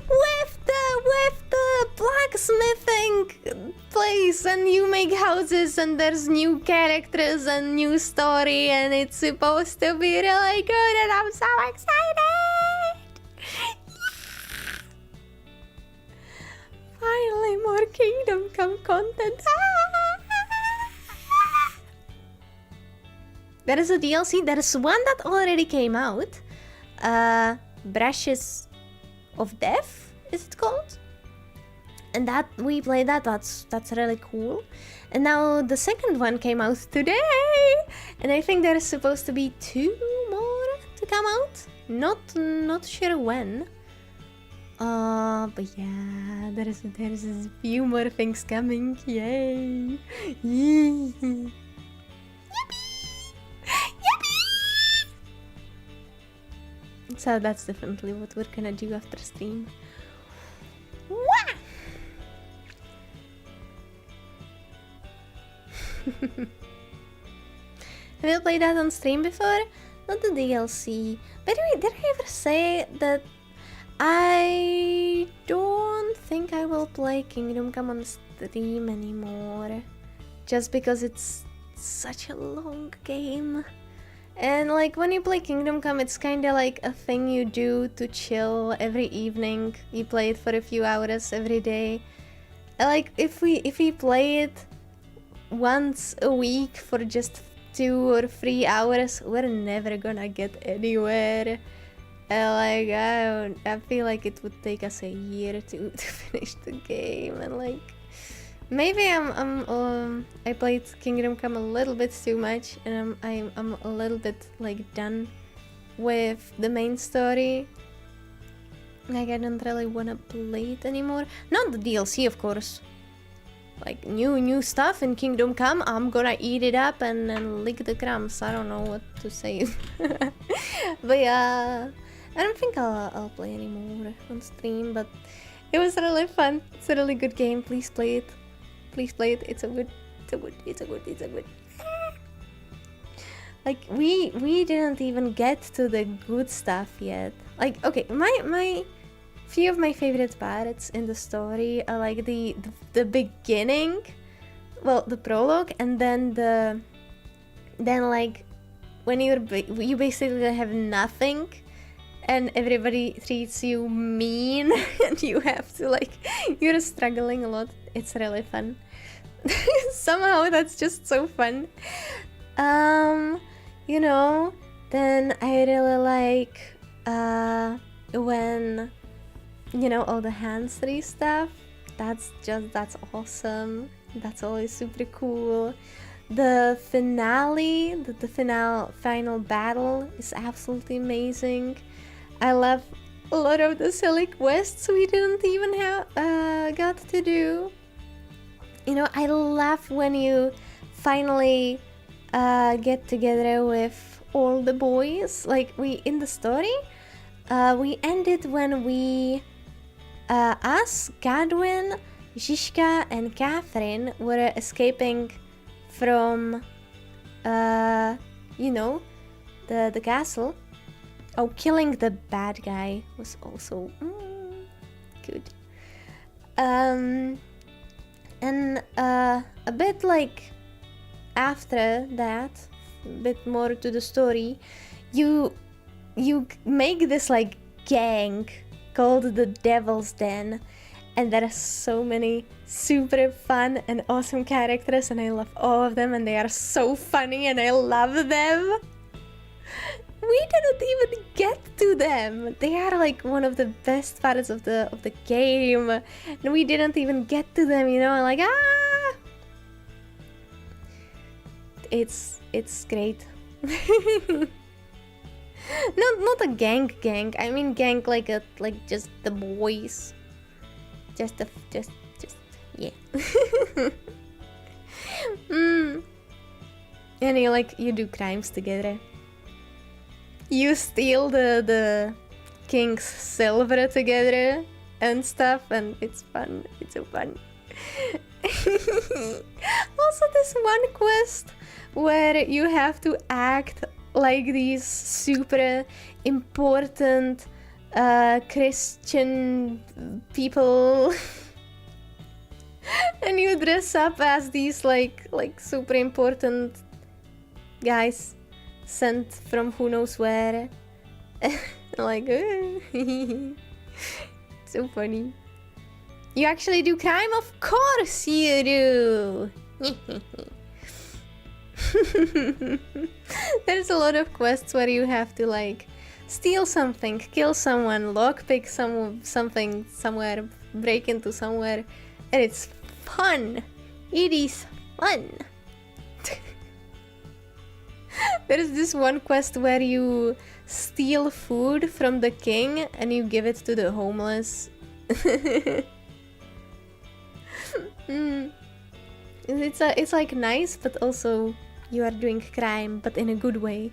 with the blacksmithing place, and you make houses, and there's new characters and new story, and it's supposed to be really good, and I'm so excited. Yeah. Finally, more Kingdom Come content. There is a DLC. There is one that already came out. Brushes of Death, is it called? And that we played that. That's really cool. And now the second one came out today, and I think there is supposed to be 2 more to come out. Not sure when. But yeah, there is a few more things coming. Yay! Yippee! So that's definitely what we're gonna do after stream. Wah! Have you played that on stream before? Not the DLC. By the way, did I ever say that I don't think I will play Kingdom Come on stream anymore? Just because it's such a long game. And like when you play Kingdom Come, it's kind of like a thing you do to chill every evening. You play it for a few hours every day. Like if we play it once a week for just 2 or 3 hours, we're never gonna get anywhere. Like I feel like it would take us a year to finish the game, and like maybe I played Kingdom Come a little bit too much, and I'm a little bit like done with the main story. Like I don't really wanna play it anymore. Not the DLC, of course. Like new stuff in Kingdom Come, I'm gonna eat it up and lick the crumbs. I don't know what to say. But yeah, I don't think I'll play anymore on stream, but it was really fun. It's a really good game. Please play it. Please play it. It's a good. Like we didn't even get to the good stuff yet. Like okay, my few of my favorite parts in the story are like the beginning, well the prologue, and then like when you basically have nothing and everybody treats you mean and you have to like you're struggling a lot. It's really fun. Somehow that's just so fun. You know, then I really like when you know all the hands-free stuff. That's awesome. That's always super cool. The finale, the final battle is absolutely amazing. I love a lot of the silly quests we didn't even have got to do. You know, I love when you finally get together with all the boys. Like we in the story, we ended when we us, Gadwin, Zizka, and Catherine were escaping from you know, the castle. Oh, killing the bad guy was also good. And a bit like after that, a bit more to the story, you make this like gang called the Devil's Den, and there are so many super fun and awesome characters, and I love all of them, and they are so funny, and I love them. We didn't even get to them. They are like one of the best parts of the game, and we didn't even get to them. You know, like it's great. Not a gang. I mean gang like just the boys. Just yeah. And you do crimes together. You steal the king's silver together and stuff, and it's fun. It's so fun. Also, this one quest where you have to act like these super important Christian people, and you dress up as these like super important guys sent from who knows where. Like so funny. You actually do crime? Of course you do. There's a lot of quests where you have to like steal something, kill someone, lockpick something somewhere, break into somewhere, and it's fun. It is fun. There's this one quest where you steal food from the king and you give it to the homeless. It's like nice, but also you are doing crime, but in a good way.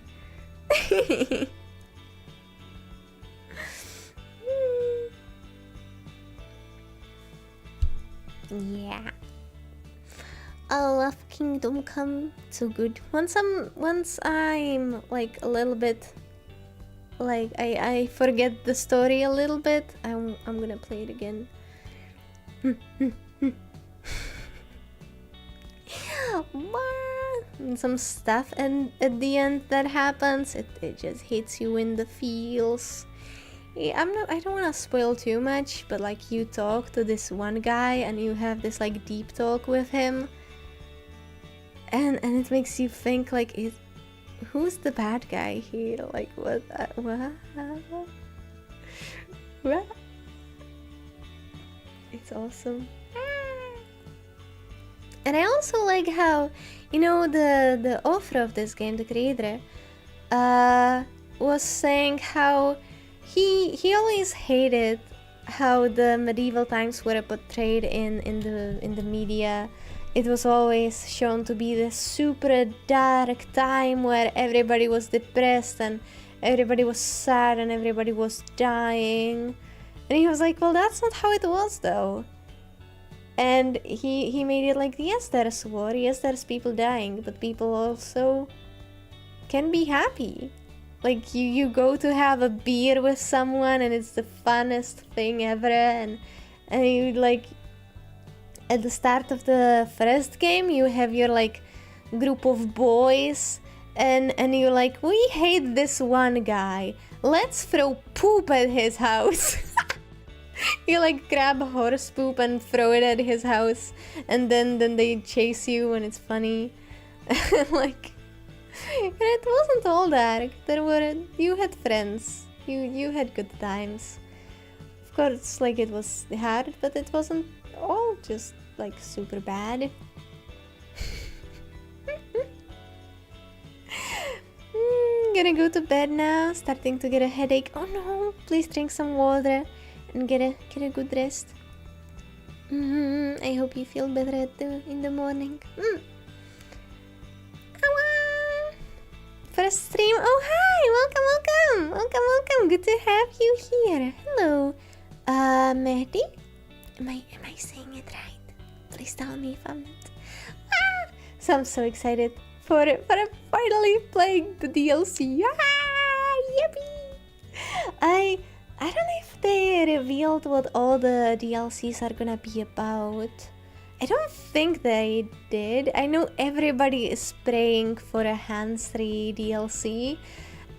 Yeah. I love Kingdom Come. So good. Once I'm like a little bit like I forget the story a little bit, I'm gonna play it again. some stuff and at the end that happens. It just hits you in the feels. Yeah, I don't want to spoil too much, but like you talk to this one guy and you have this like deep talk with him, and it makes you think like, who's the bad guy here? Like what? It's awesome. And I also like how, you know, the author of this game, the creator, was saying how he always hated how the medieval times were portrayed in the media. It was always shown to be this super dark time where everybody was depressed and everybody was sad and everybody was dying. And he was like, well, that's not how it was though. And he made it like, yes, there's war, yes, there's people dying, but people also can be happy. Like you go to have a beer with someone and it's the funnest thing ever, and you like at the start of the first game you have your like group of boys and you're like, we hate this one guy, let's throw poop at his house. You like grab horse poop and throw it at his house, and then they chase you and it's funny. Like, and it wasn't all dark. You had friends. You had good times. Of course, like it was hard, but it wasn't all just like super bad. Gonna go to bed now. Starting to get a headache. Oh no! Please drink some water and get a good rest. I hope you feel better in the morning. First stream. Oh hi! Welcome! Good to have you here. Hello, Mehdi. Am I saying it right? Please tell me if I'm not. So I'm so excited for finally playing the DLC. Yippee! I don't know if they revealed what all the DLCs are gonna be about. I don't think they did. I know everybody is praying for a hands-free DLC.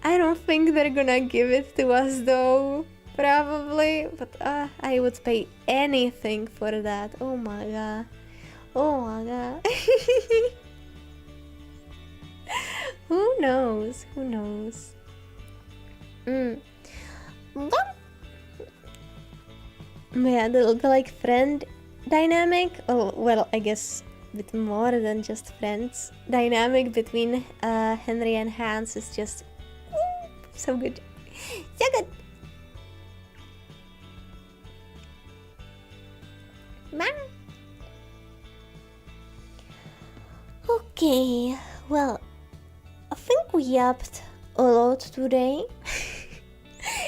I don't think they're gonna give it to us though. Probably. But I would pay anything for that. Oh my god. Who knows? Yeah, the like friend dynamic, oh well, I guess a bit more than just friends. Dynamic between Henry and Hans is just so good. So good. Okay, well, I think we yapped a lot today.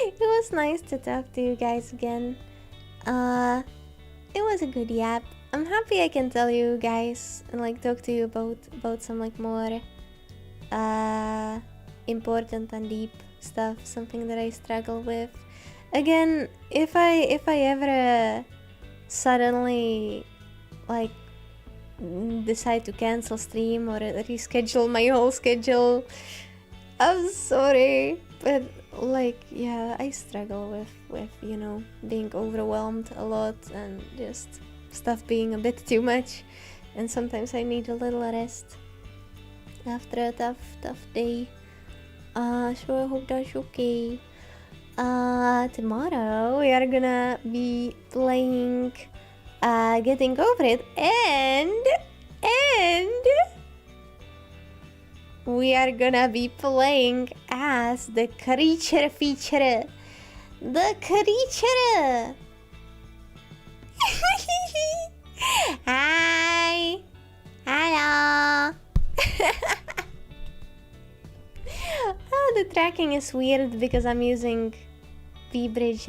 It was nice to talk to you guys again. It was a good yap. I'm happy I can tell you guys and like talk to you about some like more important and deep stuff, something that I struggle with. Again, if I ever suddenly like decide to cancel stream or reschedule my whole schedule, I'm sorry, but like yeah, I struggle with you know, being overwhelmed a lot and just stuff being a bit too much, and sometimes I need a little rest after a tough day. So I hope that's okay. Tomorrow we are gonna be playing Getting Over It, and we are gonna be playing as the creature feature. The creature! Hi! Hello! Oh, the tracking is weird because I'm using VBridge.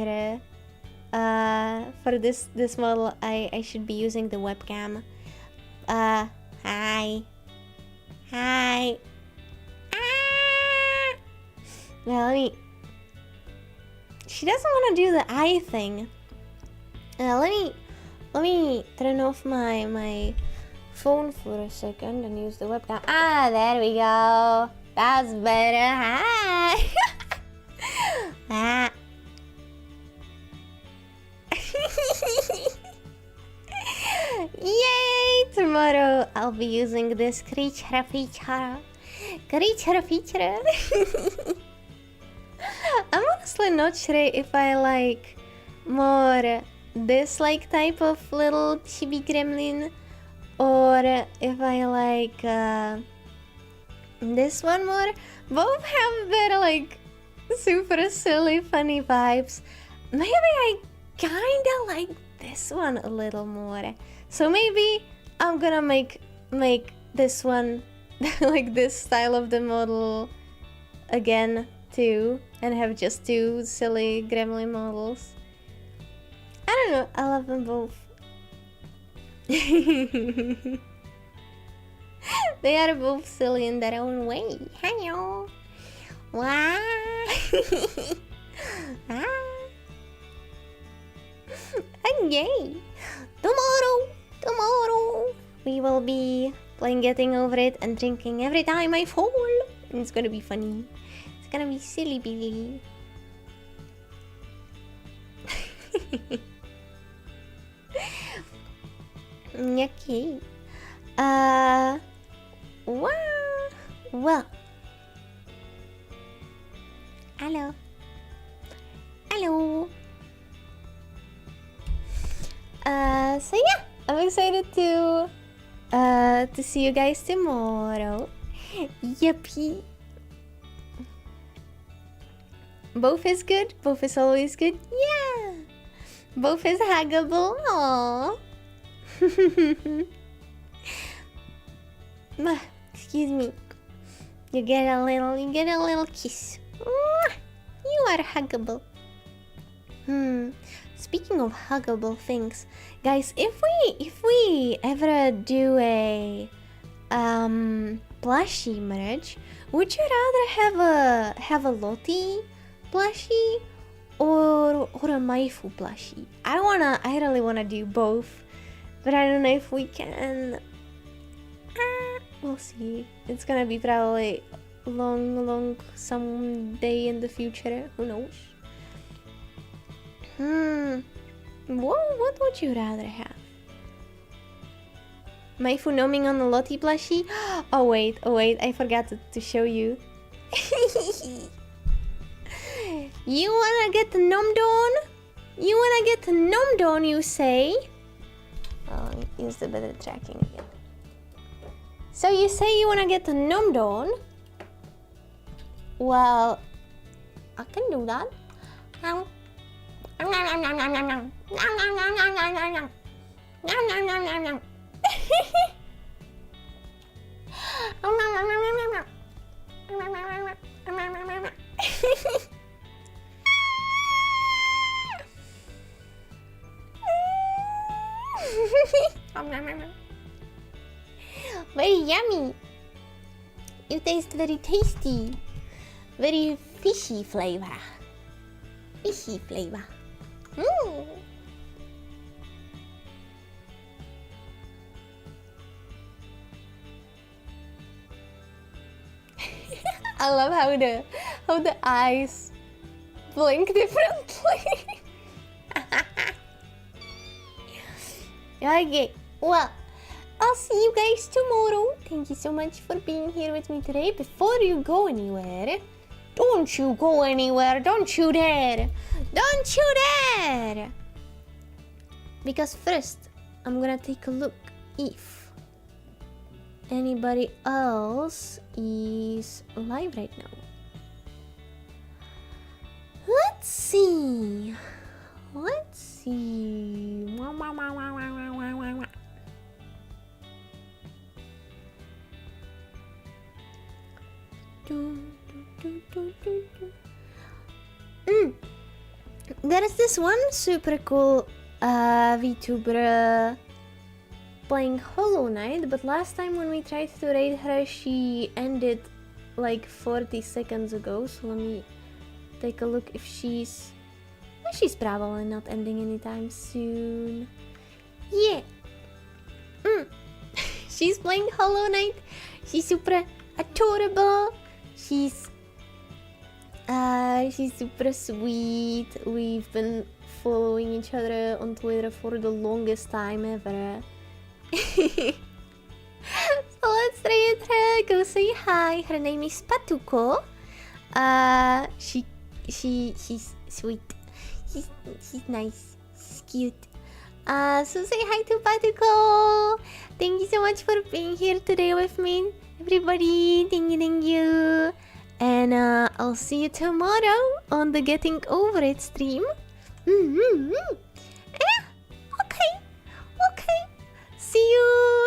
For this model, I should be using the webcam. Hi! Well, she doesn't want to do the eye thing. Let me turn off my phone for a second and use the webcam. Ah, there we go. That's better. Hi. Ah. Yay! Tomorrow I'll be using this creature feature. I'm honestly not sure if I like more this like type of little chibi gremlin or if I like this one more. Both have their like super silly funny vibes. Maybe I kinda like this one a little more. So maybe I'm gonna make this one like this style of the model again too and have just two silly gremlin models. I don't know, I love them both. They are both silly in their own way. Hello. Wow. Okay. Tomorrow we will be playing Getting Over It and drinking every time I fall. And it's gonna be funny. It's gonna be silly billy. Okay. Well. Hello. So yeah, I'm excited to see you guys tomorrow. Yippee. Both is good. Both is always good. Yeah. Both is huggable. Aww. Excuse me. You get a little kiss. You are huggable. Speaking of huggable things, guys, if we ever do a plushie merge, would you rather have a Lottie plushie or a Maifu plushie? I really wanna do both, but I don't know if we can. We'll see. It's gonna be probably long someday in the future. Who knows? What would you rather have? Maifu numbing on the Lottie plushie? Oh wait, I forgot to show you. You wanna get numbed on? You wanna get numbed on, you say? Oh, use the better tracking again. So you say you wanna get numbed on? Well, I can do that. Very yummy. You taste very tasty. Very fishy flavor. I love how the eyes blink differently. Okay, well, I'll see you guys tomorrow. Thank you so much for being here with me today. Before you go anywhere, don't you go anywhere. Don't you dare. Don't you dare. Because first, I'm gonna take a look if anybody else is live right now. Let's see. There is this one super cool VTuber playing Hollow Knight, but last time when we tried to raid her, she ended like 40 seconds ago. So let me take a look if she's probably not ending anytime soon. Yeah. She's playing Hollow Knight. She's super adorable. She's super sweet. We've been following each other on Twitter for the longest time ever. So let's try it. Go say hi. Her name is Patuko. She's sweet. She's nice. She's cute. So say hi to Patuko. Thank you so much for being here today with me, everybody. Thank you. And I'll see you tomorrow on the Getting Over It stream. Yeah, okay. See you.